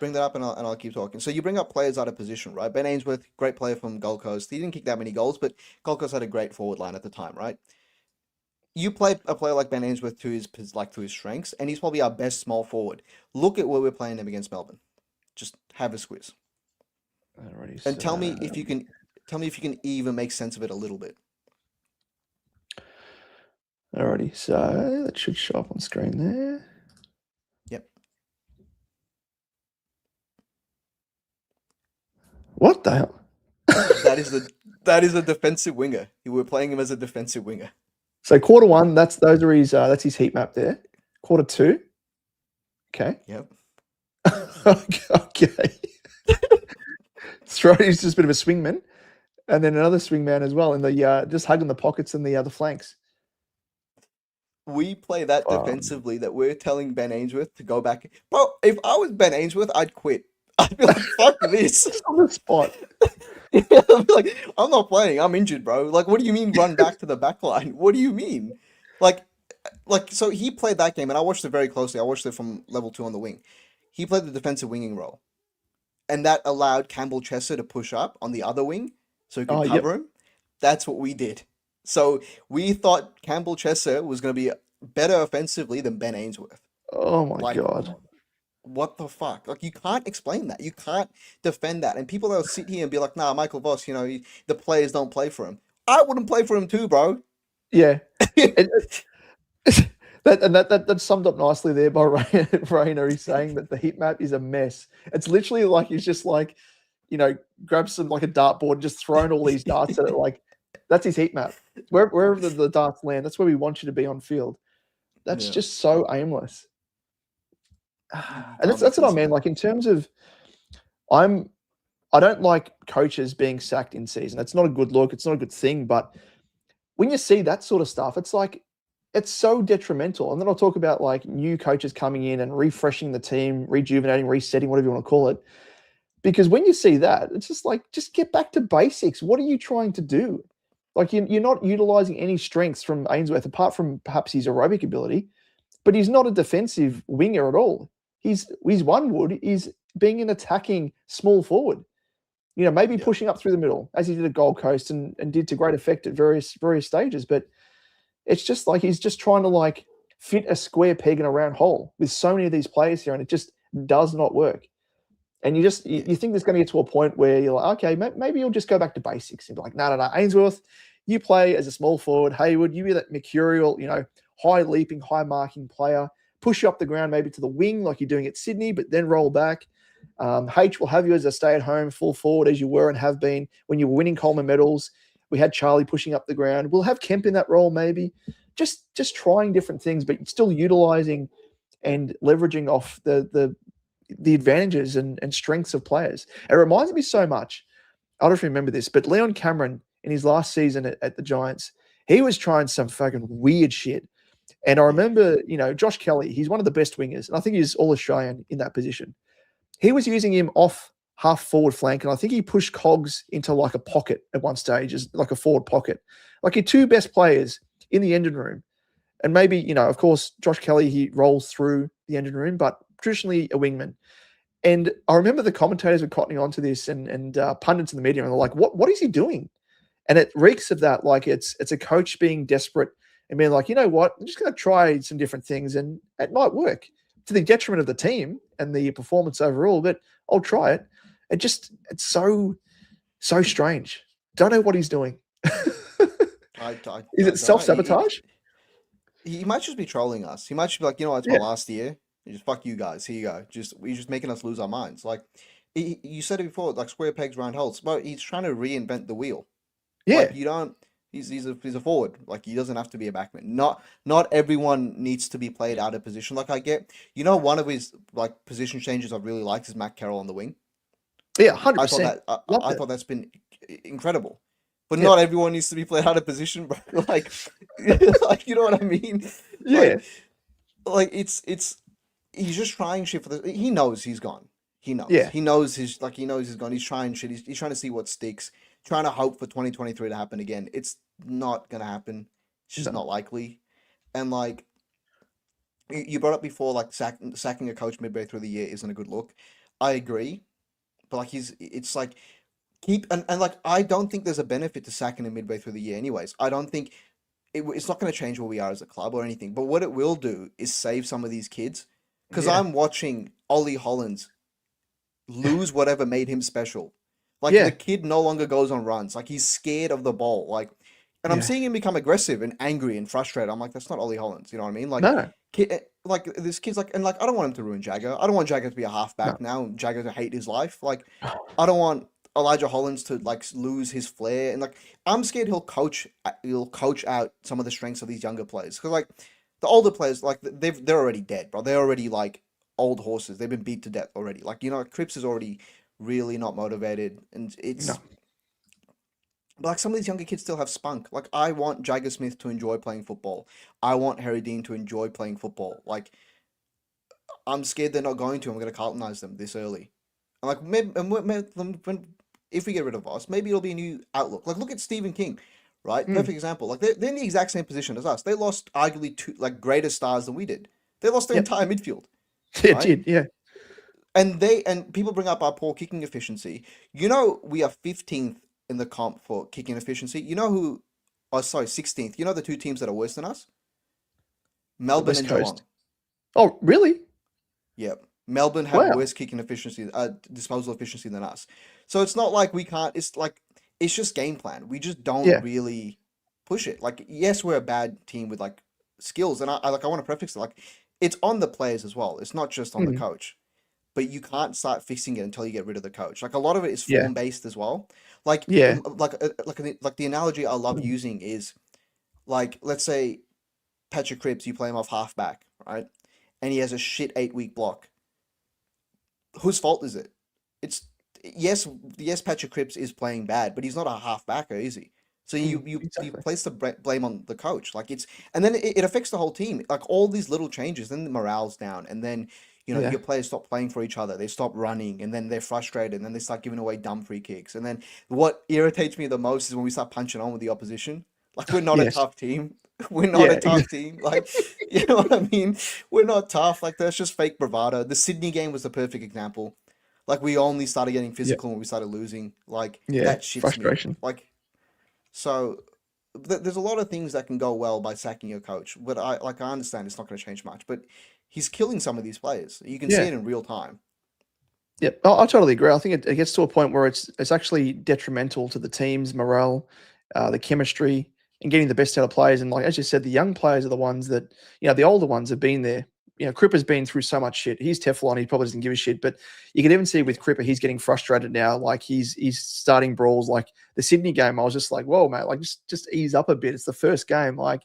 S3: Bring that up and I'll keep talking. So you bring up players out of position, right? Ben Ainsworth, great player from Gold Coast. He didn't kick that many goals, but Gold Coast had a great forward line at the time, right? You play a player like Ben Ainsworth to his strengths, and he's probably our best small forward. Look at where we're playing him against Melbourne. Just have a squiz.
S1: Alrighty,
S3: and tell me if you can even make sense of it a little bit.
S1: Alrighty, so that should show up on screen there.
S3: Yep.
S1: What the hell?
S3: That is a defensive winger. You were playing him as a defensive winger.
S1: So quarter 1, that's his heat map there. Quarter 2. Okay.
S3: Yep.
S1: Okay. He's just a bit of a swingman, and then another swingman as well in the just hugging the pockets and the flanks.
S3: We play that defensively that we're telling Ben Ainsworth to go back. Bro, if I was Ben Ainsworth, I'd quit. I'd be like, fuck this.
S1: On the spot.
S3: I'd be like, I'm not playing. I'm injured, bro. Like, what do you mean run back to the back line? What do you mean? Like, so he played that game, and I watched it very closely. I watched it from level 2 on the wing. He played the defensive winging role. And that allowed Campbell Chesser to push up on the other wing so he could cover him. That's what we did. So we thought Campbell Chesser was going to be better offensively than Ben Ainsworth.
S1: Oh my God.
S3: What the fuck? Like, you can't explain that. You can't defend that. And people that'll sit here and be like, nah, Michael Voss, the players don't play for him. I wouldn't play for him too, bro.
S1: Yeah. That's summed up nicely there by Rainer. He's saying that the heat map is a mess. It's literally like he's just like, grabs some like a dartboard and just thrown all these darts at it. Like, that's his heat map. Wherever the darts land, that's where we want you to be on field. That's just so aimless. And that's what I mean. Like, in terms of, I don't like coaches being sacked in season. It's not a good look. It's not a good thing. But when you see that sort of stuff, it's like, it's so detrimental. And then I'll talk about like new coaches coming in and refreshing the team, rejuvenating, resetting, whatever you want to call it. Because when you see that, it's just like, just get back to basics. What are you trying to do? Like, you're not utilizing any strengths from Ainsworth, apart from perhaps his aerobic ability, but he's not a defensive winger at all. He's one wood is being an attacking small forward. maybe
S3: Yeah.
S1: pushing up through the middle as he did at Gold Coast and did to great effect at various stages. But it's just like he's just trying to like fit a square peg in a round hole with so many of these players here, and it just does not work. And you think there's going to get to a point where you're like, okay, maybe you'll just go back to basics and be like, no, Ainsworth, you play as a small forward. Hayward, you be that mercurial, high leaping, high marking player. Push you up the ground, maybe to the wing like you're doing at Sydney, but then roll back. H will have you as a stay-at-home full forward as you were and have been when you were winning Coleman medals. We had Charlie pushing up the ground. We'll have Kemp in that role maybe. Just trying different things, but still utilizing and leveraging off the advantages and strengths of players. It reminds me so much. I don't know if you remember this, but Leon Cameron in his last season at the Giants, he was trying some fucking weird shit. And I remember, Josh Kelly, he's one of the best wingers, and I think he's All-Australian in that position. He was using him off half forward flank, and I think he pushed Cogs into like a pocket at one stage, as like a forward pocket. Like your two best players in the engine room. And maybe, of course, Josh Kelly, he rolls through the engine room, but traditionally a wingman. And I remember the commentators were cottoning onto this and pundits in the media, and they're like, what is he doing? And it reeks of that, like it's a coach being desperate and being like, you know what, I'm just going to try some different things, and it might work to the detriment of the team and the performance overall, but I'll try it. It's so strange. Don't know what he's doing. Is it self-sabotage?
S3: He might just be trolling us. He might just be like, it's my last year. Just fuck you guys. Here you go. He's just making us lose our minds. Like you said it before, like square pegs, round holes. But he's trying to reinvent the wheel.
S1: Yeah.
S3: Like you don't. He's a forward. Like he doesn't have to be a backman. Not everyone needs to be played out of position. Like I get. One of his like position changes I've really liked is Matt Carroll on the wing.
S1: Yeah, 100%.
S3: I thought that's been incredible. But not everyone needs to be played out of position, bro. Like, like you know what I mean?
S1: Yeah.
S3: Like it's he's just trying shit for the. He knows he's gone. He knows.
S1: Yeah.
S3: He knows he's gone. He's trying shit. He's trying to see what sticks. Trying to hope for 2023 to happen again. It's not gonna happen. It's just not likely. And like you brought up before, like sacking a coach midway through the year isn't a good look. I agree, but like it's like and like I don't think there's a benefit to sacking him midway through the year. Anyways, I don't think it's not going to change where we are as a club or anything. But what it will do is save some of these kids, because I'm watching Ollie Hollands lose whatever made him special. Like the kid no longer goes on runs. Like he's scared of the ball. Like, and I'm seeing him become aggressive and angry and frustrated. I'm like, that's not Ollie Hollands. You know what I mean? Like,
S1: no.
S3: Like this kid's like, and like I don't want him to ruin Jagger. I don't want Jagger to be a halfback now, and Jagger to hate his life. Like, I don't want Elijah Hollands to like lose his flair, and like I'm scared he'll coach out some of the strengths of these younger players, because like the older players, like they're already dead, bro. They're already like old horses. They've been beat to death already. Like Cripps is already really not motivated, and it's. But like some of these younger kids still have spunk. Like I want Jagger Smith to enjoy playing football. I want Harry Dean to enjoy playing football. Like I'm scared they're not going to. I'm going to Carltonize them this early. And like maybe, if we get rid of Voss, maybe it'll be a new outlook. Like look at Stephen King, right? Perfect example. Like they're in the exact same position as us. They lost arguably two like greater stars than we did. They lost their entire midfield.
S1: They did, yeah.
S3: And people bring up our poor kicking efficiency. We are 15th in the comp for kicking efficiency. 16th. The two teams that are worse than us? Melbourne and Geelong.
S1: Oh, really?
S3: Yep. Melbourne have worse kicking efficiency, disposal efficiency than us. So it's not like we can't. It's like it's just game plan. We just don't really push it. Like yes, we're a bad team with like skills, and I want to prefix it like it's on the players as well. It's not just on the coach. But you can't start fixing it until you get rid of the coach. Like a lot of it is form based as well. Like like the analogy I love using is like let's say Patrick Cripps, you play him off halfback, right? And he has a shit 8-week block. Whose fault is it? It's yes, Patrick Cripps is playing bad, but he's not a halfbacker, is he? So you place the blame on the coach. Like and then it affects the whole team. Like all these little changes, then the morale's down, and then your players stop playing for each other. They stop running, and then they're frustrated, and then they start giving away dumb free kicks. And then what irritates me the most is when we start punching on with the opposition. Like we're not a tough team. We're not a tough team. Like, you know what I mean? We're not tough. Like that's just fake bravado. The Sydney game was the perfect example. Like we only started getting physical when we started losing. Like
S1: Yeah,
S3: that shits me.
S1: frustration.
S3: Like so, there's a lot of things that can go well by sacking your coach. But I understand it's not going to change much. But he's killing some of these players. You can see
S1: Yeah.
S3: it in real time.
S1: Yeah, I totally agree. I think it gets to a point where it's actually detrimental to the team's morale, the chemistry, and getting the best out of players. And like as you said, the young players are the ones that the older ones have been there. Cripper's been through so much shit. He's Teflon. He probably doesn't give a shit. But you can even see with Cripper, he's getting frustrated now. Like he's starting brawls. Like the Sydney game, I was just like, whoa, mate, like just ease up a bit. It's the first game. Like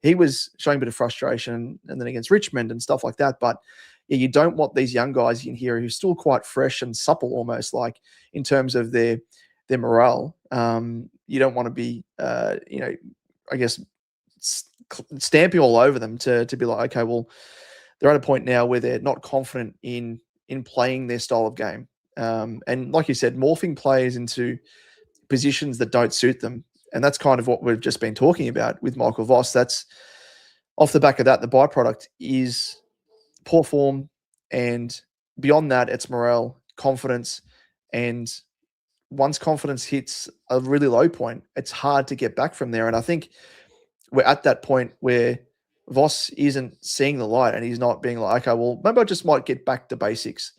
S1: he was showing a bit of frustration, and then against Richmond and stuff like that. But yeah, you don't want these young guys in here who're still quite fresh and supple almost, like in terms of their morale. You don't want to be, I guess, stamping all over them to be like, okay, well, they're at a point now where they're not confident in playing their style of game. And like you said, morphing players into positions that don't suit them. And that's kind of what we've just been talking about with Michael Voss. That's off the back of that, the byproduct is poor form, and beyond that, it's morale, confidence, and once confidence hits a really low point, it's hard to get back from there. And I think we're at that point where Voss isn't seeing the light, and he's not being like, okay, well, maybe I just might get back to basics,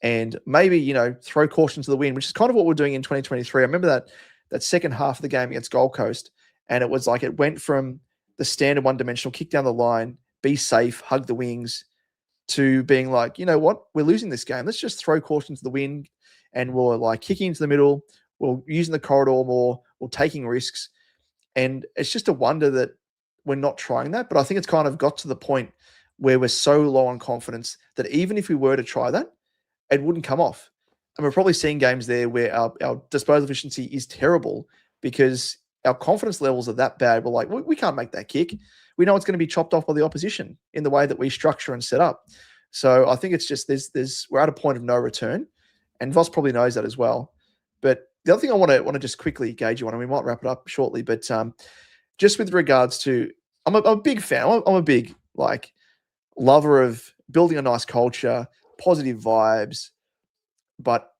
S1: and maybe throw caution to the wind, which is kind of what we're doing in 2023. I remember that second half of the game against Gold Coast, and it was like it went from the standard one-dimensional kick down the line, be safe, hug the wings, to being like, you know what, we're losing this game. Let's just throw caution to the wind, and we're like kicking into the middle. We're using the corridor more. We're taking risks. And it's just a wonder that we're not trying that. But I think it's kind of got to the point where we're so low on confidence that even if we were to try that, it wouldn't come off. And we're probably seeing games there where our disposal efficiency is terrible because our confidence levels are that bad. We're like, we can't make that kick. We know it's going to be chopped off by the opposition in the way that we structure and set up. So I think it's just we're at a point of no return, and Voss probably knows that as well. But the other thing I want to just quickly gauge you on, and we might wrap it up shortly, but just with regards to, I'm a big fan. I'm a big lover of building a nice culture, positive vibes, but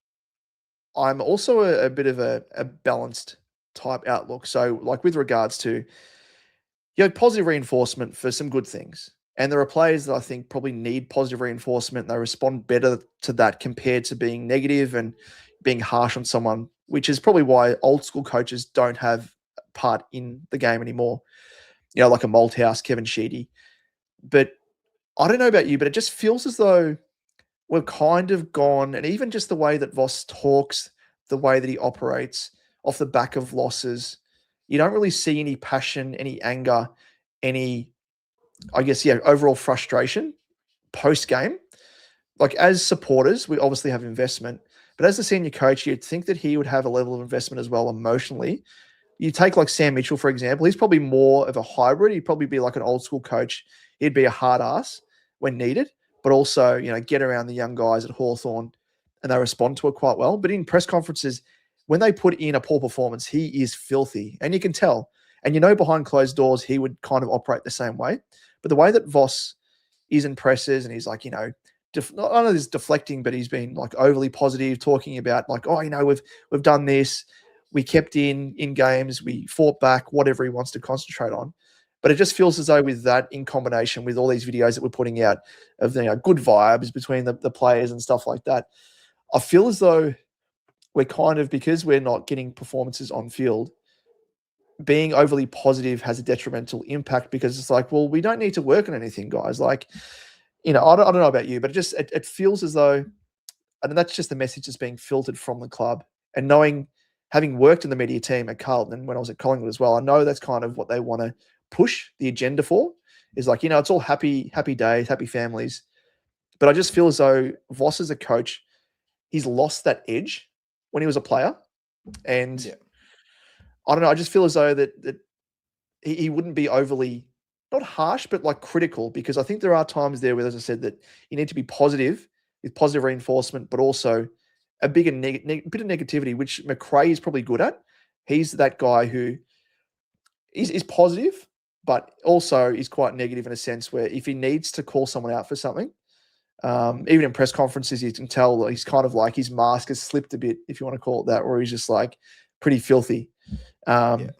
S1: I'm also a bit of a balanced type outlook. So like with regards to positive reinforcement for some good things. And there are players that I think probably need positive reinforcement, and they respond better to that compared to being negative and being harsh on someone, which is probably why old school coaches don't have part in the game anymore. Like a Malthouse, Kevin Sheedy. But I don't know about you, but it just feels as though we're kind of gone, and even just the way that Voss talks, the way that he operates off the back of losses, you don't really see any passion, any anger, any, I guess, overall frustration post-game. Like as supporters, we obviously have investment, but as the senior coach, you'd think that he would have a level of investment as well emotionally. You take like Sam Mitchell, for example, he's probably more of a hybrid. He'd probably be like an old school coach. He'd be a hard ass when needed, but also, get around the young guys at Hawthorn and they respond to it quite well. But in press conferences, when they put in a poor performance, he is filthy, and you can tell. And behind closed doors, he would kind of operate the same way. But the way that Voss is in presses, and he's like, not only is deflecting, but he's been like overly positive, talking about like, oh, we've done this, we kept in games, we fought back, whatever he wants to concentrate on. But it just feels as though with that in combination with all these videos that we're putting out of good vibes between the players and stuff like that, I feel as though we're kind of, because we're not getting performances on field, being overly positive has a detrimental impact, because it's like, well, we don't need to work on anything, guys. Like, I don't know about you, but it feels as though, and that's just the message that's being filtered from the club. And having worked in the media team at Carlton and when I was at Collingwood as well, I know that's kind of what they want to push the agenda for, is like, it's all happy days, happy families. But I just feel as though Voss as a coach, he's lost that edge when he was a player. And I don't know, I just feel as though that he wouldn't be overly, not harsh, but like critical, because I think there are times there where, as I said, that you need to be positive with positive reinforcement, but also a bit of negativity, which McRae is probably good at. He's that guy who is positive, but also is quite negative in a sense where if he needs to call someone out for something, Even in press conferences, you can tell that he's kind of like his mask has slipped a bit, if you want to call it that, where he's just like pretty filthy.
S3: Yeah.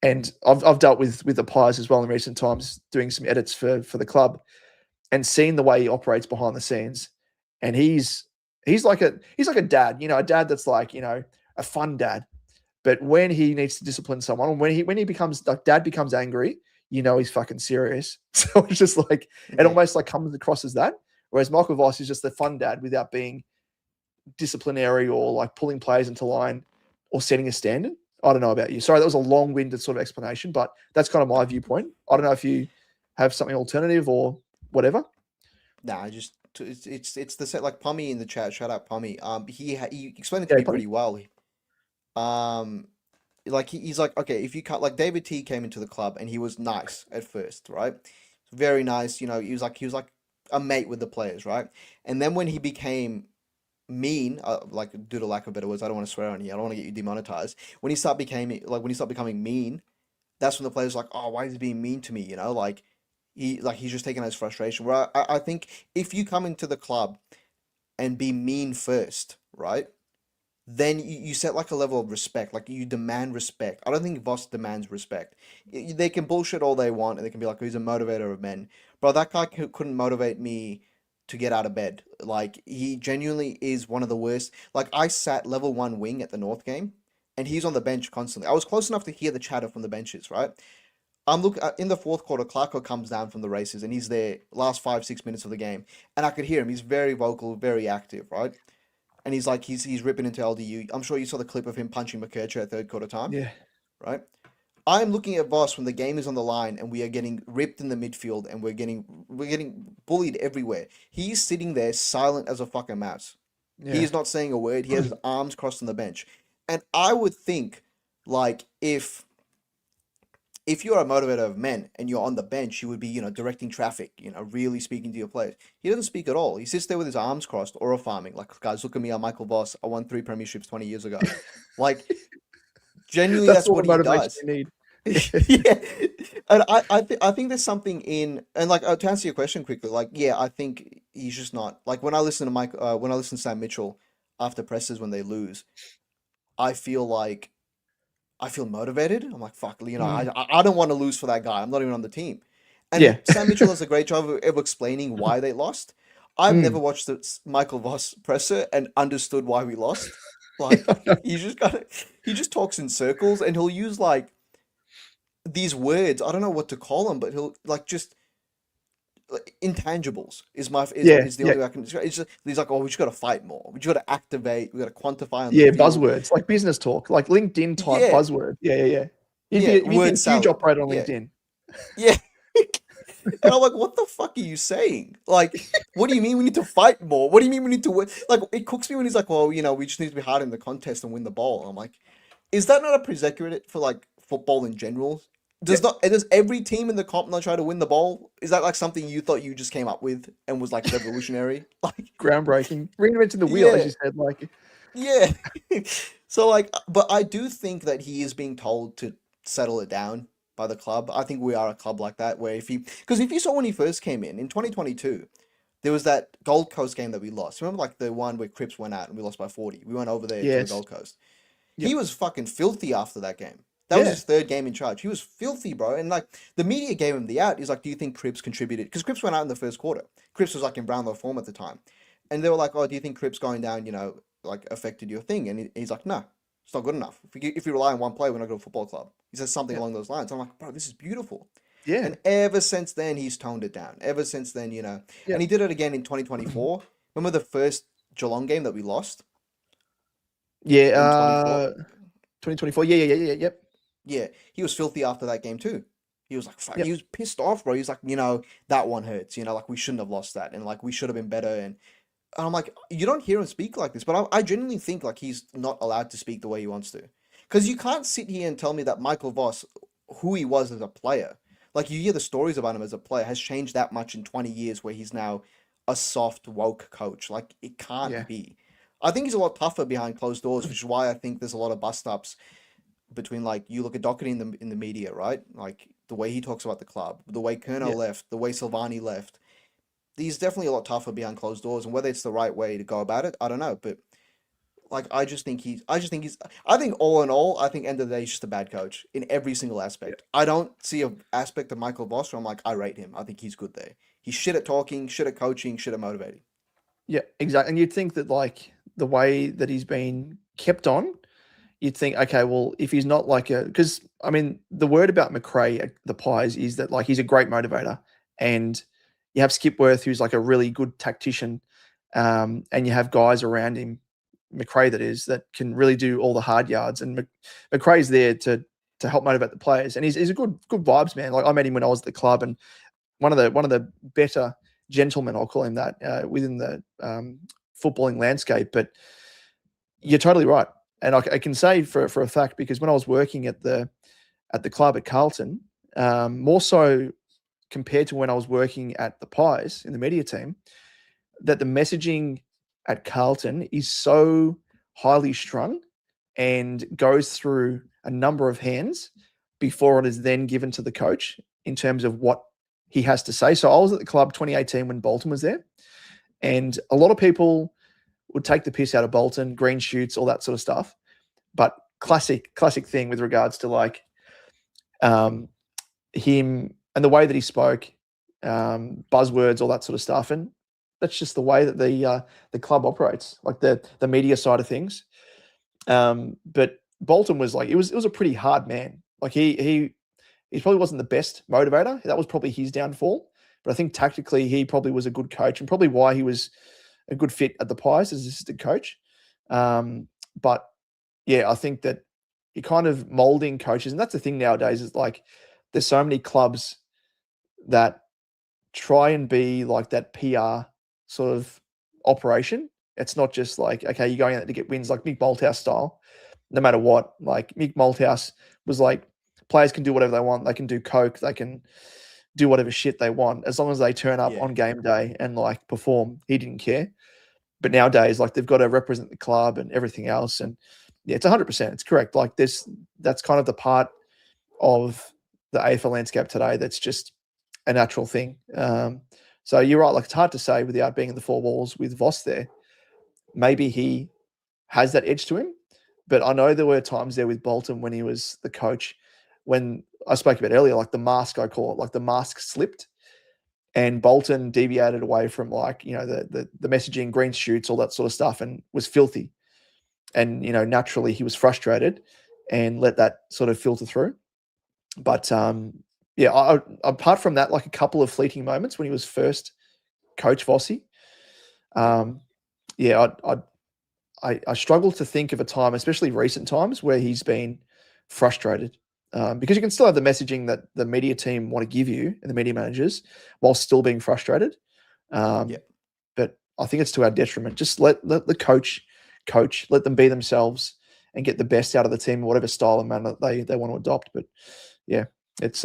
S1: And I've dealt with umpires as well in recent times, doing some edits for the club, and seeing the way he operates behind the scenes. And he's like a dad, you know, a dad that's like, you know, a fun dad. But when he needs to discipline someone, and when he becomes like dad becomes angry, you know he's fucking serious. So it's just like it almost like comes across as that. Whereas Michael Voss is just the fun dad without being disciplinary or like pulling players into line or setting a standard. I don't know about you. Sorry, that was a long-winded sort of explanation, but that's kind of my viewpoint. I don't know if you have something alternative or whatever.
S3: Nah, it's the set like Pommy in the chat. Shout out Pommy. He explained it to me pretty well. Like he's like, okay, if you cut like David T came into the club and he was nice at first, right? Very nice, you know, he was like a mate with the players, right? And then when he became mean, like due to lack of better words, I don't want to swear on you, I don't want to get you demonetized. When he started becoming mean, that's when the players were like, oh, why is he being mean to me? You know, like he's just taking his frustration. Where I think if you come into the club and be mean first, right? Then you set like a level of respect, like you demand respect. I don't think Voss demands respect. They can bullshit all they want and they can be like, he's a motivator of men. Bro, that guy couldn't motivate me to get out of bed. Like, he genuinely is one of the worst. Like, I sat level 1 wing at the North game and he's on the bench constantly. I was close enough to hear the chatter from the benches, right? I'm looking in the fourth quarter. Clarko comes down from the races and he's there last 5-6 minutes of the game, and I could hear him. He's very vocal, very active, right? And he's like he's ripping into LDU. I'm sure you saw the clip of him punching McKercher at third quarter time.
S1: Yeah.
S3: Right? I'm looking at Voss when the game is on the line and we are getting ripped in the midfield and we're getting bullied everywhere. He's sitting there silent as a fucking mouse.
S1: Yeah.
S3: He is not saying a word. He has his arms crossed on the bench. And I would think, like, if you're a motivator of men and you're on the bench, you would be, you know, directing traffic, you know, really speaking to your players. He doesn't speak at all. He sits there with his arms crossed or farming. Like, guys, look at me, I'm Michael Voss. I won 3 premierships 20 years ago. Like, genuinely, that's what he does.
S1: You need.
S3: Yeah. And I think there's something in, and like, to answer your question quickly, like, yeah, I think he's just not, like, when I listen to Sam Mitchell after presses when they lose, I feel motivated. I'm like, fuck, you know, I don't want to lose for that guy. I'm not even on the team. And Sam Mitchell does a great job of explaining why they lost. I've never watched the Michael Voss presser and understood why we lost. Like, he just talks in circles and he'll use like these words. I don't know what to call them, but he'll like just intangibles is the only way I can describe. It's just, he's like, oh, we just got to fight more. We just got to activate. We got to quantify on the field.
S1: Buzzwords like business talk, like LinkedIn type buzzword. Yeah. He'd be a huge operator on LinkedIn.
S3: Yeah. And I'm like, what the fuck are you saying? Like, what do you mean we need to fight more? What do you mean we need to win? Like, it cooks me when he's like, well, you know, we just need to be hard in the contest and win the ball. I'm like, is that not a prerequisite for like football in general? Does every team in the comp not try to win the ball? Is that like something you thought you just came up with and was like revolutionary? Like,
S1: groundbreaking, reinventing the wheel, as you said. Like,
S3: yeah. So like, but I do think that he is being told to settle it down by the club. I think we are a club like that, where if you saw when he first came in 2022, there was that Gold Coast game that we lost. Remember, like the one where Cripps went out and we lost by 40. We went over there to the Gold Coast. Yep. He was fucking filthy after that game. That was his third game in charge. He was filthy, bro. And like the media gave him the out. He's like, do you think Cripps contributed? Because Cripps went out in the first quarter. Cripps was like in Brownlow form at the time. And they were like, oh, do you think Cripps going down, you know, like affected your thing? And he's like, no, it's not good enough. If you rely on one player, we're not going to a football club. He says something along those lines. I'm like, bro, this is beautiful. Yeah. And ever since then, he's toned it down. Ever since then, you know. And he did it again in 2024. Remember the first Geelong game that we lost?
S1: Yeah. 2024. Yep.
S3: Yeah, he was filthy after that game too. He was like, fuck, he was pissed off, bro. He's like, you know, that one hurts. You know, like we shouldn't have lost that, and like we should have been better. And I'm like, you don't hear him speak like this, but I genuinely think like he's not allowed to speak the way he wants to, because you can't sit here and tell me that Michael Voss, who he was as a player, like you hear the stories about him as a player, has changed that much in 20 years, where he's now a soft woke coach. Like it can't be. I think he's a lot tougher behind closed doors, which is why I think there's a lot of bust ups between, like, you look at Doherty in the media, right? Like the way he talks about the club, the way Kerno left, the way Silvani left. he's definitely a lot tougher behind closed doors, and whether it's the right way to go about it, I don't know. But like, I think all in all, I think end of the day, he's just a bad coach in every single aspect. I don't see a aspect of Michael Voss where I'm like, I rate him. I think he's good there. He's shit at talking, shit at coaching, shit at motivating.
S1: Yeah, exactly. And you'd think that like the way that he's been kept on, you'd think, okay, well, if he's not like because I mean, the word about McRae at the Pies is that like he's a great motivator, and you have Skipworth, who's like a really good tactician, and you have guys around him, McRae that is, that can really do all the hard yards, and McRae's there to help motivate the players, and he's a good vibes man. Like I met him when I was at the club, and one of the better gentlemen, I'll call him that, within the footballing landscape. But you're totally right. And I can say for a fact, because when I was working at the club at Carlton, more so compared to when I was working at the Pies in the media team, that the messaging at Carlton is so highly strung and goes through a number of hands before it is then given to the coach in terms of what he has to say. So I was at the club 2018 when Bolton was there, and a lot of people would take the piss out of Bolton, green shoots, all that sort of stuff. But classic thing with regards to like him and the way that he spoke, buzzwords, all that sort of stuff. And that's just the way that the club operates, like the media side of things. But Bolton was like, it was a pretty hard man. Like he probably wasn't the best motivator. That was probably his downfall. But I think tactically he probably was a good coach, and probably why he was a good fit at the Pies as assistant coach. But yeah, I think that you're kind of molding coaches, and that's the thing nowadays is like there's so many clubs that try and be like that PR sort of operation. It's not just like, okay, you're going out to get wins like Mick Malthouse style, no matter what. Like Mick Malthouse was like, players can do whatever they want. They can do coke. They can do whatever shit they want as long as they turn up on game day and like perform. He didn't care. But nowadays, like they've got to represent the club and everything else. And yeah, it's 100%. It's correct. Like that's kind of the part of the AFL landscape today that's just a natural thing. So you're right. Like it's hard to say without being in the four walls with Voss there. Maybe he has that edge to him. But I know there were times there with Bolton when he was the coach, when I spoke about earlier, like the mask, I call it, like the mask slipped, and Bolton deviated away from like, you know, the messaging, green shoots, all that sort of stuff, and was filthy. And, you know, naturally he was frustrated and let that sort of filter through. But yeah, apart from that, like a couple of fleeting moments when he was first coach Vossi, yeah, I struggle to think of a time, especially recent times, where he's been frustrated. Because you can still have the messaging that the media team want to give you and the media managers while still being frustrated. But I think it's to our detriment. Just let the coach, let them be themselves and get the best out of the team, whatever style and manner they want to adopt. But yeah, it's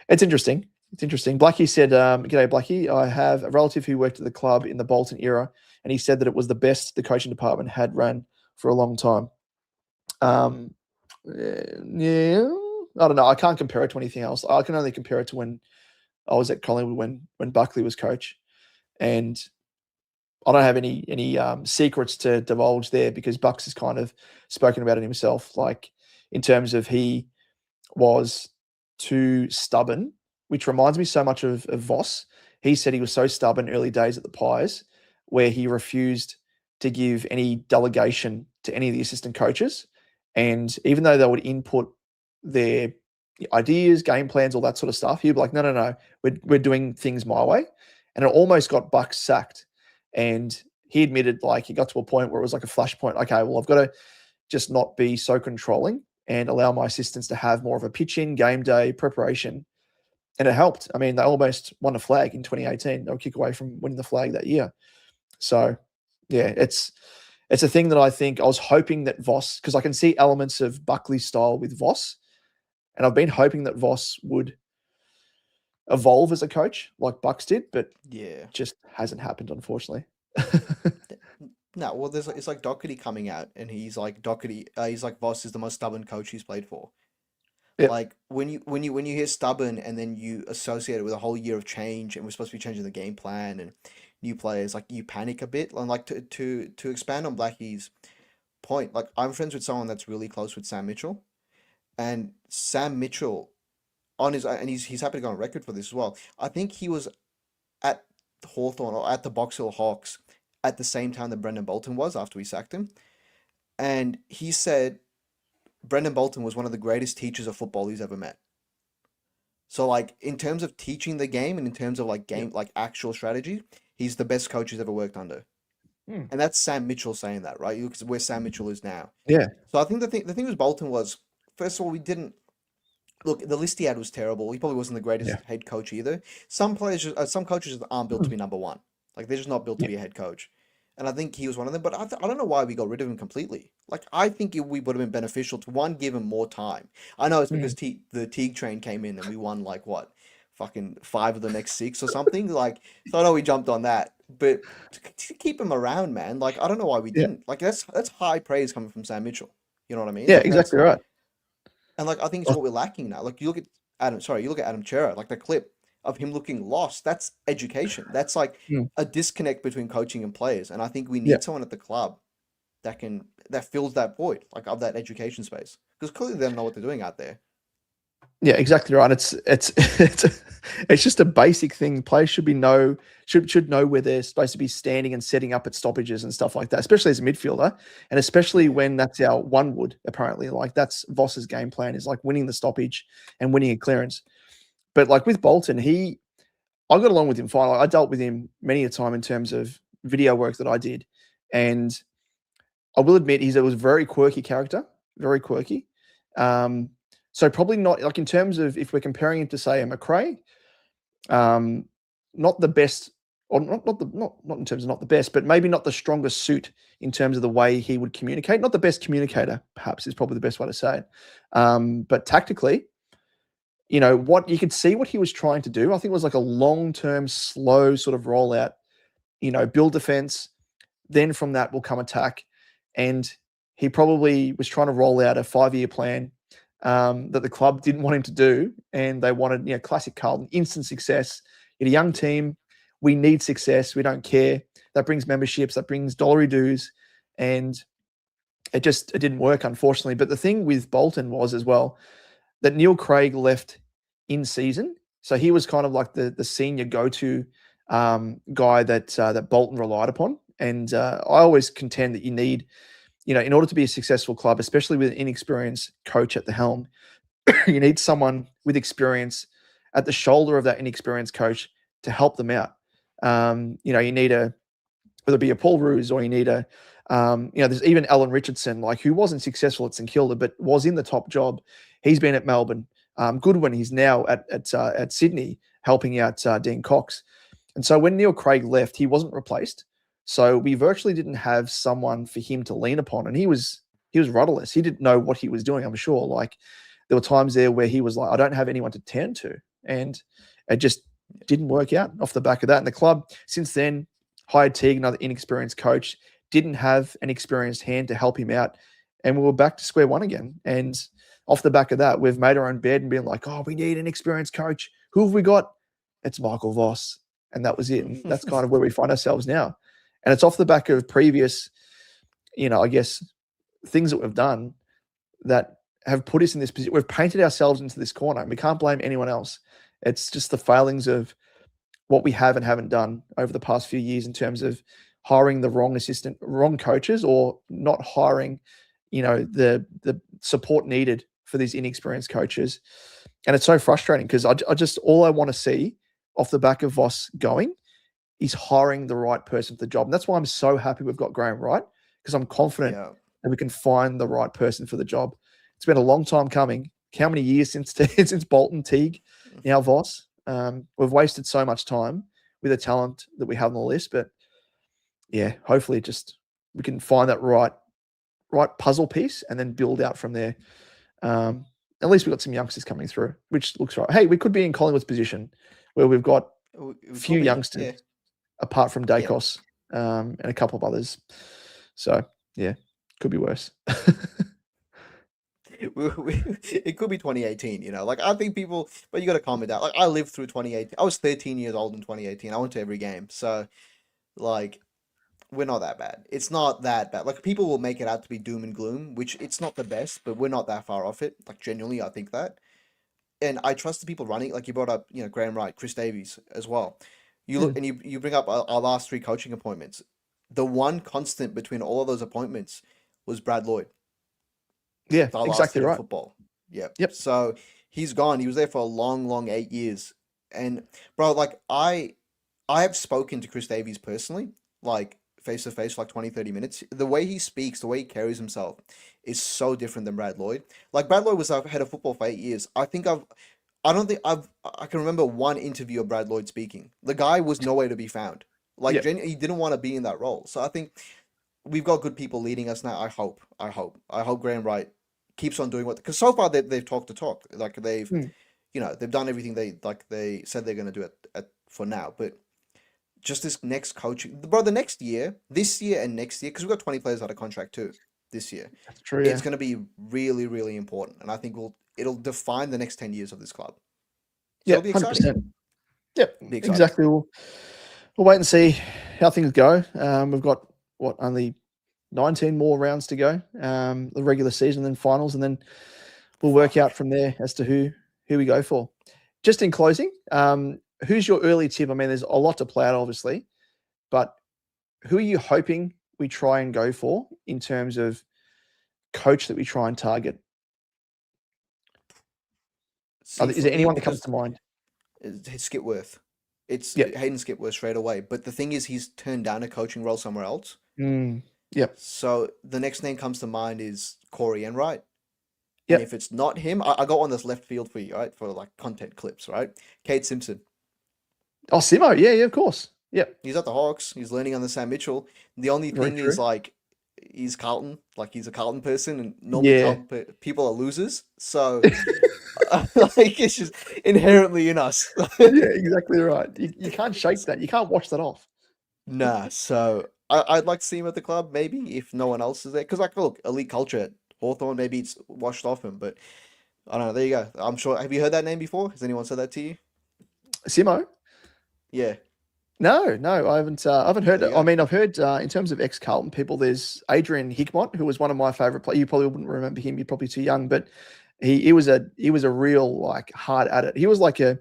S1: interesting. It's interesting. Blackie said, "G'day, Blackie. I have a relative who worked at the club in the Bolton era, and he said that it was the best the coaching department had ran for a long time." Yeah, I don't know. I can't compare it to anything else. I can only compare it to when I was at Collingwood when Buckley was coach, and I don't have any secrets to divulge there because Bucks has kind of spoken about it himself. Like in terms of he was too stubborn, which reminds me so much of Voss. He said he was so stubborn early days at the Pies, where he refused to give any delegation to any of the assistant coaches. And even though they would input their ideas, game plans, all that sort of stuff, he'd be like, no, we're doing things my way. And it almost got Bucks sacked. And he admitted, like, he got to a point where it was like a flashpoint. Okay, well, I've got to just not be so controlling and allow my assistants to have more of a pitch-in, game day, preparation. And it helped. I mean, they almost won a flag in 2018. They were a kick away from winning the flag that year. So, yeah, it's a thing that I think I was hoping that Voss, because I can see elements of Buckley's style with Voss, and I've been hoping that Voss would evolve as a coach like Bucks did, but
S3: yeah,
S1: just hasn't happened, unfortunately.
S3: No, well, it's like Doherty coming out, and he's like Voss is the most stubborn coach he's played for.
S1: Yep.
S3: Like when you hear stubborn and then you associate it with a whole year of change and we're supposed to be changing the game plan and new players, like you panic a bit. And like to expand on Blackie's point, like I'm friends with someone that's really close with Sam Mitchell, and Sam Mitchell on his and he's happy to go on record for this as well. I think he was at Hawthorn or at the Box Hill Hawks at the same time that Brendan Bolton was after we sacked him, and he said Brendan Bolton was one of the greatest teachers of football he's ever met. So like in terms of teaching the game and in terms of like game like actual strategy, he's the best coach he's ever worked under.
S1: Mm.
S3: And that's Sam Mitchell saying that, right? Because where Sam Mitchell is now.
S1: Yeah.
S3: So I think the thing with Bolton was, first of all, we didn't look. The list he had was terrible. He probably wasn't the greatest
S1: Yeah.
S3: head coach either. Some players, some coaches just aren't built to be number one. Like they're just not built to
S1: Yeah.
S3: be a head coach. And I think he was one of them. But I don't know why we got rid of him completely. Like I think we would have been beneficial to one, give him more time. I know it's because the Teague train came in and we won like what, fucking 5 of the next 6 or something. Like so I know we jumped on that, but to keep him around, man. Like I don't know why we
S1: Yeah.
S3: didn't. Like that's high praise coming from Sam Mitchell. You know what I mean?
S1: Yeah,
S3: Like that's
S1: exactly right.
S3: and like I think it's what we're lacking now. Like you look at you look at Adam Chera, like the clip of him looking lost. That's education. That's like
S1: Mm.
S3: a disconnect between coaching and players. And I think we
S1: Yeah.
S3: need someone at the club that fills that void, like of that education space. Because clearly they don't know what they're doing out there.
S1: Yeah, exactly right. It's just a basic thing. Players should know where they're supposed to be standing and setting up at stoppages and stuff like that, especially as a midfielder, and especially when that's our one wood. Apparently, like that's Voss's game plan is like winning the stoppage and winning a clearance. But like with Bolton, I got along with him fine. Like, I dealt with him many a time in terms of video work that I did, and I will admit he was a very quirky character, very quirky. So probably not like in terms of if we're comparing him to say a McRae, not the best, or not in terms of not the best, but maybe not the strongest suit in terms of the way he would communicate. Not the best communicator, perhaps is probably the best way to say it. But tactically, what you could see what he was trying to do. I think it was like a long-term, slow sort of rollout. Build defense, then from that will come attack, and he probably was trying to roll out a 5-year plan that the club didn't want him to do, and they wanted, classic Carlton, instant success. In a young team, we need success. We don't care. That brings memberships, that brings dollary dues, and it didn't work, unfortunately. But the thing with Bolton was as well that Neil Craig left in season, so he was kind of like the senior go-to guy that Bolton relied upon. And I always contend that you need, in order to be a successful club, especially with an inexperienced coach at the helm, you need someone with experience at the shoulder of that inexperienced coach to help them out. You need whether it be a Paul Roos or you need there's even Alan Richardson, like who wasn't successful at St Kilda, but was in the top job. He's been at Melbourne. Goodwin, he's now at Sydney helping out Dean Cox. And so when Neil Craig left, he wasn't replaced. So we virtually didn't have someone for him to lean upon, and he was rudderless. He didn't know what he was doing. I'm sure. Like there were times there where he was like, I don't have anyone to turn to, and it just didn't work out off the back of that. And the club since then hired Teague, another inexperienced coach, didn't have an experienced hand to help him out, and we were back to square one again. And off the back of that, we've made our own bed and been like, oh, we need an experienced coach. Who have we got? It's Michael Voss, and that was it. And that's kind of where we find ourselves now. And it's off the back of previous, I guess, things that we've done that have put us in this position. We've painted ourselves into this corner, and we can't blame anyone else. It's just the failings of what we have and haven't done over the past few years in terms of hiring the wrong coaches, or not hiring, the support needed for these inexperienced coaches. And it's so frustrating because all I want to see off the back of Voss going is hiring the right person for the job. And that's why I'm so happy we've got Graham Wright, because I'm confident that we can find the right person for the job. It's been a long time coming. How many years since Bolton, Teague, now Voss? We've wasted so much time with the talent that we have on the list. But yeah, hopefully we can find that right puzzle piece and then build out from there. At least we've got some youngsters coming through, which looks right. Hey, we could be in Collingwood's position where we've got a few youngsters apart from Dacos and a couple of others. So, yeah, could be worse.
S3: it could be 2018, you know. Like I think people, but you got to calm it down. Like I lived through 2018. I was 13 years old in 2018. I went to every game, so like we're not that bad. It's not that bad. Like people will make it out to be doom and gloom, which it's not the best, but we're not that far off it. Like genuinely, I think that, and I trust the people running. Like you brought up, you know, Graham Wright, Chris Davies as well. You look
S1: Mm.
S3: and you bring up our last three coaching appointments. The one constant between all of those appointments was Brad Lloyd,
S1: Yeah,
S3: our last
S1: exactly
S3: head of
S1: right.
S3: football. Yep.
S1: Yep.
S3: So he's gone. He was there for a long 8 years. And bro, like I have spoken to Chris Davies personally, like face to face for like 20, 30 minutes. The way he speaks, the way he carries himself is so different than Brad Lloyd. Like Brad Lloyd was our head of football for 8 years. I don't think I can remember one interview of Brad Lloyd speaking. The guy was nowhere to be found. Like
S1: Yep.
S3: he didn't want to be in that role. So I think we've got good people leading us now. I hope Graham Wright keeps on doing what, because so far they've talked the talk. Like they've,
S1: Mm.
S3: you know, they've done everything they said they're going to do at for now. But just this next coaching, bro, the next year, this year and next year, because we've got 20 players out of contract too this year.
S1: That's true.
S3: It's
S1: Yeah.
S3: going to be really, really important, and I think it'll define the next 10 years of this club. So
S1: Yeah.
S3: it'll be
S1: 100%.
S3: exciting.
S1: Yep.
S3: Be exciting.
S1: Exactly. We'll wait and see how things go. We've got only 19 more rounds to go. The regular season, then finals, and then we'll work out from there as to who we go for. Just in closing, who's your early tip? I mean, there's a lot to play out, obviously, but who are you hoping we try and go for in terms of coach that we try and target?
S3: See,
S1: Is
S3: for
S1: there
S3: me,
S1: anyone that comes
S3: because
S1: to mind?
S3: it's Skipworth. It's
S1: Yep.
S3: Hayden Skipworth straight away. But the thing is, he's turned down a coaching role somewhere else.
S1: Yep.
S3: So the next name comes to mind is Corey Enright.
S1: Yep.
S3: And if it's not him, I got one that's left field for you, right? For like content clips, right? Kate Simpson.
S1: Oh, Simo. Yeah, of course. Yep.
S3: He's at the Hawks. He's learning under Sam Mitchell. The only
S1: Very
S3: thing
S1: true.
S3: is like he's Carlton. Like he's a Carlton person, and normally
S1: Yeah.
S3: Carlton people are losers. So like it's just inherently in us.
S1: Yeah, exactly right. You can't shake that. You can't wash that off.
S3: Nah. So I'd like to see him at the club, maybe if no one else is there. Because like, look, elite culture at Hawthorn, maybe it's washed off him, but I don't know. There you go. I'm sure. Have you heard that name before? Has anyone said that to you?
S1: Simo?
S3: Yeah.
S1: No, I haven't heard
S3: There
S1: it.
S3: you
S1: I
S3: go.
S1: mean, I've heard in terms of ex-Carlton people, there's Adrian Hickmott, who was one of my favorite players. You probably wouldn't remember him. You're probably too young, but he was a real like hard at it. He was like a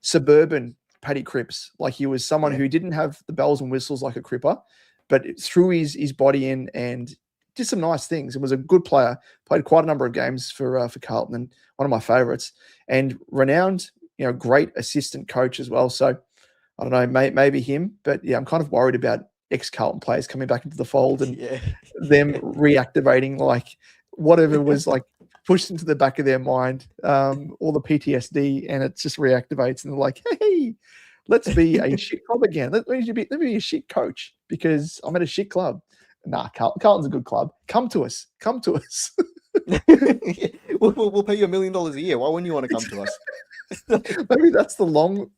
S1: suburban Paddy Cripps. Like he was someone
S3: Yeah.
S1: who didn't have the bells and whistles like a Cripper, but threw his body in and did some nice things and was a good player. Played quite a number of games for Carlton and one of my favorites, and renowned, great assistant coach as well. So I don't know, maybe him, but yeah, I'm kind of worried about ex-Carlton players coming back into the fold and
S3: Yeah.
S1: them reactivating like whatever was like pushed into the back of their mind, all the PTSD, and it just reactivates and they're like, hey, let's be a shit club again. Let me be a shit coach because I'm at a shit club. Nah, Carlton's a good club. Come to us.
S3: We'll pay you $1 million a year. Why wouldn't you want to come to us?
S1: Maybe that's the long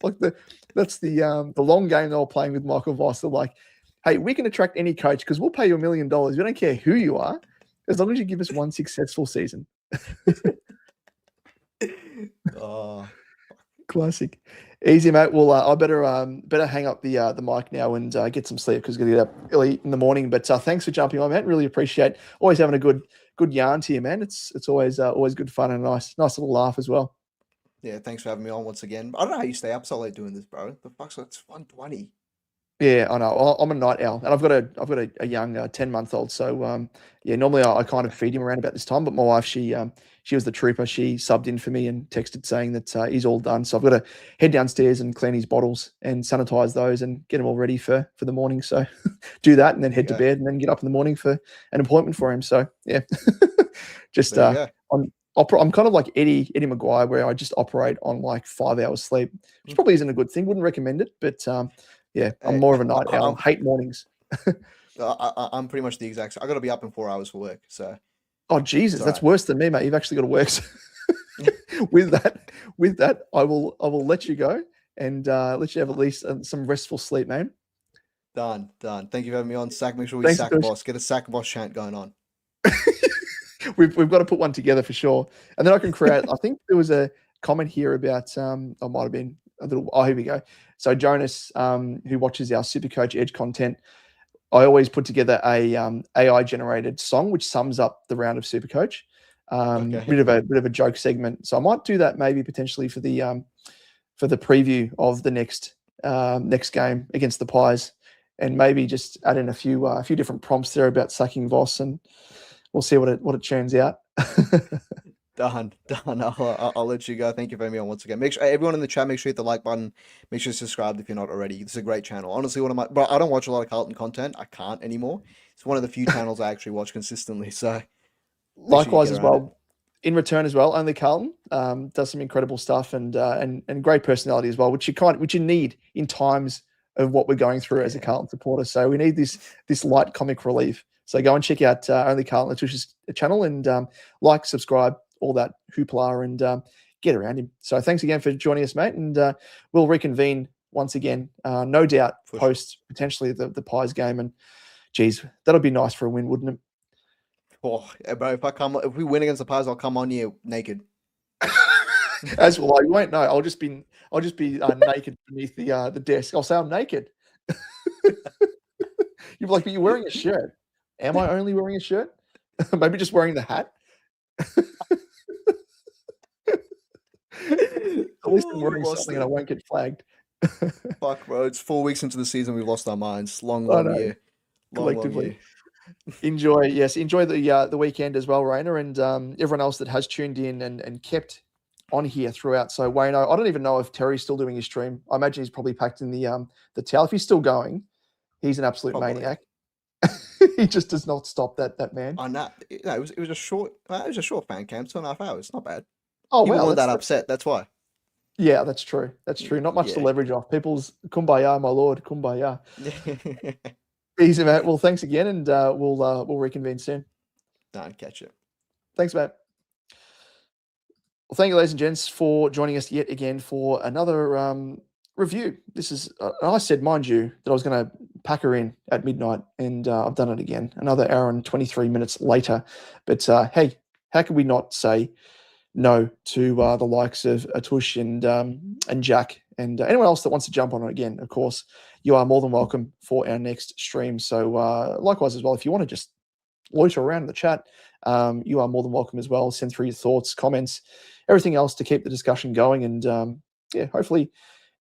S1: game they were playing with Michael Voss. They're like, hey, we can attract any coach because we'll pay you $1 million. We don't care who you are, as long as you give us one successful season.
S3: Oh,
S1: classic. Easy, mate. Well, I better hang up the mic now and get some sleep because I'm going to get up early in the morning. But thanks for jumping on, man. Really appreciate always having a good yarn to you, man. It's always good fun and a nice little laugh as well.
S3: yeah, thanks for having me on once again. I don't know how you stay up so late doing this, bro. The fuck's it's 1:20.
S1: Yeah, I know. I'm a night owl, and I've got a young 10-month-old. So yeah, normally I kind of feed him around about this time. But my wife, she was the trooper. She subbed in for me and texted saying that he's all done. So I've got to head downstairs and clean his bottles and sanitize those and get them all ready for the morning. So do that and then head to bed and then get up in the morning for an appointment for him. So yeah, just I'm kind of like Eddie Maguire, where I just operate on like 5 hours sleep, which probably isn't a good thing. Wouldn't recommend it, but yeah, I'm more of a night owl. Hate mornings.
S3: I'm pretty much the exact same. I got to be up in 4 hours for work. So.
S1: Oh Jesus, that's worse than me, mate. You've actually got to work. with that, I will let you go and let you have at least some restful sleep, man.
S3: Done. Thank you for having me on, Sack. Make sure we sack Voss. Get a sack Voss chant going on.
S1: we've got to put one together for sure. And then I can create, I think there was a comment here about, I might have been a little, here we go. So Jonas, who watches our Supercoach Edge content, I always put together a AI generated song, which sums up the round of Supercoach. Bit of a joke segment. So I might do that maybe potentially for the preview of the next game against the Pies, and maybe just add in a few different prompts there about sacking Voss, and we'll see what it churns out.
S3: Done. I'll let you go. Thank you for me on once again. Make sure everyone in the chat, make sure you hit the like button. Make sure you're subscribed if you're not already. It's a great channel. Honestly, but I don't watch a lot of Carlton content. I can't anymore. It's one of the few channels I actually watch consistently. So
S1: likewise as well. In return as well, only Carlton does some incredible stuff and great personality as well, which you need in times of what we're going through as a Carlton supporter. So we need this light comic relief. So go and check out only Carlton Latush's channel and like, subscribe, all that hoopla, and get around him. So thanks again for joining us, mate, and we'll reconvene once again, no doubt, post potentially the Pies game. And geez, that'll be nice for a win, wouldn't it?
S3: Oh, bro! If we win against the Pies, I'll come on here naked.
S1: As well, I won't know. I'll just be naked beneath the desk. I'll say I'm naked. You're like, but you're wearing a shirt. Am I only wearing a shirt? Maybe just wearing the hat. At least I'm wearing something and I won't get flagged.
S3: Fuck, bro! It's 4 weeks into the season. We've lost our minds. Long year.
S1: Collectively. Enjoy the weekend as well, Rainer, and everyone else that has tuned in and kept on here throughout. So Wayno, I don't even know if Terry's still doing his stream. I imagine he's probably packed in the towel. If he's still going, he's an absolute maniac. He just does not stop that man.
S3: On that, it was a short fan camp, 2.5 hours. Not bad.
S1: Oh,
S3: he wasn't that upset. That's why.
S1: Yeah, that's true. That's true. Not much to leverage off. People's kumbaya, my lord, kumbaya. Easy, mate. Well, thanks again, and we'll reconvene soon.
S3: No, catch you.
S1: Thanks, mate. Well, thank you, ladies and gents, for joining us yet again for another review. This is, I said, mind you, that I was going to pack her in at midnight, and I've done it again. Another hour and 23 minutes later. But hey, how could we not say no to the likes of Atush and Jack and anyone else that wants to jump on it again? Of course, you are more than welcome for our next stream. So likewise as well, if you want to just loiter around in the chat, you are more than welcome as well. Send through your thoughts, comments, everything else to keep the discussion going. And hopefully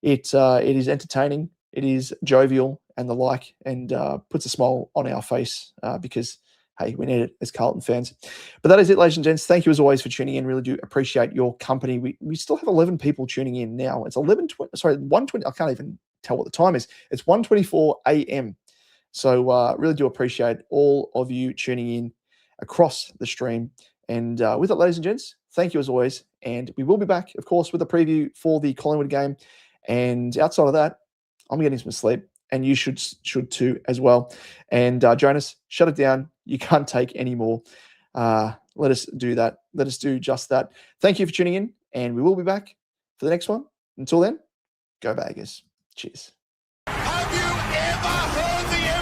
S1: it is entertaining, it is jovial and the like, and puts a smile on our face because, hey, we need it as Carlton fans. But that is it, ladies and gents. Thank you as always for tuning in. Really do appreciate your company. We still have 11 people tuning in now. It's 1:20. I can't even tell what the time is. It's 1:24 a.m. So really do appreciate all of you tuning in across the stream. And with it, ladies and gents, thank you as always. And we will be back, of course, with a preview for the Collingwood game. And outside of that, I'm getting some sleep. And you should too as well. And Jonas, shut it down. You can't take any more. Let us do that. Let us do just that. Thank you for tuning in. And we will be back for the next one. Until then, go Baggers. Cheers.
S4: Have you ever heard the